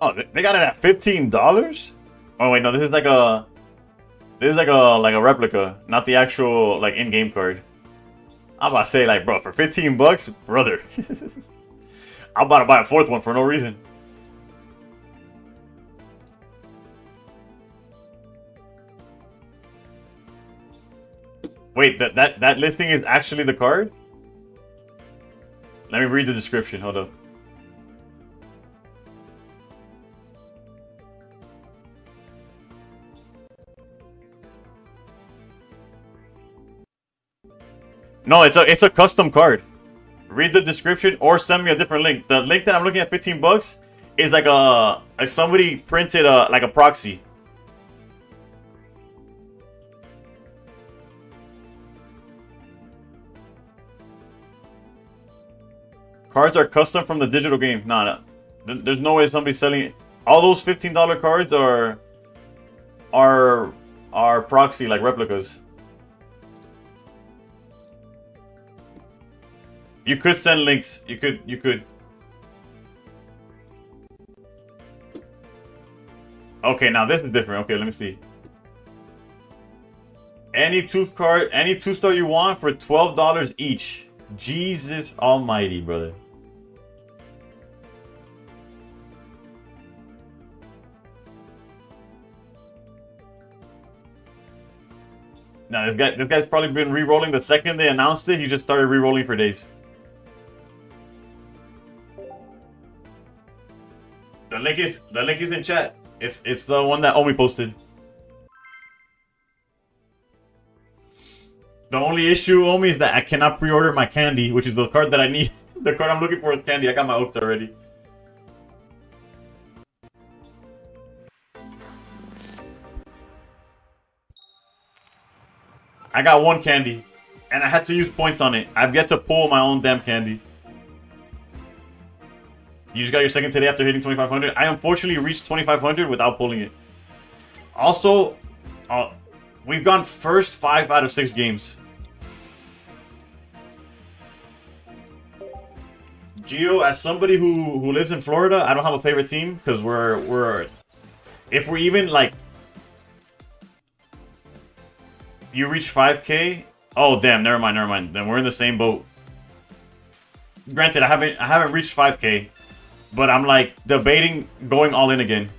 S1: Oh, they got it at $15? Oh wait, no, this is like a replica, not the actual like in-game card. I'm about to say, like, bro, for 15 bucks, brother. I'm about to buy a fourth one for no reason. Wait, that listing is actually the card? Let me read the description. Hold up. No, it's a custom card. Read the description or send me a different link. The link that I'm looking at, 15 bucks, is like somebody printed like a proxy. Cards are custom from the digital game. Nah, there's no way somebody's selling it. All those $15 cards are proxy, like replicas. You could send links. You could. Okay, now this is different. Okay, let me see. Any 2-star you want for $12 each. Jesus almighty, brother. Now this guy's probably been re-rolling. The second they announced it, he just started re-rolling for days. The link is in chat. It's the one that Omi posted. The only issue, Omi, is that I cannot pre-order my candy, which is the card that I need. The card I'm looking for is candy. I got my Oaks already. I got one candy, and I had to use points on it. I've yet to pull my own damn candy. You just got your second today after hitting 2,500. I unfortunately reached 2,500 without pulling it. Also, we've gone first 5 out of 6 games. Gio, as somebody who lives in Florida, I don't have a favorite team because if we're even like, you reach 5K. Oh damn, never mind. Then we're in the same boat. Granted, I haven't reached 5K. But I'm like debating going all in again.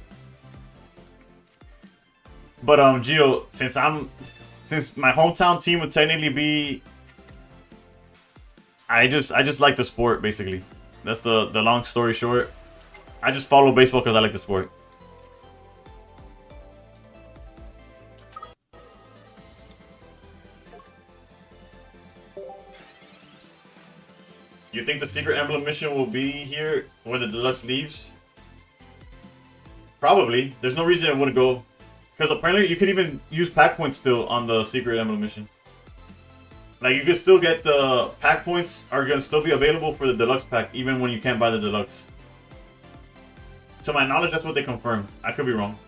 S1: But Gio, since my hometown team would technically be, I just like the sport basically. That's the long story short. I just follow baseball because I like the sport. You think the secret emblem mission will be here where the deluxe leaves? Probably. There's no reason it wouldn't go. Because apparently you can even use pack points still on the secret emblem mission. Like you can still get the pack points are going to still be available for the deluxe pack even when you can't buy the deluxe. To my knowledge, that's what they confirmed. I could be wrong.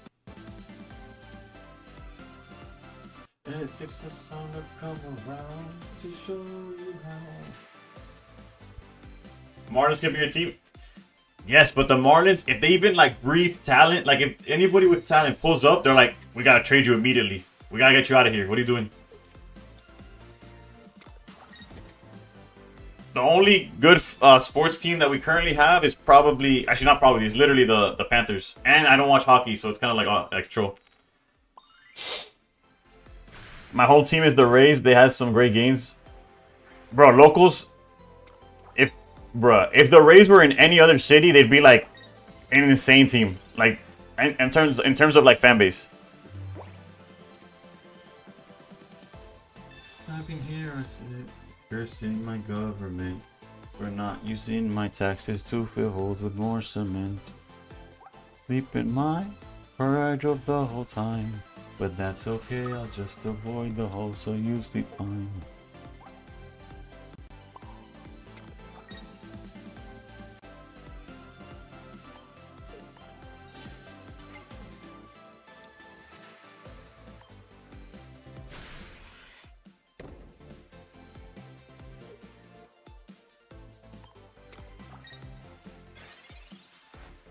S1: It takes a song to come around to show you how. Marlins can be your team. Yes, but the Marlins, if they even like breathe talent, like if anybody with talent pulls up, they're like, we gotta trade you immediately. We gotta get you out of here. What are you doing? The only good sports team that we currently have is probably, actually not probably, it's literally the Panthers. And I don't watch hockey, so it's kind of like troll. My whole team is the Rays. They had some great games. Bro, locals, if if the Rays were in any other city, they'd be like an insane team. Like in terms of like fan base. I've been here, cursing my government for not using my taxes to fill holes with more cement. Sleep in my car, I drove the whole time, but that's okay. I'll just avoid the hole so you sleep fine.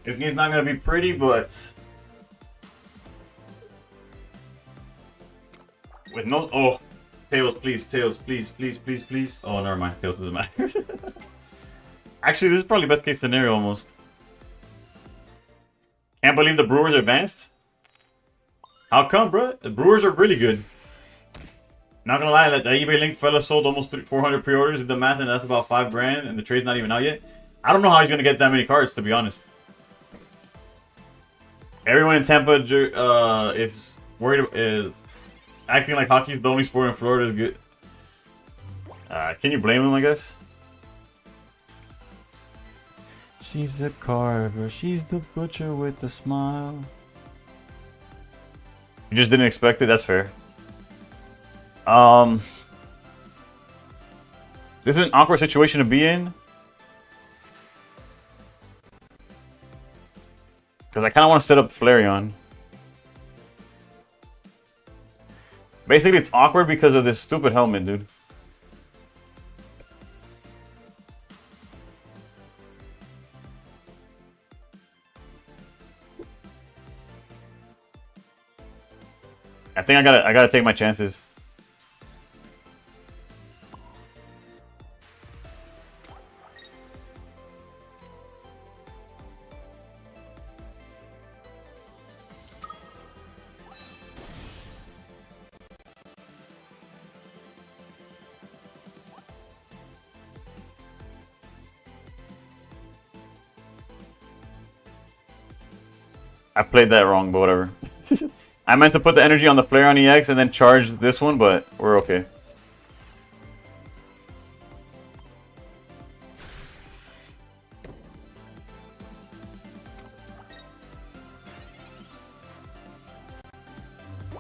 S1: This game's not gonna be pretty, but with no tails, please, tails, please, please, please, please. Oh, never mind. Tails doesn't matter. Actually, this is probably best case scenario almost. Can't believe the Brewers advanced. How come, bro? The Brewers are really good. Not gonna lie, that eBay link fella sold almost 400 pre-orders. Did the math, and that's about $5 grand, and the trade's not even out yet. I don't know how he's gonna get that many cards, to be honest. Everyone in Tampa is acting like hockey's the only sport in Florida is good. Can you blame him, I guess? She's the carver, she's the butcher with the smile. You just didn't expect it? That's fair. This is an awkward situation to be in. Because I kind of want to set up Flareon. Basically, it's awkward because of this stupid helmet, dude. I think I gotta take my chances. I played that wrong, but whatever. I meant to put the energy on the Flareon EX and then charge this one, but we're okay.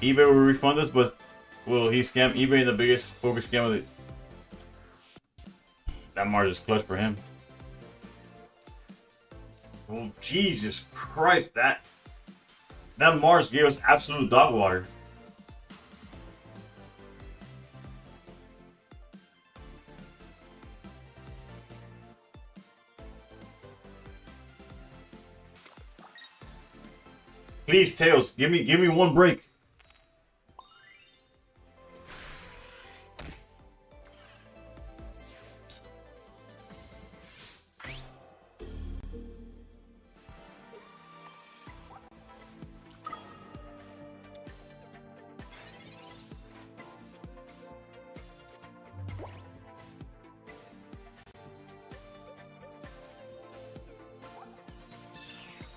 S1: eBay will refund us, but will he scam eBay in the biggest poker scam of the... That Mars is clutch for him. Oh, Jesus Christ, that Mars gave us absolute dog water. Please, Tails, give me one break.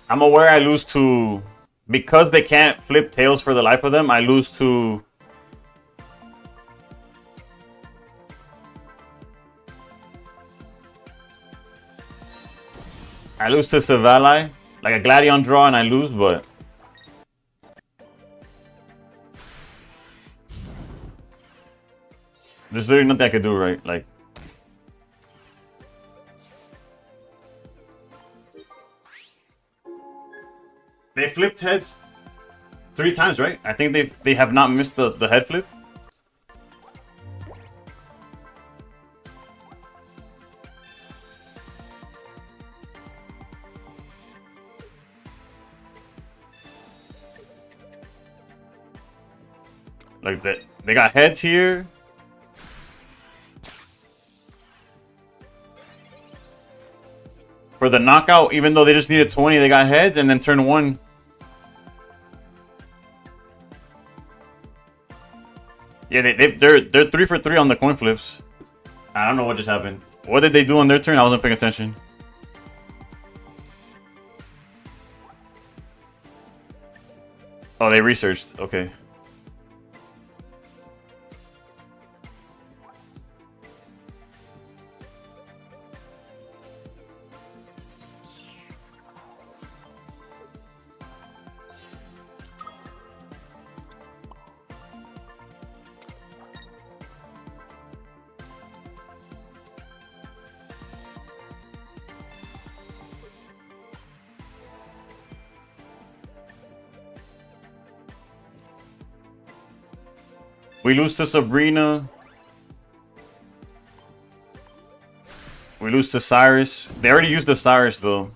S1: I'm aware I lose to... Because they can't flip tails for the life of them, I lose to... Savali. Like a Gladion draw and I lose, but... There's literally nothing I could do, right? Like... They flipped heads 3 times, right? I think they have not missed the head flip. Like that, they got heads here. For the knockout, even though they just needed 20, they got heads, and then turn 1. Yeah, they're 3 for 3 on the coin flips. I don't know what just happened. What did they do on their turn? I wasn't paying attention. Oh, they researched. Okay. We lose to Sabrina. We lose to Cyrus. They already used the Cyrus, though.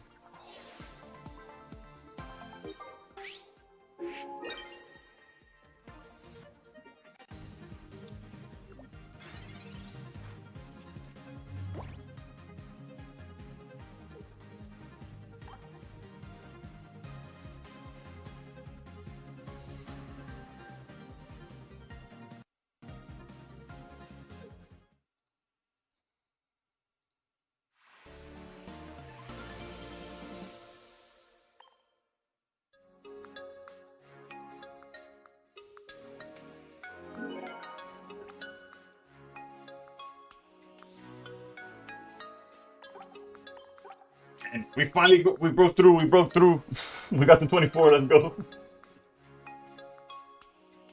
S1: And we finally we broke through. We broke through. We got to 24. Let's go.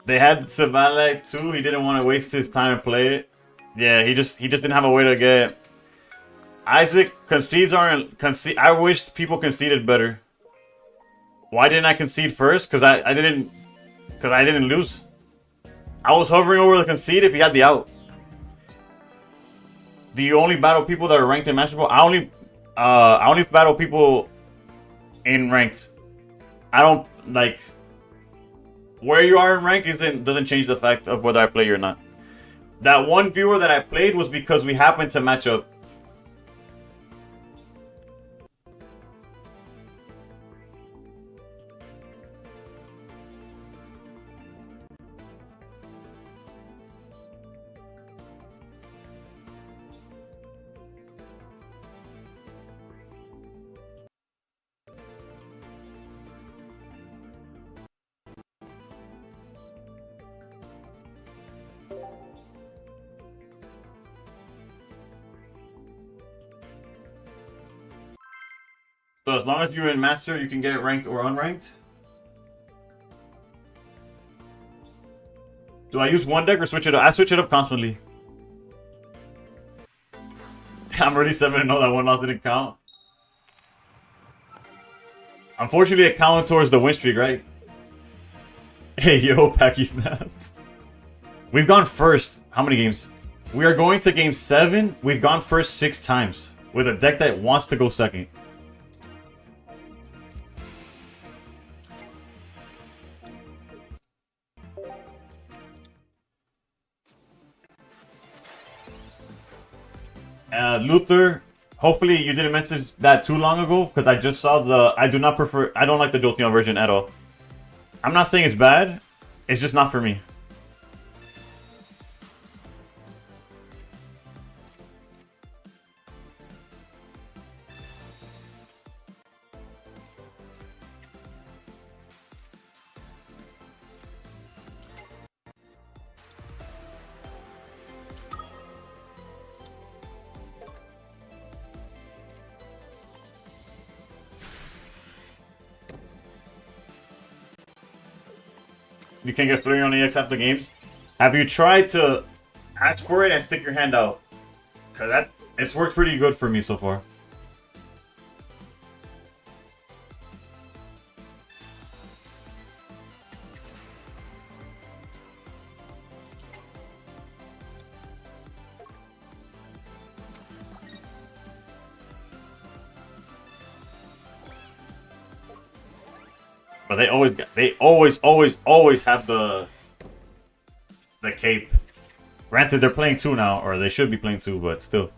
S1: They had Savalak too. He didn't want to waste his time and play it. Yeah, he just didn't have a way to get. Isaac, concedes aren't concede. I wish people conceded better. Why didn't I concede first? Because I didn't lose. I was hovering over the concede if he had the out. Do you only battle people that are ranked in Master Ball? I only battle people in ranked. I don't like where you are in rank doesn't change the fact of whether I play you or not. That one viewer that I played was because we happened to match up. So as long as you're in Master, you can get it ranked or unranked? Do I use one deck or switch it up? I switch it up constantly. I'm already 7-0. That one loss didn't count. Unfortunately, it counted towards the win streak, right? Hey, yo, Packy snapped. We've gone first. How many games? We are going to game 7. We've gone first 6 times with a deck that wants to go second. Luther, hopefully you didn't message that too long ago because I just saw the. I don't like the Jolteon version at all. I'm not saying it's bad. It's just not for me. You can get 3 on EX after games. Have you tried to ask for it and stick your hand out? Because it's worked pretty good for me so far. But they always have the cape. Granted, they're playing 2 now, or they should be playing 2, but still.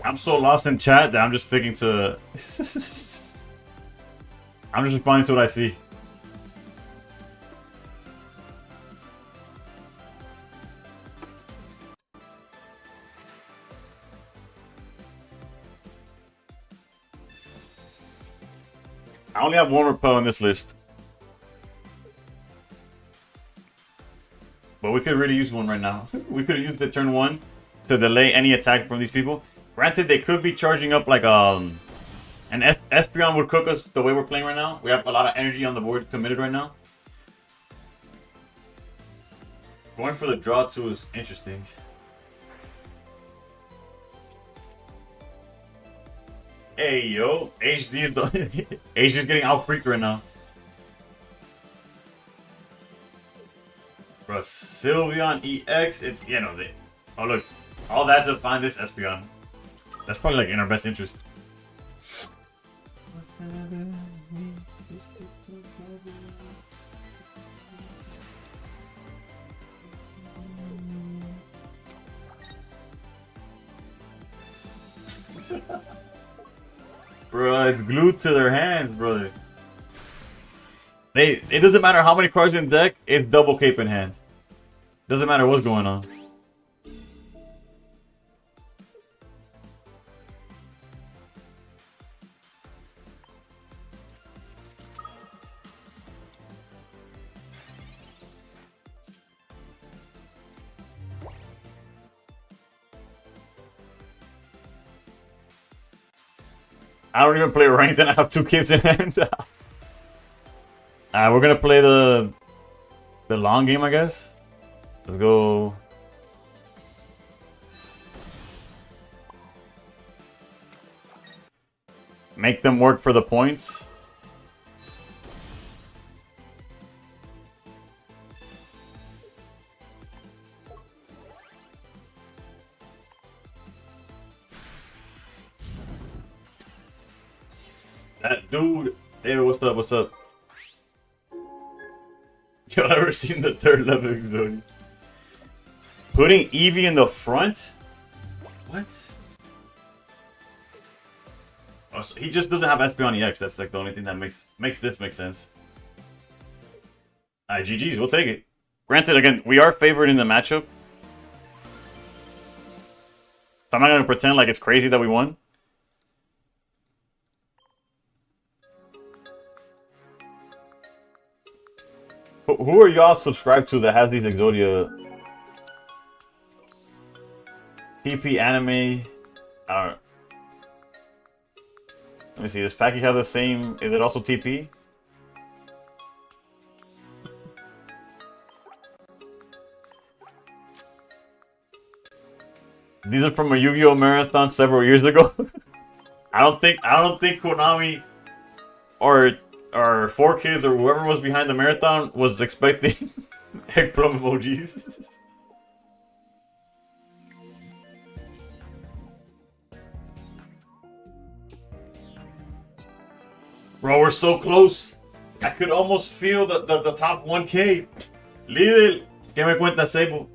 S1: I'm so lost in chat that I'm just sticking to. I'm just responding to what I see. I only have one repel in this list. But we could really use one right now. We could have used the turn 1 to delay any attack from these people. Granted, they could be charging up like an Espeon would cook us the way we're playing right now. We have a lot of energy on the board committed right now. Going for the draw 2 is interesting. Hey yo, HD is HD's getting out freaked right now. Bro, Sylveon EX, it's, you know, oh look, all that to find this Espeon. That's probably like in our best interest. Bro, it's glued to their hands, brother. It doesn't matter how many cards in deck, it's double cape in hand. Doesn't matter what's going on. I don't even play ranked and I have 2 capes in hand. We're gonna play the long game, I guess. Let's go. Make them work for the points. That dude. Hey, what's up? What's up? Y'all ever seen the 3rd level Exodia? Putting Eevee in the front? What? Oh, so he just doesn't have Espeon EX. That's like the only thing that makes this make sense. Alright, GG's. We'll take it. Granted, again, we are favored in the matchup. So I'm not going to pretend like it's crazy that we won. Who are y'all subscribed to that has these Exodia? TP anime. Let me see. Does Packy have the same? Is it also TP? These are from a Yu-Gi-Oh marathon several years ago. I don't think Konami or 4Kids or whoever was behind the marathon was expecting egg plum emojis. Bro, we're so close. I could almost feel the top 1K. Líder, ¿qué me cuenta, Sable?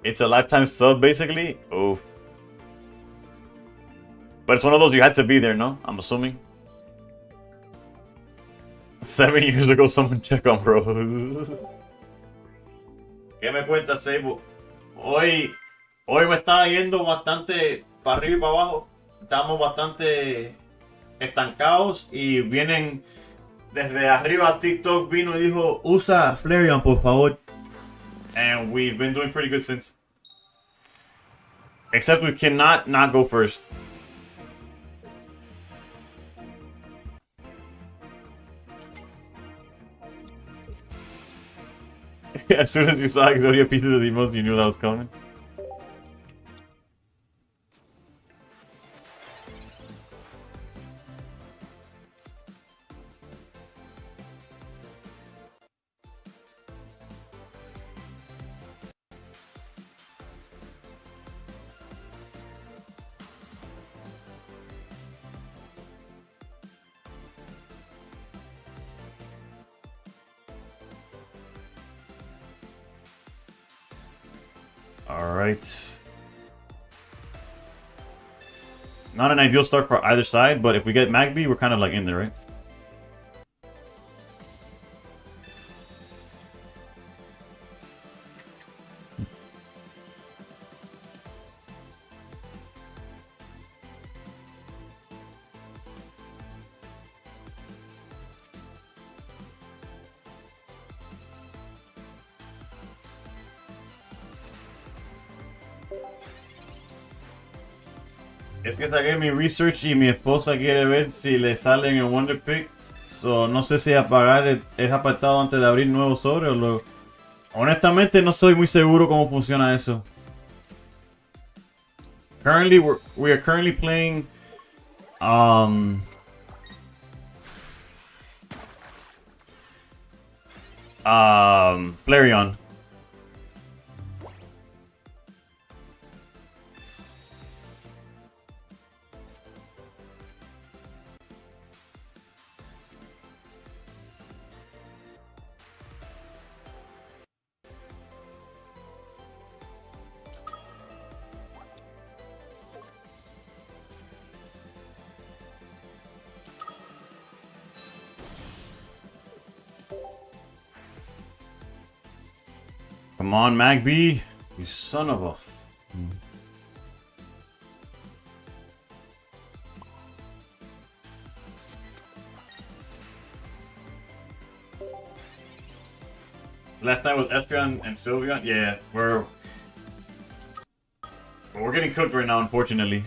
S1: It's a lifetime sub, basically. Oof. But it's one of those you had to be there, no? I'm assuming. 7 years ago, someone check on bros. ¿Qué me cuenta, Sable? Hoy me está yendo bastante para arriba y para abajo. Estamos bastante estancados y vienen desde arriba. TikTok vino y dijo, usa Flareon, por favor. And we've been doing pretty good since. Except we cannot not go first. As soon as you saw Exodia pieces of the emotes, you knew that was coming. All right. Not an ideal start for either side, but if we get Magby, we're kind of like in there, right? Es que saqué mi research y mi esposa quiere ver si le salen en Wonder Pick. So, no sé si apagar el apartado antes de abrir nuevos sobres o lo... Honestamente no soy muy seguro cómo funciona eso. Currently, we are currently playing Flareon. Come on, Magby. You son of a... Last time with Espeon and Sylveon? Yeah, we're getting cooked right now, unfortunately.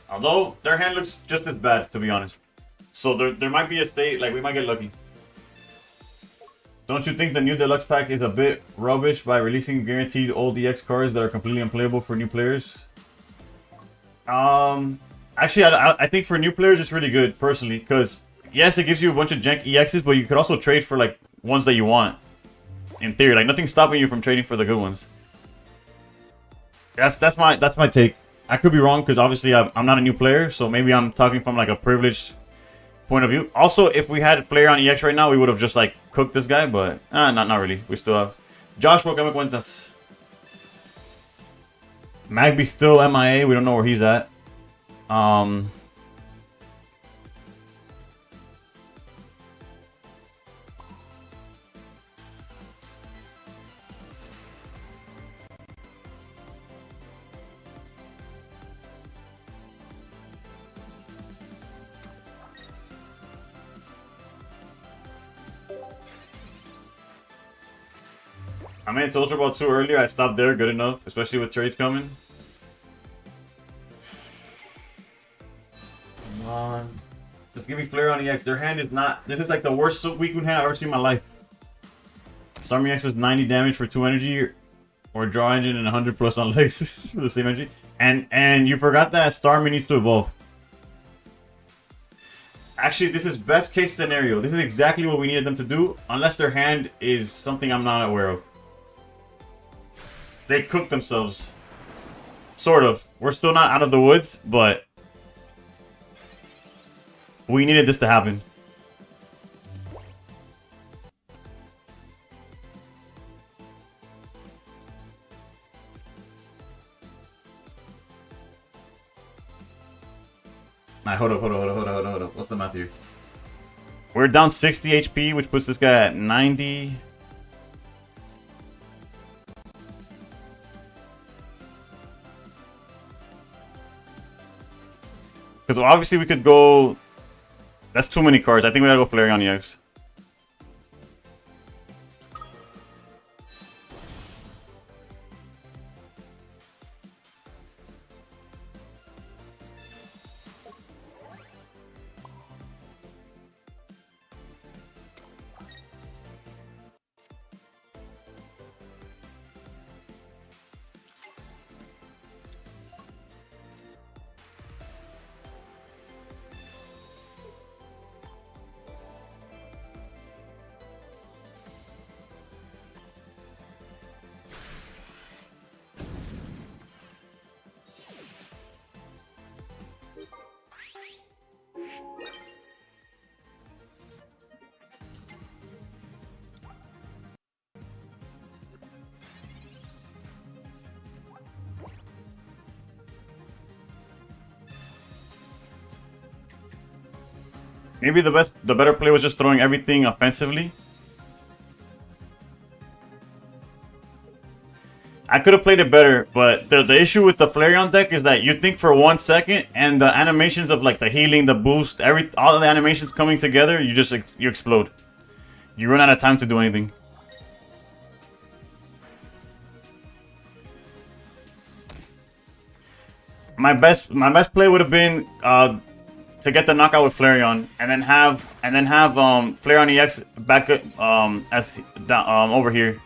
S1: Although, their hand looks just as bad, to be honest. So there might be a state, like, we might get lucky. Don't you think the new deluxe pack is a bit rubbish by releasing guaranteed old EX cards that are completely unplayable for new players? Actually, I think for new players it's really good, personally, because yes, it gives you a bunch of jank EXs, but you could also trade for like ones that you want. In theory, like nothing's stopping you from trading for the good ones. That's my take. I could be wrong because obviously I'm not a new player, so maybe I'm talking from like a privileged point of view. Also, if we had a player on EX right now, we would have just like cooked this guy, but not really. We still have Joshua. ¿Qué me cuentas? Magby's still MIA. We don't know where he's at. I mean, it's Ultra Ball 2 earlier. I stopped there, good enough, especially with trades coming. Come on. Just give me Flare on EX. Their hand is not... This is like the worst weakened hand I've ever seen in my life. Storm EX is 90 damage for 2 energy, or draw engine and 100 plus on legs for the same energy. And you forgot that Starmie needs to evolve. Actually, this is best case scenario. This is exactly what we needed them to do, unless their hand is something I'm not aware of. They cooked themselves. Sort of. We're still not out of the woods, but we needed this to happen. Nah, hold up. What's the math here? We're down 60 HP, which puts this guy at 90. Because obviously we could go... That's too many cards. I think we gotta go Flareon EX. Maybe the better play was just throwing everything offensively. I could have played it better, but the issue with the Flareon deck is that you think for 1 second, and the animations of like the healing, the boost, all of the animations coming together, you explode. You run out of time to do anything. My best play would have been to get the knockout with Flareon, and then have Flareon EX back as over here.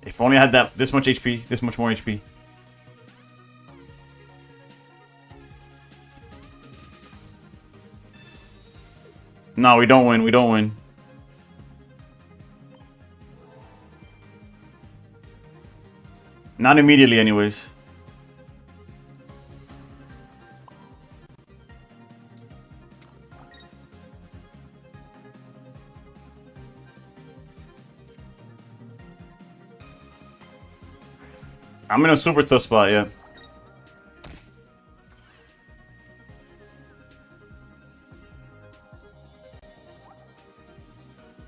S1: If only I had this much HP, this much more HP. No, we don't win. We don't win. Not immediately, anyways. I'm in a super tough spot, yeah.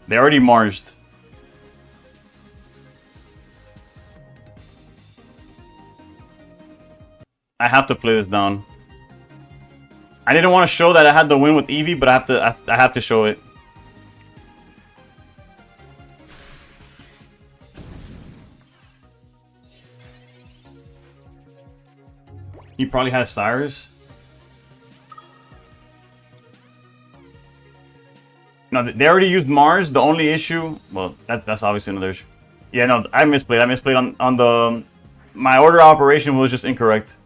S1: They already marged. I have to play this down. I didn't want to show that I had the win with Eevee, but I have to show it. He probably has Cyrus. No, they already used Mars. The only issue, well, that's obviously another issue. Yeah, no, I misplayed. I misplayed on the. My order operation was just incorrect.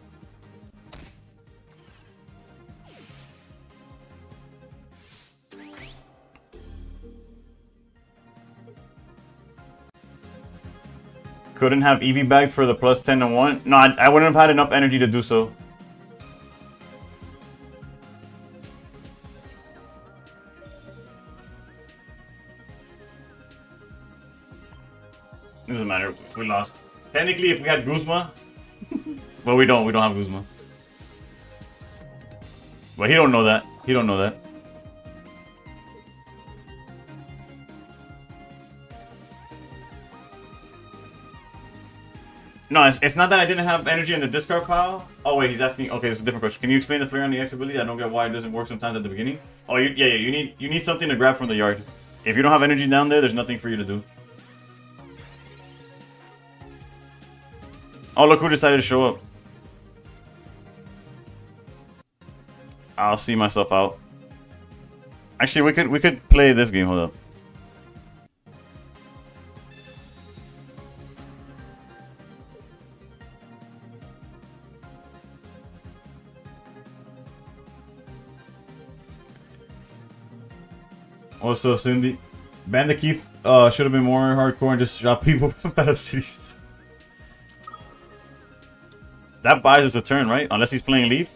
S1: Couldn't have Eevee bagged for the plus 10 and 1. No, I wouldn't have had enough energy to do so. Doesn't matter. We lost. Technically, if we had Guzma, but we don't. We don't have Guzma. But he don't know that. He don't know that. No, it's not that I didn't have energy in the discard pile. Oh wait, he's asking. Okay, it's a different question. Can you explain the Flareon EX ability? I don't get why it doesn't work sometimes at the beginning. Oh, yeah. You need something to grab from the yard. If you don't have energy down there, there's nothing for you to do. Oh, look who decided to show up. I'll see myself out. Actually, we could play this game. Hold up. Also, Cindy, Bandit Keith should have been more hardcore and just shot people from Battle Cities. That buys us a turn, right? Unless he's playing Leaf.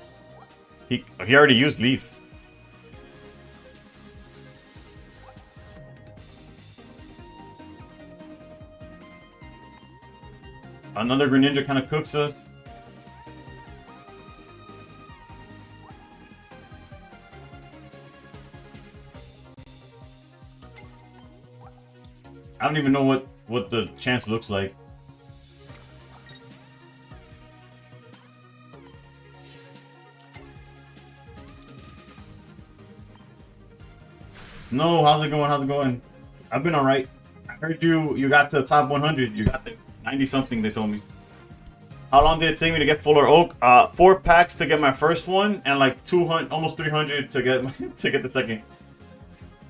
S1: He already used Leaf. Another Greninja kind of cooks us. I don't even know what the chance looks like. No, how's it going? How's it going? I've been alright. I heard you got to the top 100. You got the 90 something, they told me. How long did it take me to get Fuller Oak? 4 packs to get my first one, and like 200, almost 300 to get to get the second.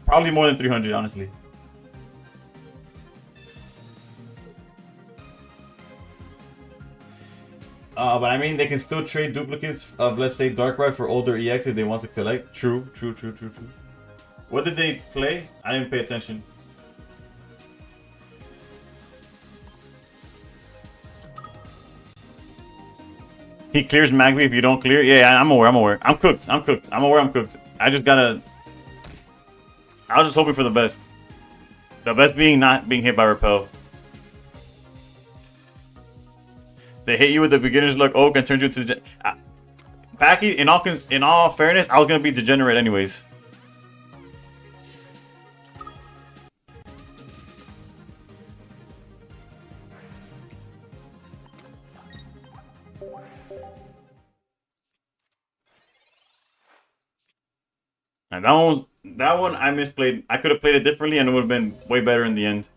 S1: Probably more than 300, honestly. But I mean, they can still trade duplicates of, let's say, Darkrai for older EX if they want to collect. True. What did they play? I didn't pay attention. He clears Magby if you don't clear. Yeah, I'm aware. I'm cooked. I'm aware I'm cooked. I just gotta... I was just hoping for the best. The best being not being hit by Repel. They hit you with the beginner's luck oak and turned you into Packy. In all fairness, I was gonna be degenerate anyways. And that one I misplayed. I could have played it differently, and it would have been way better in the end.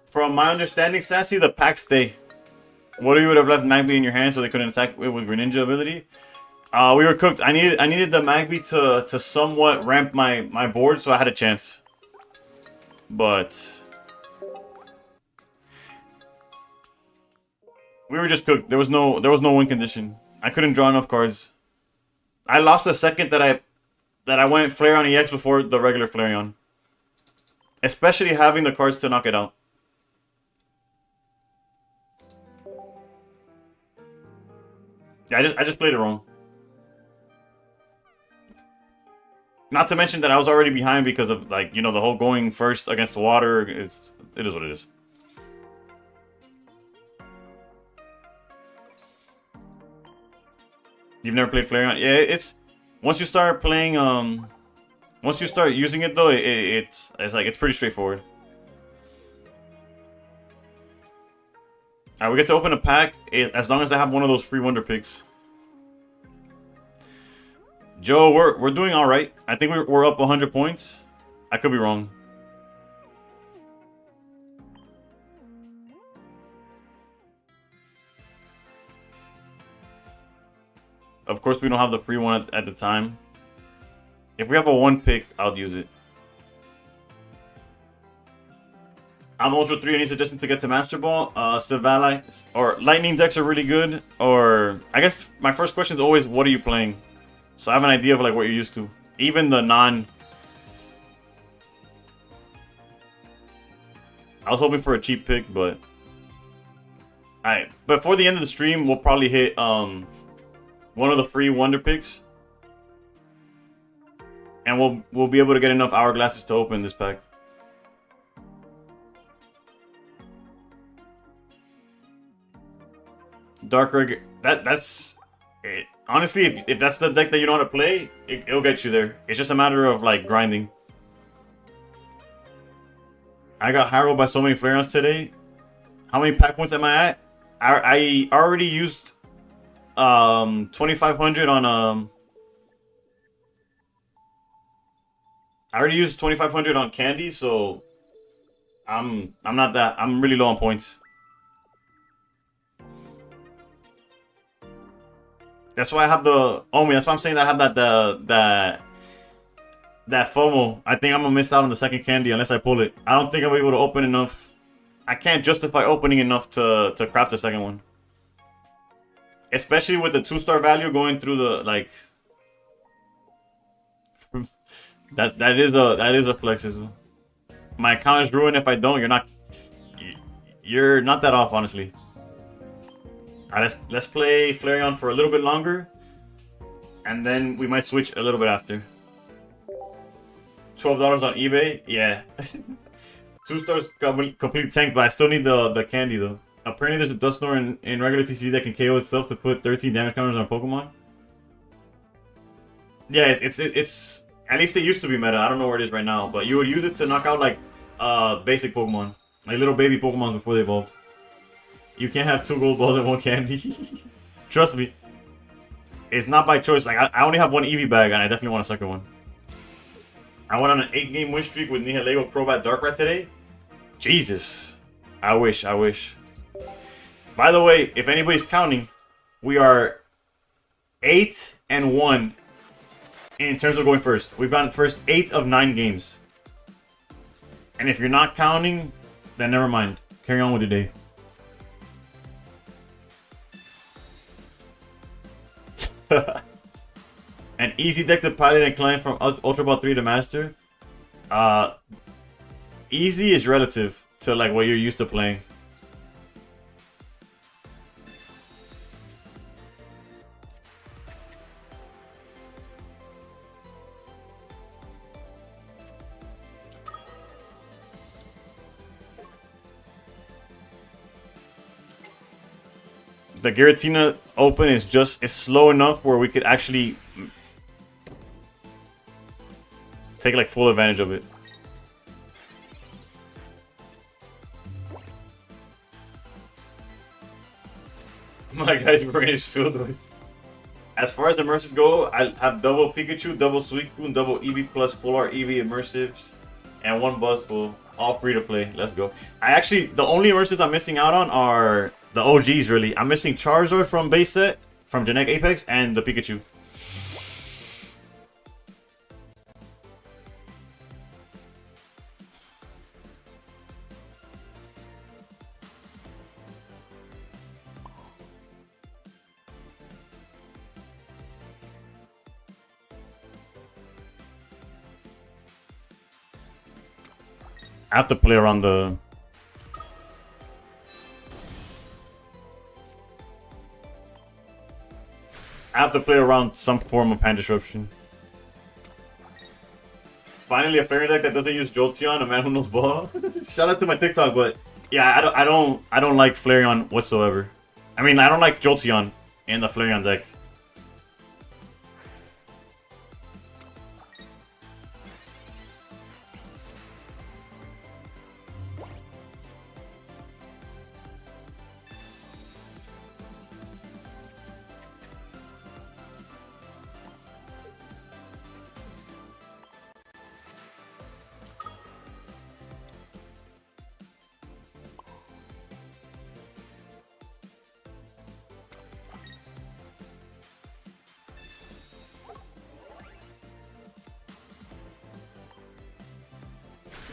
S1: From my understanding, Sassy, the packs stay. What if you would have left Magby in your hand so they couldn't attack it with Greninja ability? We were cooked. I needed the Magby to somewhat ramp my board, so I had a chance. But we were just cooked. There was no win condition. I couldn't draw enough cards. I lost the second that I went Flareon EX before the regular Flareon. Especially having the cards to knock it out. Yeah, I just played it wrong. Not to mention that I was already behind because of, like, you know, the whole going first against the water. It is what it is. You've never played Flareon? Yeah, it's once you start playing once you start using it though, it's like it's pretty straightforward. Alright, we get to open a pack as long as I have one of those free wonder picks. Joe, we're doing all right. I think we're up 100 points. I could be wrong. Of course, we don't have the free one at the time. If we have a one pick, I'll use it. I'm Ultra 3. Any suggestions to get to Master Ball? Savali or Lightning decks are really good. Or I guess my first question is always, what are you playing? So I have an idea of like what you're used to. Even the non. I was hoping for a cheap pick, but. Alright, before the end of the stream, we'll probably hit one of the free wonder picks. And we'll be able to get enough hourglasses to open this pack. Dark Rig, that's it. Honestly, if that's the deck that you know how to play, it'll get you there. It's just a matter of like grinding. I got harrowed by so many Flareons today. How many pack points am I at? I already used 2500 on I already used 2500 on candy, so I'm really low on points. That's why I have the Omi. That's why I'm saying that I have that FOMO. I think I'm gonna miss out on the second candy unless I pull it. I don't think I'll be able to open enough. I can't justify opening enough to craft the second one. Especially with the 2-star value going through the like. That is a flexism. My account is ruined if I don't. You're not that off, honestly. Alright, let's play Flareon for a little bit longer, and then we might switch a little bit after. $12 on eBay, yeah. 2 stars complete tank, but I still need the candy though. Apparently, there's a Dusknoir in regular TCG that can KO itself to put 13 damage counters on a Pokemon. Yeah, it's at least it used to be meta. I don't know where it is right now, but you would use it to knock out like basic Pokemon, like little baby Pokemon before they evolved. You can't have 2 gold balls and 1 candy. Trust me. It's not by choice. Like I only have 1 Eevee bag, and I definitely want a second one. I went on an 8-game win streak with Nihilego Crobat Darkrat today. Jesus. I wish. By the way, if anybody's counting, we are 8-1 in terms of going first. We've gotten first 8 of 9 games. And if you're not counting, then never mind. Carry on with the day. An easy deck to pilot and climb from Ultra Ball 3 to Master. Easy is relative to like what you're used to playing. the Giratina Open is slow enough where we could actually take like full advantage of it. My guy's brain is filled with. As far as immersives go, I have double Pikachu, double Suicune, and double Eevee plus full art Eevee immersives, and one Buzzpool. All free to play. Let's go. The only immersives I'm missing out on are the OGs, really. I'm missing Charizard from base set, from Genetic Apex, and the Pikachu. I have to play around the... I have to play around some form of hand disruption. Finally, a fairy deck that doesn't use Jolteon, a man who knows ball. Shout out to my TikTok, but yeah, I don't like Flareon whatsoever. I mean, I don't like Jolteon in the Flareon deck.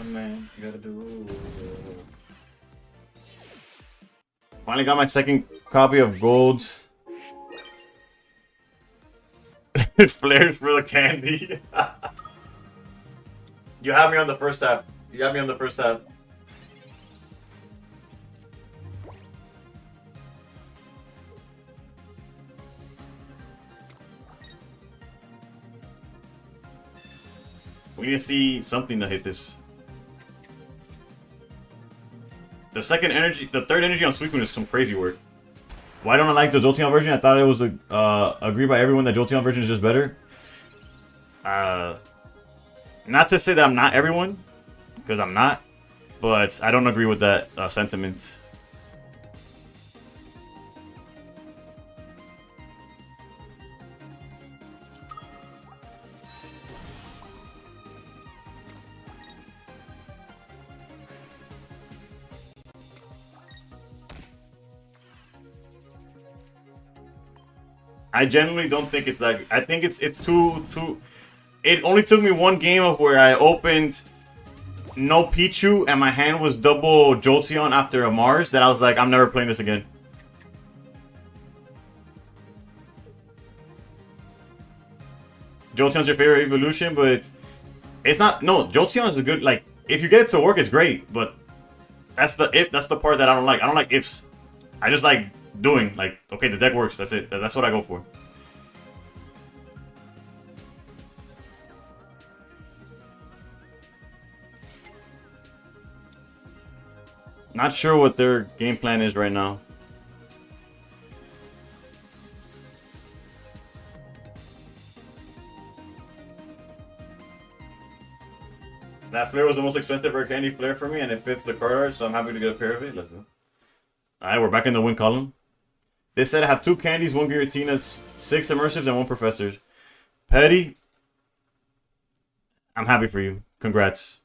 S1: Man, you gotta do. Finally got my second copy of Gold. Flares for the candy. You have me on the first half. You have me on the first half. We need to see something to hit this. The third energy on Suicune is some crazy work. Why don't I like the Jolteon version? I thought it was agreed by everyone that Jolteon version is just better. Not to say that I'm not everyone, because I'm not, but I don't agree with that sentiment. I genuinely don't think it's like. I think it's too. It only took me one game of where I opened no Pichu and my hand was double Jolteon after a Mars that I was like, I'm never playing this again. Jolteon's your favorite evolution, but it's not. No, Jolteon is a good, like, if you get it to work, it's great, but that's the part that I don't like. I don't like ifs. I just like doing, like, okay, the deck works, that's it. That's what I go for. Not sure what their game plan is right now. That flare was the most expensive rare candy flare for me, and it fits the card art, so I'm happy to get a pair of it. Let's go. Alright, we're back in the win column. This said I have 2 candies, 1 Giratina, 6 immersives, and 1 professors. Petty, I'm happy for you. Congrats.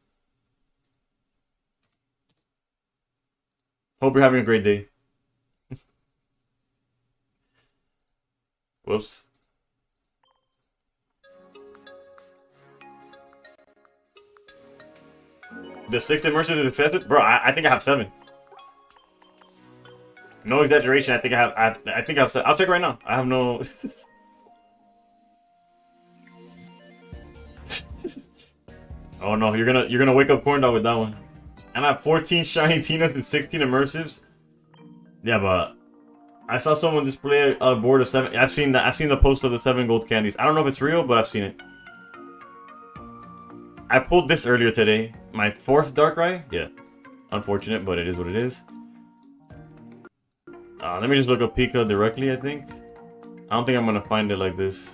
S1: Hope you're having a great day. Whoops. The 6 immersives is accepted? Bro, I think I have 7. No exaggeration, I think I have. I think I have 7. I'll check right now. I have no. Oh no, you're gonna wake up corn dog with that one. I'm at 14 shiny Tinas and 16 immersives. Yeah, but I saw someone display a board of 7. I've seen that. I've seen the post of the 7 gold candies. I don't know if it's real, but I've seen it. I pulled this earlier today. My 4th Darkrai. Yeah, unfortunate, but it is what it is. Let me just look up Pika directly, I think. I don't think I'm gonna find it like this.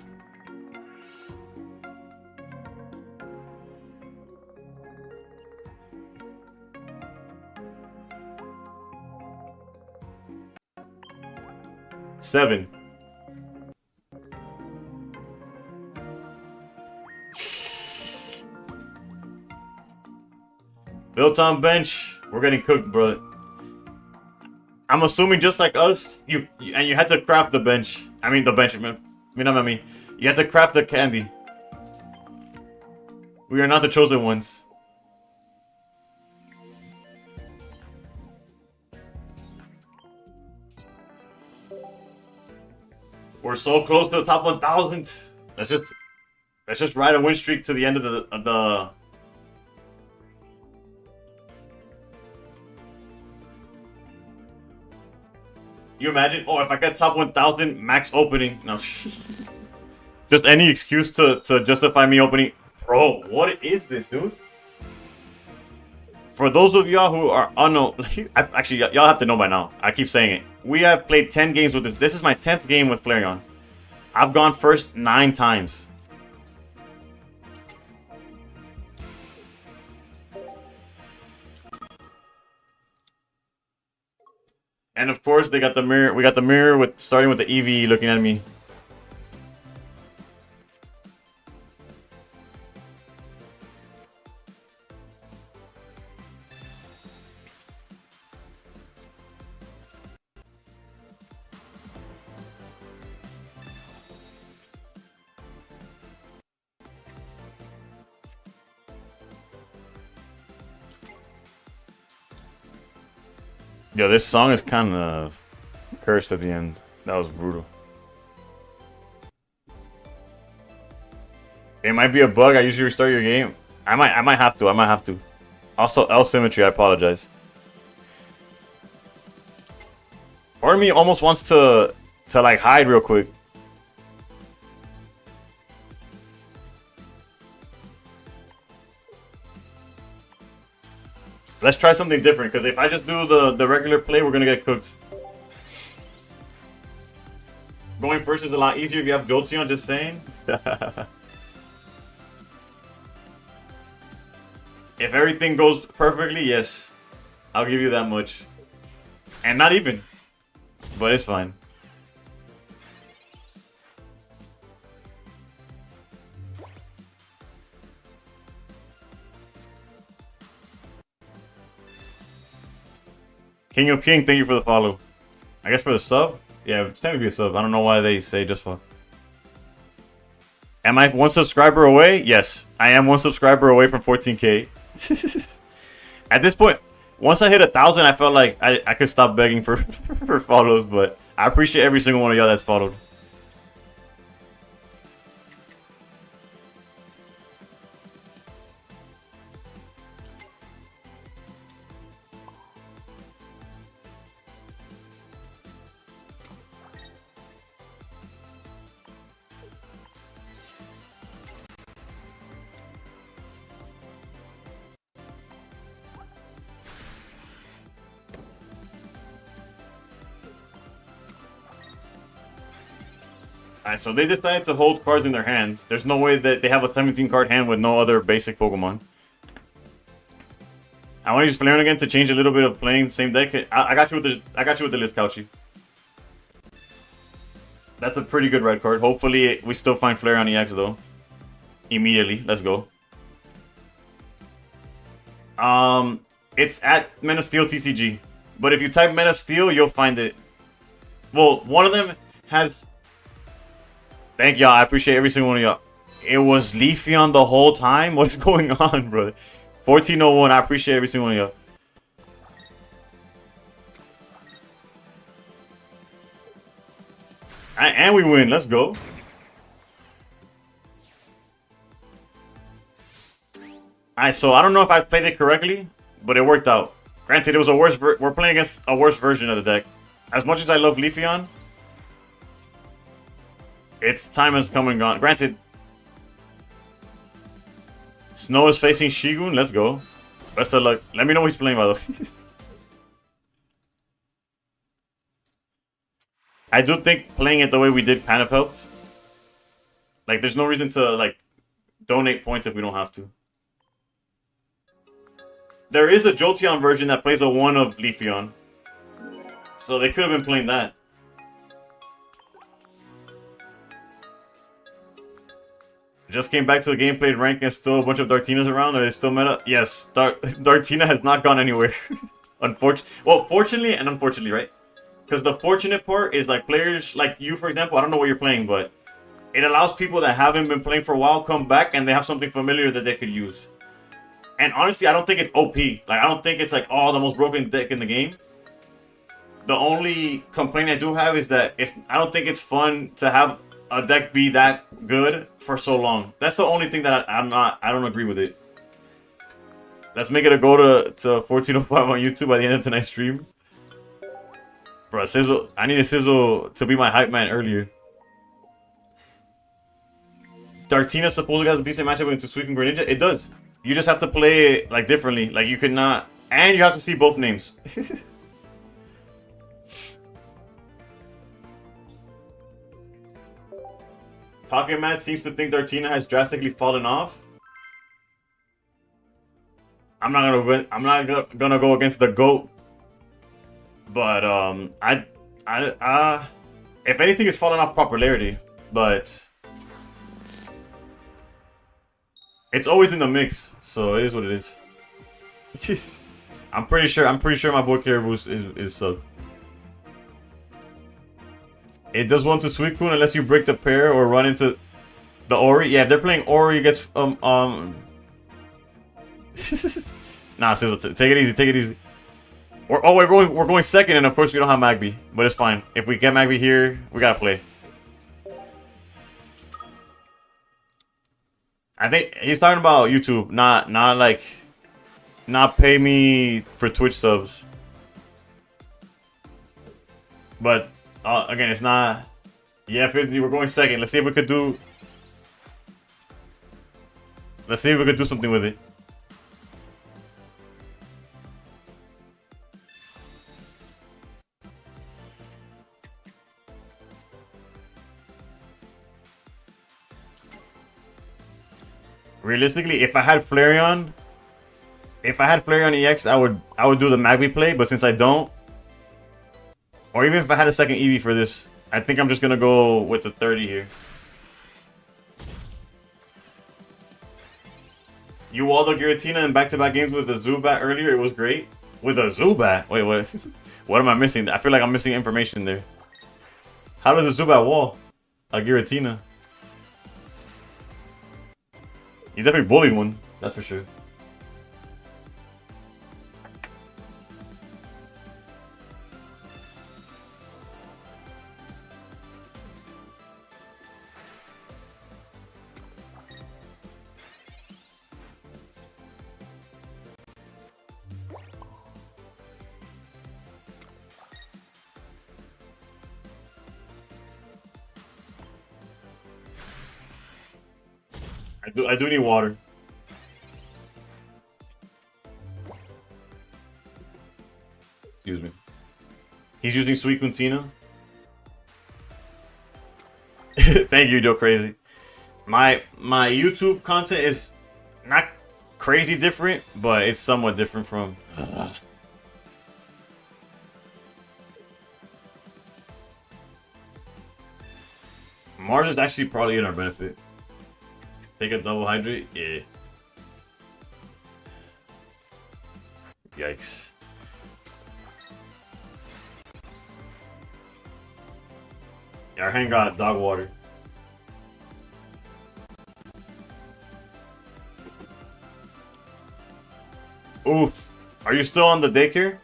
S1: Seven. Built on bench. We're getting cooked, bro. I'm assuming just like us, you had to craft the bench. I mean the bench. You had to craft the candy. We are not the chosen ones. We're so close to the top 1,000. Let's just ride a win streak to the end of the. You imagine? Oh, if I get top 1,000, max opening. No. Just any excuse to justify me opening. Bro, what is this, dude? For those of y'all who are unknown, actually, y'all have to know by now. I keep saying it. We have played 10 games with this. This is my 10th game with Flareon. I've gone first 9 times. And of course, they got the mirror. We got the mirror with starting with the Eevee looking at me. Yo, this song is kind of cursed at the end. That was brutal. It might be a bug. I usually restart your game. I might have to. Also, L symmetry. I apologize. Part of me almost wants to like hide real quick. Let's try something different, because if I just do the regular play, we're gonna get cooked. Going first is a lot easier if you have Jolteon, just saying. If everything goes perfectly, yes. I'll give you that much. And not even. But it's fine. King of King, thank you for the follow. I guess for the sub? Yeah, it's technically a sub. I don't know why they say just fuck. Am I 1 subscriber away? Yes, I am 1 subscriber away from 14K. At this point, once I hit 1,000, I felt like I could stop begging for, for follows, but I appreciate every single one of y'all that's followed. Alright, so they decided to hold cards in their hands. There's no way that they have a 17 card hand with no other basic Pokemon. I want to use Flareon again to change a little bit of playing the same deck. I got you with the list, Couchy. That's a pretty good red card. Hopefully we still find Flareon EX though. Immediately. Let's go. It's at Men of Steel TCG. But if you type Men of Steel, you'll find it. Well, one of them has... Thank y'all. I appreciate every single one of y'all. It was Leafeon the whole time? What's going on, bro? 1401. I appreciate every single one of y'all. And we win. Let's go. Alright, so I don't know if I played it correctly, but it worked out. Granted, it was a worse. We're playing against a worse version of the deck. As much as I love Leafeon, its time has come and gone. Granted, Snow is facing Shigun. Let's go. Best of luck. Let me know what he's playing, by the way. I do think playing it the way we did kind of helped. Like, there's no reason to, like, donate points if we don't have to. There is a Jolteon version that plays a 1 of Leafeon. So they could have been playing that. Just came back to the game, played rank, and still a bunch of Dartinas around. Are they still meta? Yes, Dartina has not gone anywhere. Fortunately and unfortunately, right? Because the fortunate part is, like, players like you, for example, I don't know what you're playing, but it allows people that haven't been playing for a while come back and they have something familiar that they could use. And honestly, I don't think it's OP. Like, I don't think it's like, oh, the most broken deck in the game. The only complaint I do have is that I don't think it's fun to have a deck be that good for so long. That's the only thing that I don't agree with it. Let's make it a go to 1405 on YouTube by the end of tonight's stream. Bro, Sizzle, I need a Sizzle to be my hype man earlier. Dartina supposedly has a decent matchup against Suicune Greninja. It does. You just have to play it, like, differently. Like, you could not... And you have to see both names. Pocket Man seems to think Dartina has drastically fallen off. I'm not gonna go against the GOAT. But, if anything, it's fallen off popularity. But... it's always in the mix, so it is what it is. I'm pretty sure my boy Caribou is subbed. It does one to Suicune unless you break the pair or run into the Ori. Yeah, if they're playing Ori, it gets Nah, Sizzle, take it easy, take it easy. We're going second, and of course we don't have Magby, but it's fine. If we get Magby here, we gotta play. I think he's talking about YouTube, not pay me for Twitch subs. But again, it's not. Yeah, Fizzly, we're going second. Let's see if we could do. Let's see if we could do something with it. Realistically, if I had Flareon EX, I would do the Magby play, but since I don't, or even if I had a second Eevee for this, I think I'm just gonna go with the 30 here. You walled a Giratina in back-to-back games with a Zubat earlier. It was great. With a Zubat? Wait, what? What am I missing? I feel like I'm missing information there. How does a Zubat wall a Giratina? You definitely bullied one, that's for sure. I do need water. Excuse me. He's using Suicune Tina. Thank you, Joe Crazy. My YouTube content is not crazy different, but it's somewhat different from. Mars is actually probably in our benefit. Take a double hydrate? Yeah. Yikes. Yeah, our hand got dog water. Oof. Are you still on the daycare?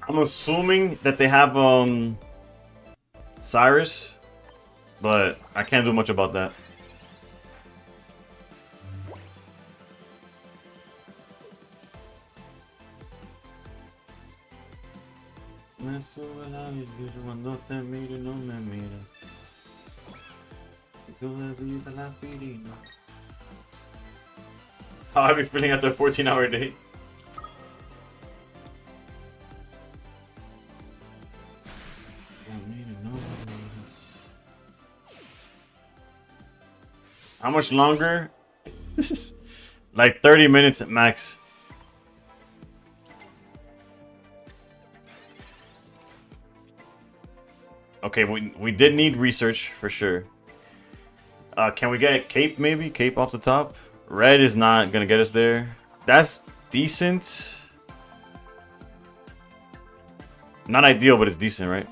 S1: I'm assuming that they have Cyrus, but I can't do much about that. Me sube la vida cuando te miro y no me miras. Y tú necesitas la aspirina. How have you feeling after a 14-hour day? How much longer? This is like 30 minutes at max. Okay, we did need research for sure. Can we get Cape maybe? Cape off the top? Red is not gonna get us there. That's decent. Not ideal, but it's decent, right?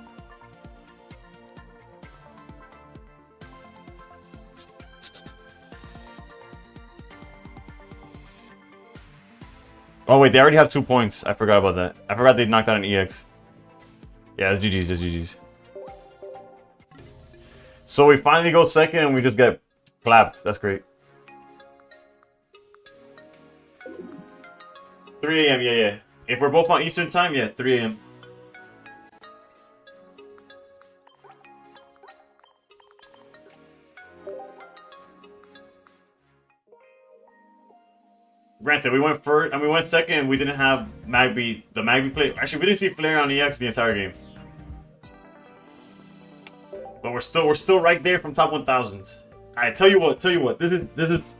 S1: Oh wait, they already have 2 points. I forgot about that. I forgot they knocked out an EX. Yeah, that's GG's, that's GG's. So we finally go second and we just get clapped. That's great. 3 a.m. Yeah. If we're both on Eastern time, yeah, 3 a.m. Granted, we went first and we went second and we didn't have Magby, the Magby play. Actually, we didn't see Flare on EX the entire game. But we're still right there from top 1,000. I tell you what. This is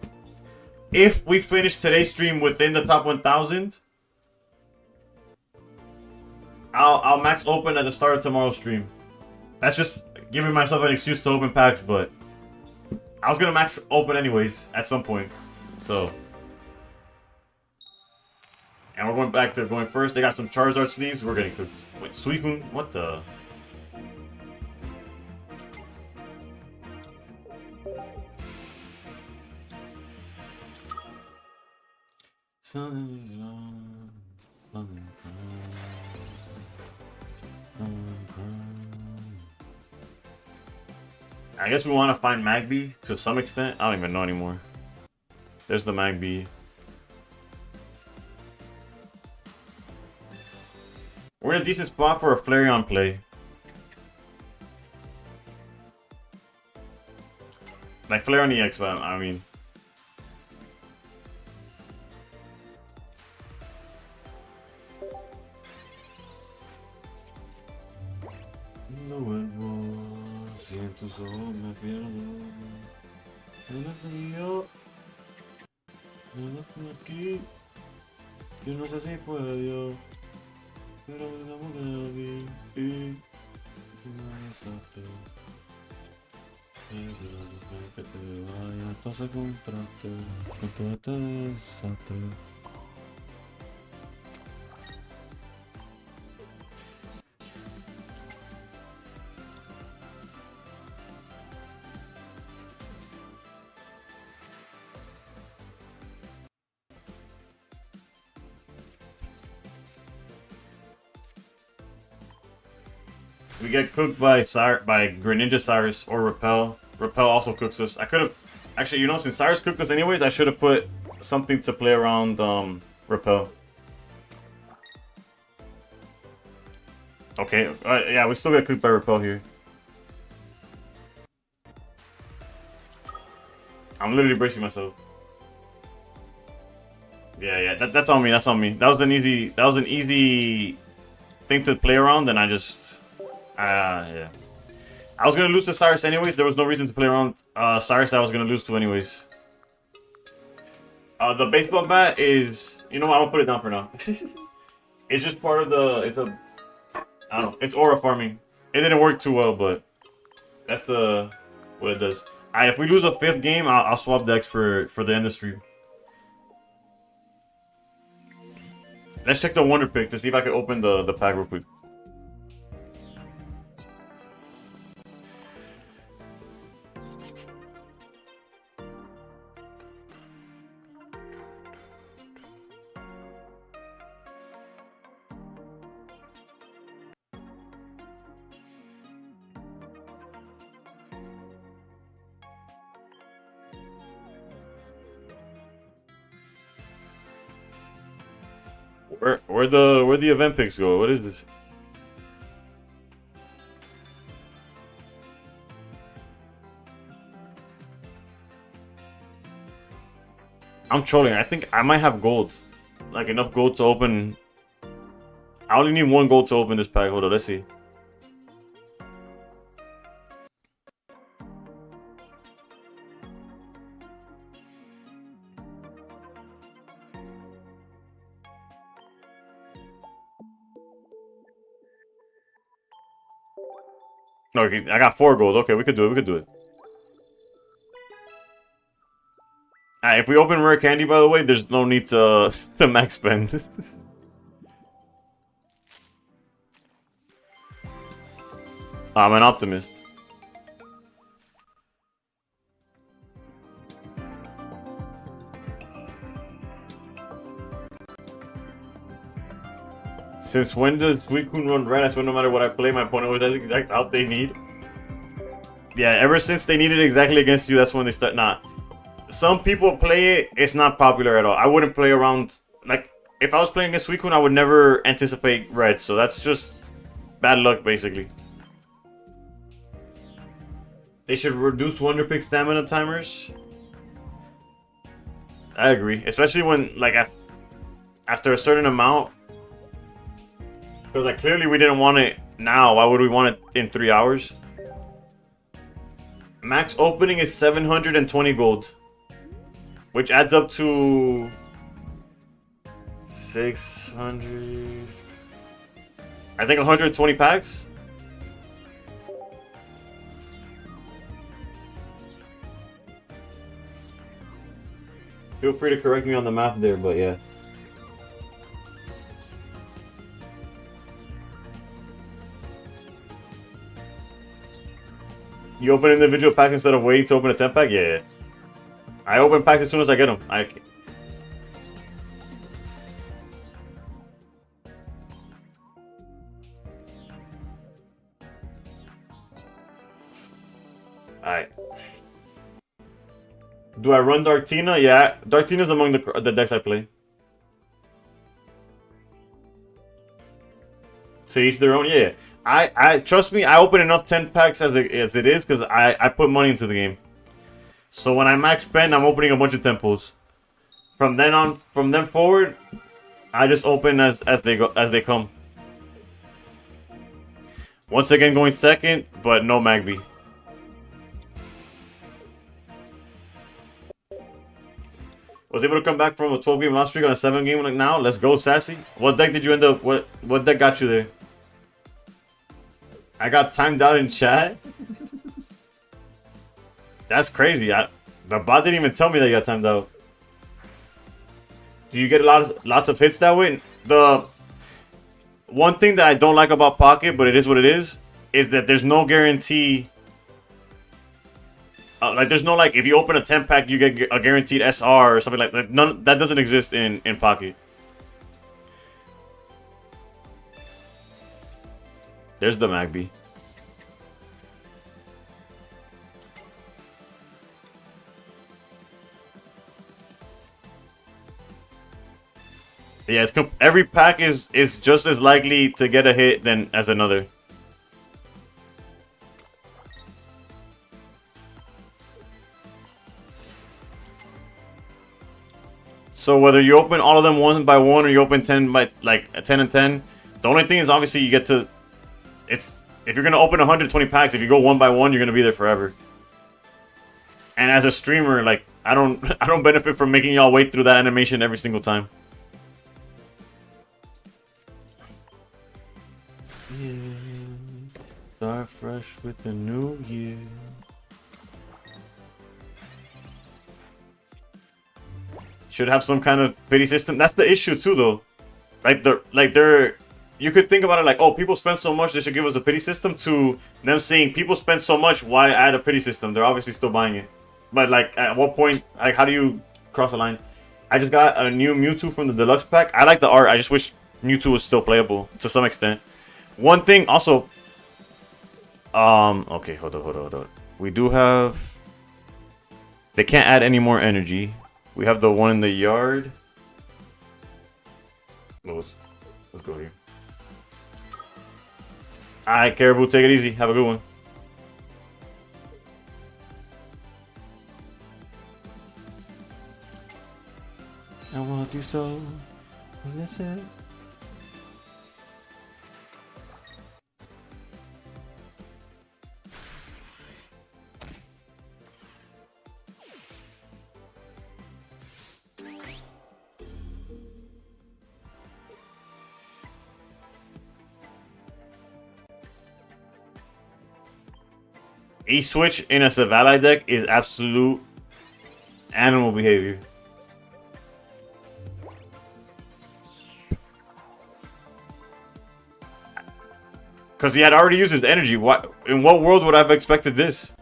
S1: if we finish today's stream within the top 1,000, I'll max open at the start of tomorrow's stream. That's just giving myself an excuse to open packs, but I was gonna max open anyways at some point. So, and we're going back to going first. They got some Charizard sleeves. We're getting cooked. Wait, Suicune? What the? I guess we want to find Magby to some extent. I don't even know anymore. There's the Magby. We're in a decent spot for a Flareon play. Like Flareon EX, but I mean. No vuelvo, si en tus ojos me pierdo. No frío, no aquí. Yo no sé si fue Dios, pero me enamoré de ti. Y no besaste. Pero que te vayas, entonces contraste con todo este desastre. We get cooked by Greninja Cyrus or Repel. Repel also cooks us. I could have actually, you know, since Cyrus cooked us anyways, I should have put something to play around Repel. Okay, yeah, we still get cooked by Repel here. I'm literally bracing myself. Yeah, that's on me. That's on me. That was an easy thing to play around, and I just. Yeah. I was gonna lose to Cyrus anyways. There was no reason to play around Cyrus that I was gonna lose to anyways. The baseball bat is, you know what, I'm gonna put it down for now. It's just part of the, I don't know, it's aura farming. It didn't work too well, but that's what it does. If we lose a 5th game, I'll swap decks for the end of the stream. Let's check the Wonder Pick to see if I can open the pack real quick. Where the event picks go? What is this? I'm trolling. I think I might have gold. Like enough gold to open. I only need one gold to open this pack. Hold on, let's see. No, okay, I got 4 gold. Okay, we could do it. We could do it. If we open rare candy, by the way, there's no need to to max spend. I'm an optimist. Since when does Suicune run red? I swear no matter what I play, my opponent always has the exact out they need. Yeah, ever since they need it exactly against you, that's when they start. Nah. Some people play it, it's not popular at all. I wouldn't play around. Like, if I was playing against Suicune, I would never anticipate red. So that's just bad luck, basically. They should reduce Wonder Pick stamina timers. I agree. Especially when, like, after a certain amount. Because, like, clearly we didn't want it now. Why would we want it in 3 hours? Max opening is 720 gold. Which adds up to 600. I think 120 packs. Feel free to correct me on the math there, but yeah. You open an individual pack instead of waiting to open a 10 pack? Yeah. I open packs as soon as I get them. Alright. Do I run Dartina? Yeah, Dartina's among the decks I play. To each their own? Yeah. I trust me, I open enough 10 packs as it is because I put money into the game. So when I max spend, I'm opening a bunch of temples. From then forward, I just open as they come. Once again going second, but no Magby. Was able to come back from a 12-game loss streak on a 7-game like now. Let's go, Sassy. What deck did you end up? What deck got you there? I got timed out in chat. That's crazy. The bot didn't even tell me that you got timed out. Do you get lots of hits that way? The one thing that I don't like about Pocket, but it is what it is that there's no guarantee. Like there's no like if you open a 10 pack you get a guaranteed SR or something like that. None that doesn't exist in Pocket. There's the Magby. Yeah, every pack is just as likely to get a hit than as another. So whether you open all of them 1 by 1 or you open 10 by like 10 and 10, the only thing is obviously you get to. If you're gonna open 120 packs, if you go 1 by 1, you're gonna be there forever. And as a streamer, like I don't benefit from making y'all wait through that animation every single time. Yeah, start fresh with the new year. Should have some kind of pity system. That's the issue too, though. You could think about it like, oh, people spend so much, they should give us a pity system. To them saying people spend so much, why add a pity system? They're obviously still buying it. But like, at what point? Like, how do you cross the line? I just got a new Mewtwo from the deluxe pack. I like the art. I just wish Mewtwo was still playable to some extent. One thing also. Okay, hold on. We do have. They can't add any more energy. We have the one in the yard. Let's go here. Alright, Caribou, take it easy. Have a good one. I want you so. Was this it? E-switch in a Savali deck is absolute animal behavior. Because he had already used his energy. In what world would I have expected this?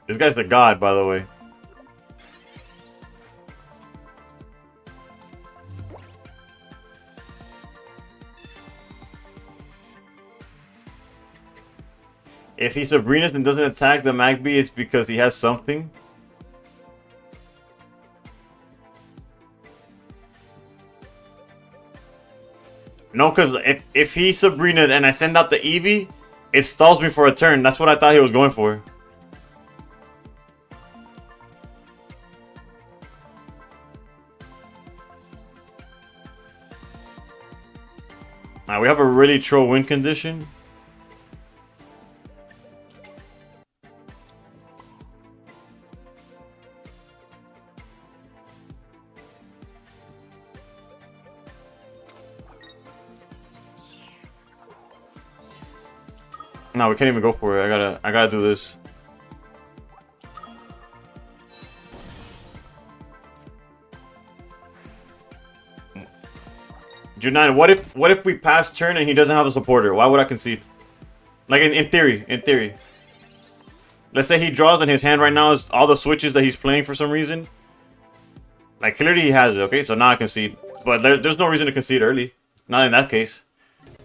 S1: This guy's a god, by the way. If he Sabrinas and doesn't attack the Magby, it's because he has something. No, because if he Sabrina and I send out the Eevee, it stalls me for a turn. That's what I thought he was going for. Now we have a really troll win condition. No, we can't even go for it. I gotta do this. United, what if we pass turn and he doesn't have a supporter? Why would I concede? Like in theory. Let's say he draws and his hand right now is all the switches that he's playing for some reason. Like clearly he has it, okay? So now I concede. But there's no reason to concede early. Not in that case.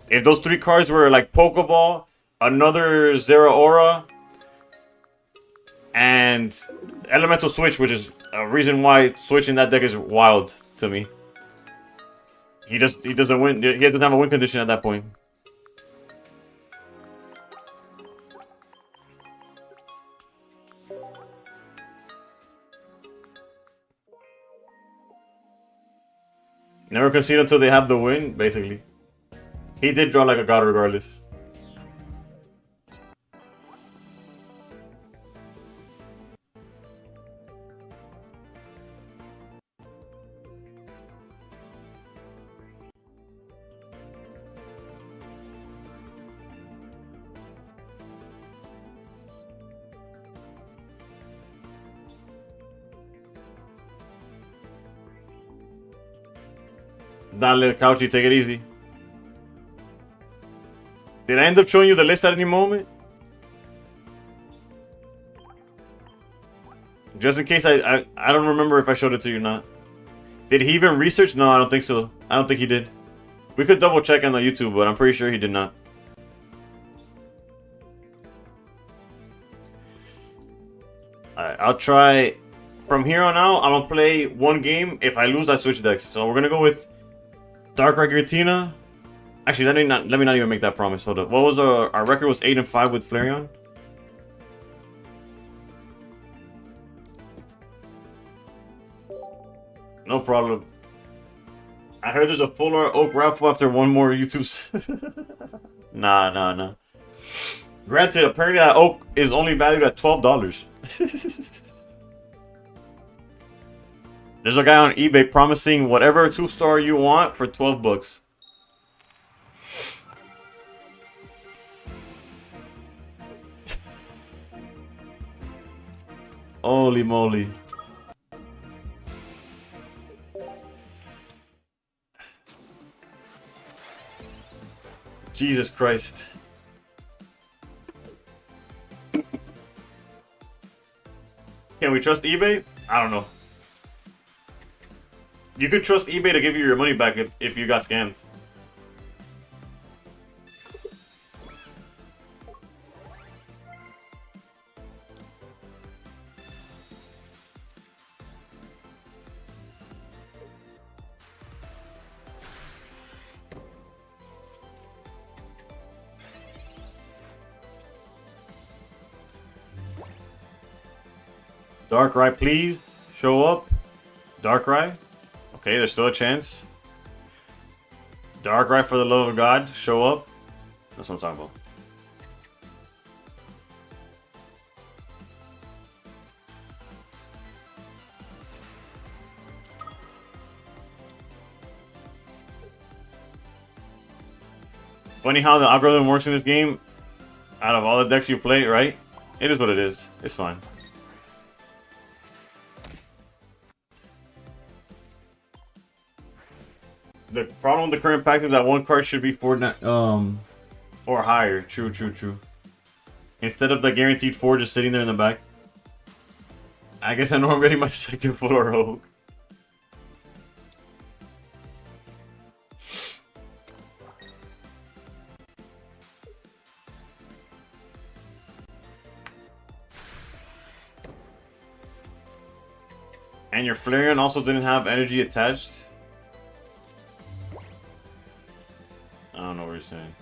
S1: If those three cards were like Pokeball, another Zeraora, and Elemental Switch, which is a reason why switching that deck is wild to me. He doesn't win. He doesn't have a win condition at that point. Never concede until they have the win, basically. He did draw like a god regardless. Dale, Couchy, take it easy. Did I end up showing you the list at any moment? Just in case I don't remember if I showed it to you or not. Did he even research? No, I don't think so. I don't think he did. We could double check on the YouTube, but I'm pretty sure he did not. Alright, I'll try. From here on out, I'm gonna play one game. If I lose, I switch decks. So we're gonna go with Dark Regitina. Actually, let me not even make that promise. Hold up. What was our record? Was 8-5 with Flareon. No problem. I heard there's a full art Oak raffle after one more YouTube. Nah. Granted, apparently that oak is only valued at $12. There's a guy on eBay promising whatever 2-star you want for 12 bucks. Holy moly. Jesus Christ. Can we trust eBay? I don't know. You could trust eBay to give you your money back if you got scammed. Darkrai, please. Show up. Darkrai. Okay, there's still a chance. Darkrai, for the love of God. Show up. That's what I'm talking about. Funny how the algorithm works in this game. Out of all the decks you play, right? It is what it is. It's fine. The problem with the current pack is that one card should be or higher. True. Instead of the guaranteed 4 just sitting there in the back. I guess I know I'm getting my second floor oak. And your Flareon also didn't have energy attached. I don't know what you're saying.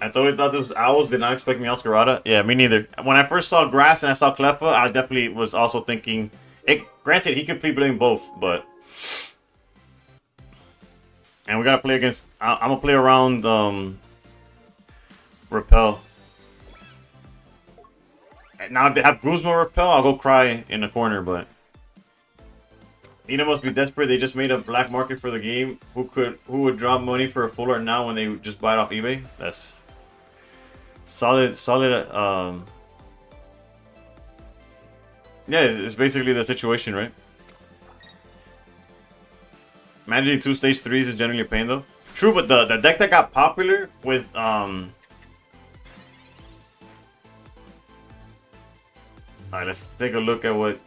S1: I totally thought this was Owls. Did not expect Meowscarada. Yeah, me neither. When I first saw Grass and I saw Cleffa, I definitely was also thinking... Granted, he could be playing both, but... And we gotta play against... I'm gonna play around... Repel. Now, if they have Guzma Repel, I'll go cry in the corner, but... Nina must be desperate. They just made a black market for the game. Who would drop money for a full art now when they just buy it off eBay? That's... Solid, yeah, it's basically the situation, right? Managing 2 stage 3s is generally a pain, though. True, but the deck that got popular with, Alright, let's take a look at what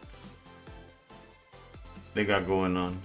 S1: they got going on.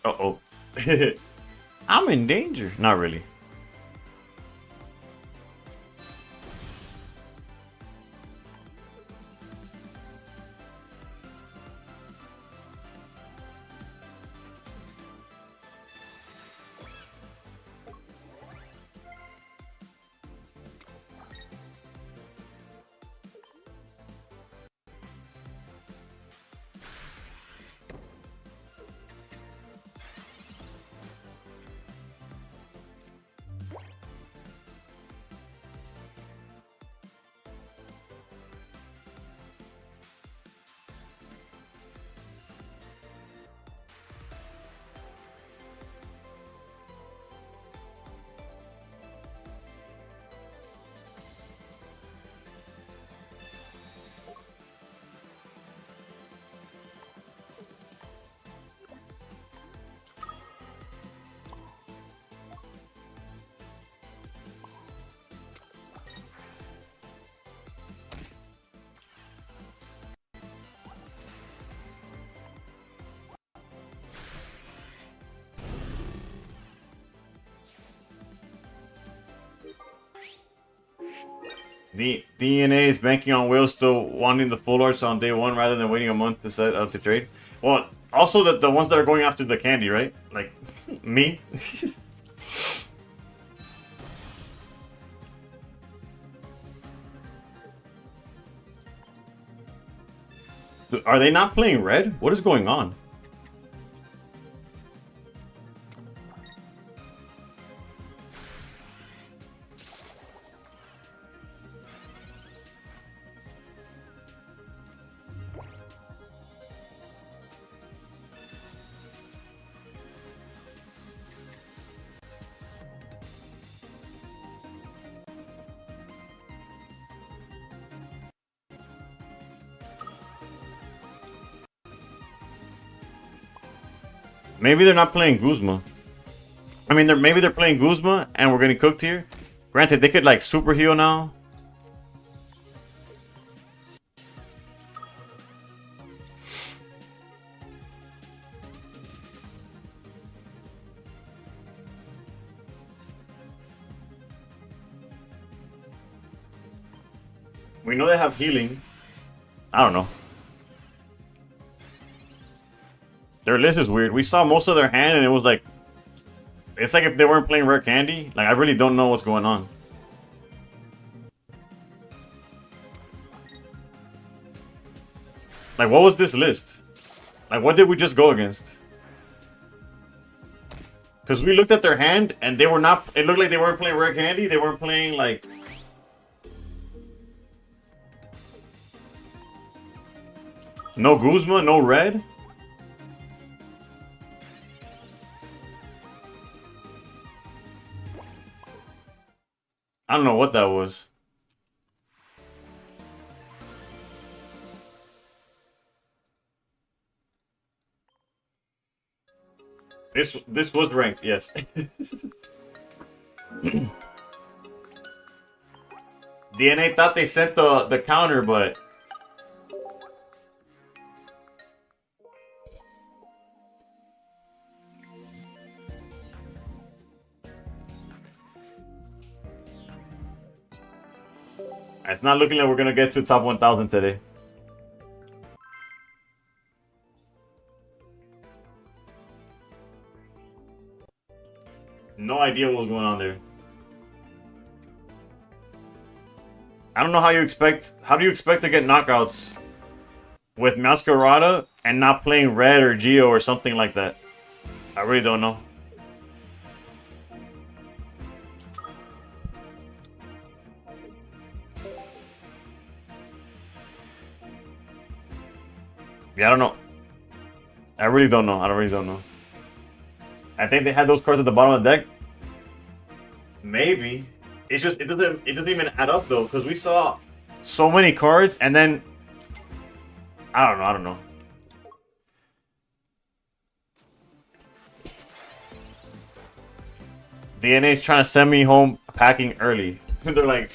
S1: Uh-oh. I'm in danger. Not really. The DNA is banking on Will still wanting the full arts on day one rather than waiting a month to set up to trade. Well, also the ones that are going after the candy, right? Like, me? Are they not playing red? What is going on? Maybe they're not playing Guzma. I mean, maybe they're playing Guzma and we're getting cooked here. Granted, they could like super heal now. We know they have healing. I don't know. Their list is weird. We saw most of their hand and it was like... It's like if they weren't playing rare candy. Like, I really don't know what's going on. Like, what was this list? Like, what did we just go against? Because we looked at their hand and they were not... It looked like they weren't playing rare candy. They weren't playing, like... No Guzma, no red. I don't know what that was. This was ranked, yes. DNA thought they sent the counter, but it's not looking like we're gonna get to top 1,000 today. No idea what was going on there. I don't know how you expect... How do you expect to get knockouts with Masquerada and not playing Red or Geo or something like that? I really don't know. Yeah, I don't know. I really don't know. I really don't know. I think they had those cards at the bottom of the deck. Maybe. It's just it doesn't even add up though, because we saw so many cards and then I don't know. DNA's trying to send me home packing early. They're like,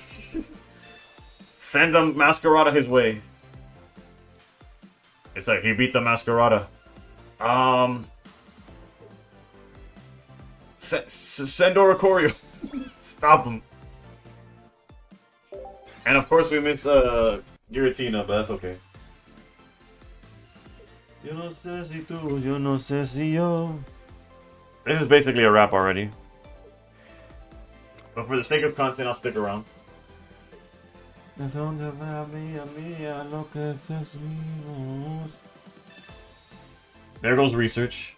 S1: send them Masquerada his way. It's like he beat the Masquerada. Send Oricorio. Stop him. And of course we miss Giratina, but that's okay. Yo no sé si tú, yo no sé si yo. This is basically a wrap already. But for the sake of content, I'll stick around. There goes research.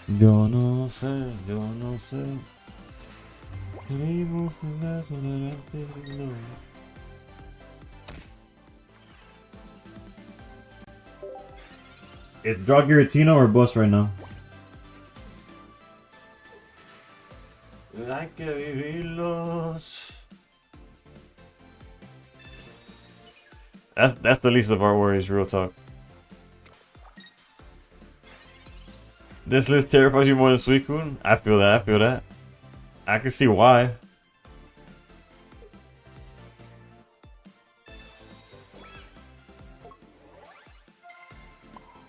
S1: Yo no sé, yo no sé. Is draw Giratina or bust right now? Hay que vivirlos. That's the least of our worries, real talk. This list terrifies you more than Suicune? I feel that. I can see why.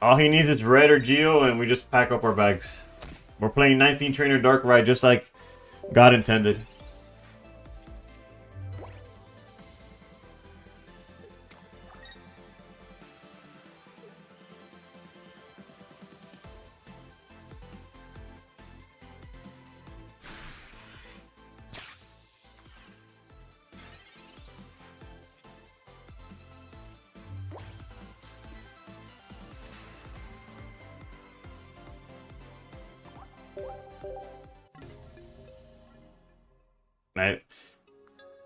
S1: All he needs is red or Geo, and we just pack up our bags. We're playing 19 Trainer Dark Ride just like God intended. Right.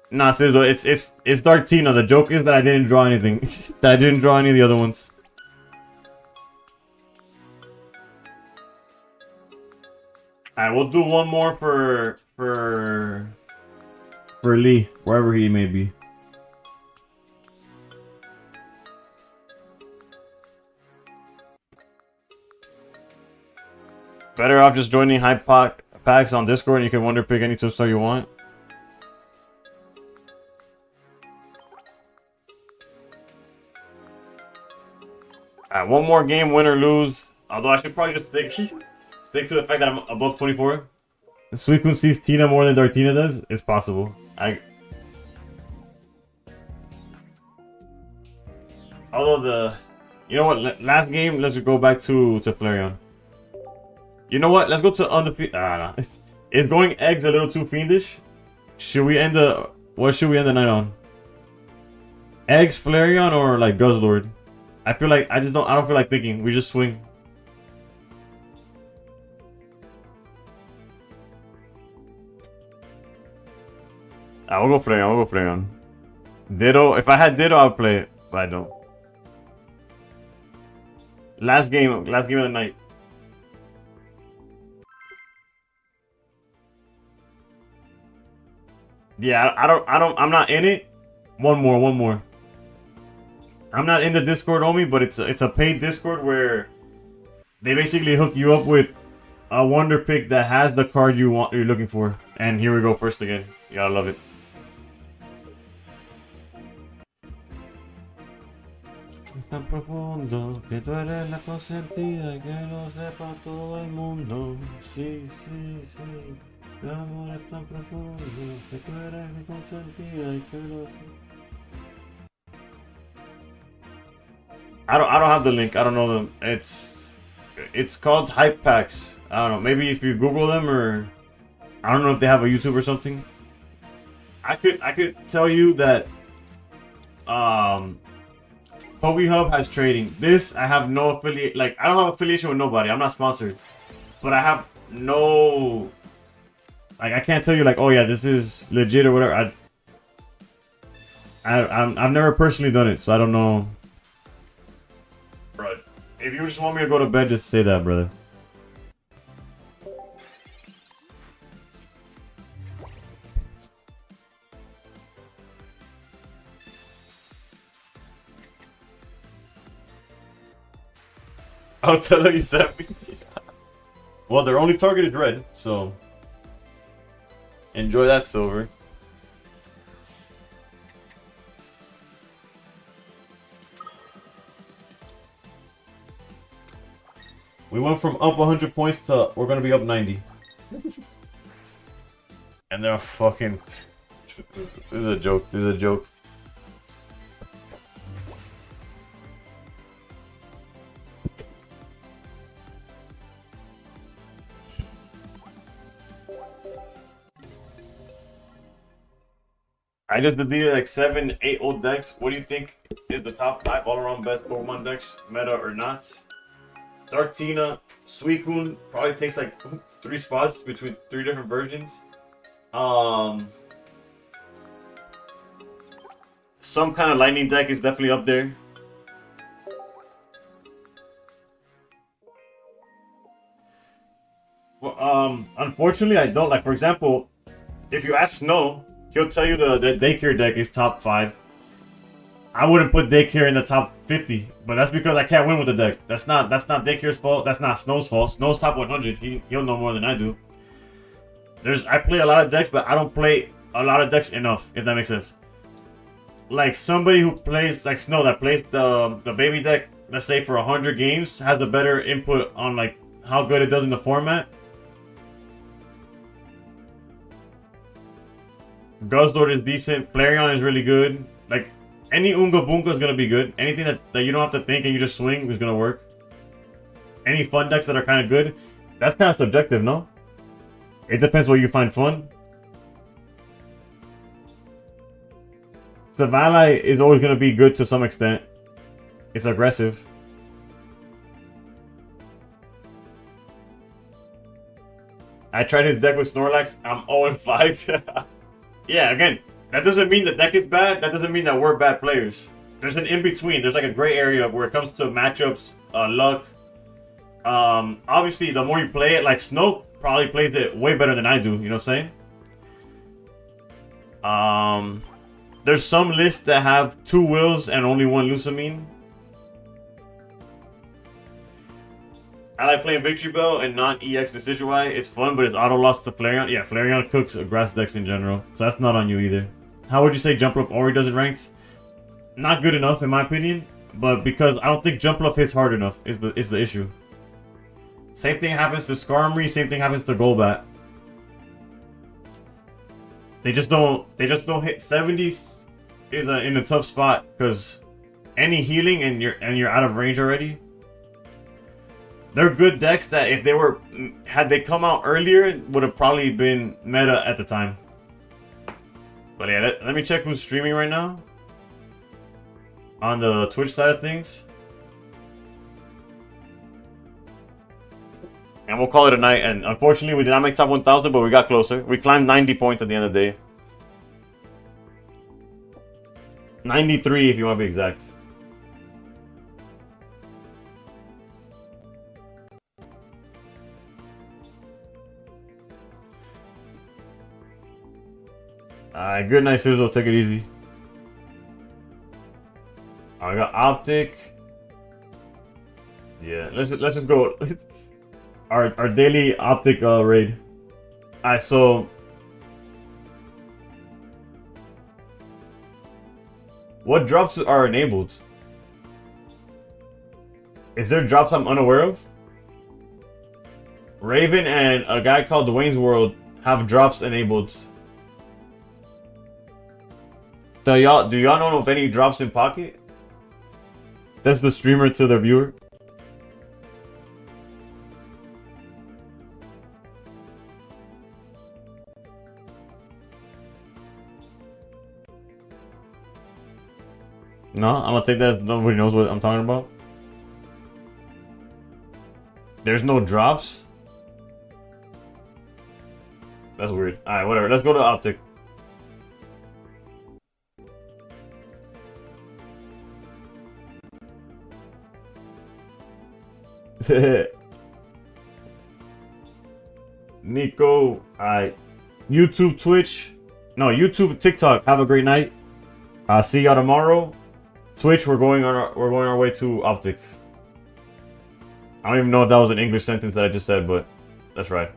S1: Nah, Sizzle, it's Dark Tina. The joke is that I didn't draw anything. That I didn't draw any of the other ones. Alright, we'll do one more for Lee, wherever he may be. Better off just joining hype packs on Discord, and you can wonder pick any two-star you want. Alright, one more game, win or lose. Although I should probably just stick to the fact that I'm above 24. Suicune sees Tina more than Dartina does. It's possible. Although you know what? Last game, let's go back to Flareon. You know what? Let's go to undefeated. Nah. Is going eggs a little too fiendish? Should we end the... What should we end the night on? Eggs, Flareon, or like Guzzlord? I feel like I don't feel like thinking. We just swing. We'll go Flareon. We'll go Flareon. Ditto. If I had Ditto, I would play it, but I don't. Last game of the night. Yeah, I'm not in it. One more. I'm not in the Discord only, but it's a paid Discord where they basically hook you up with a wonder pick that has the card you're looking for. And here we go first again. You gotta love it. Es tan profundo que tú eres la consentida y que lo sepa todo el mundo. Sí, sí, sí. El amor es tan profundo que tú eres mi consentida y que lo sepa. I don't have the link. I don't know them. It's called Hype Packs. I don't know. Maybe if you Google them, or I don't know if they have a YouTube or something. I could tell you that PokeHub has trading. This I have no affiliate. Like, I don't have affiliation with nobody. I'm not sponsored, but I have no. Like, I can't tell you like, oh yeah, this is legit or whatever. I've never personally done it, so I don't know. Bro, if you just want me to go to bed, just say that, brother. I'll tell her you sent me. Well, their only target is red, so enjoy that, Silver. We went from up 100 points to we're gonna be up 90. And they're fucking... This is a joke, this is a joke. I just deleted like 7, 8 old decks. What do you think is the top 5 all-around best Pokemon decks, meta or not? Dark Tina, Suicune probably takes like 3 spots between 3 different versions. Some kind of lightning deck is definitely up there. Well, unfortunately, I don't. Like, for example, if you ask Snow, he'll tell you the Daycare deck is top 5. I wouldn't put Daycare in the top 50, but that's because I can't win with the deck. That's not Daycare's fault. That's not Snow's fault. Snow's top 100. He'll know more than I do. I play a lot of decks, but I don't play a lot of decks enough, if that makes sense. Like somebody who plays like Snow that plays the baby deck let's say for 100 games, has a better input on like how good it does in the format. Guzzlord is decent. Flareon is really good. Like, any Unga Bunga is going to be good. Anything that you don't have to think and you just swing is going to work. Any fun decks that are kind of good, that's kind of subjective, no? It depends what you find fun. Savannah is always going to be good to some extent. It's aggressive. I tried his deck with Snorlax. I'm 0-5. Yeah, again, that doesn't mean the deck is bad. That doesn't mean that we're bad players. There's an in-between. There's like a gray area where it comes to matchups, luck. Obviously, the more you play it, like Snoke probably plays it way better than I do. You know what I'm saying? There's some lists that have 2 wills and only 1 Lusamine. I like playing Victory Bell and non-EX Decidueye. It's fun, but it's auto-loss to Flareon. Yeah, Flareon cooks grass decks in general, so that's not on you either. How would you say Jumpluff Ori does it ranked? Not good enough, in my opinion, but because I don't think Jumpluff hits hard enough is the issue. Same thing happens to Skarmory, same thing happens to Golbat. They just don't hit 70s is in a tough spot because any healing and you're out of range already. They're good decks that if they were had they come out earlier would have probably been meta at the time. But yeah, let me check who's streaming right now on the Twitch side of things. And we'll call it a night. And unfortunately, we did not make top 1,000, but we got closer. We climbed 90 points at the end of the day. 93 if you want to be exact. Alright, good night, Sizzle. Take it easy. I got Optic. Yeah, let's just go. Our daily Optic raid. Alright, so what drops are enabled? Is there drops I'm unaware of? Raven and a guy called Dwayne's World have drops enabled. Do y'all know of any drops in Pocket? That's the streamer to the viewer. No, I'm gonna take that as nobody knows what I'm talking about. There's no drops? That's weird. Alright, whatever. Let's go to Optic. Nico, alright. YouTube, Twitch. No, YouTube, TikTok. Have a great night. See y'all tomorrow. Twitch, we're going our way to Optic. I don't even know if that was an English sentence that I just said, but that's right.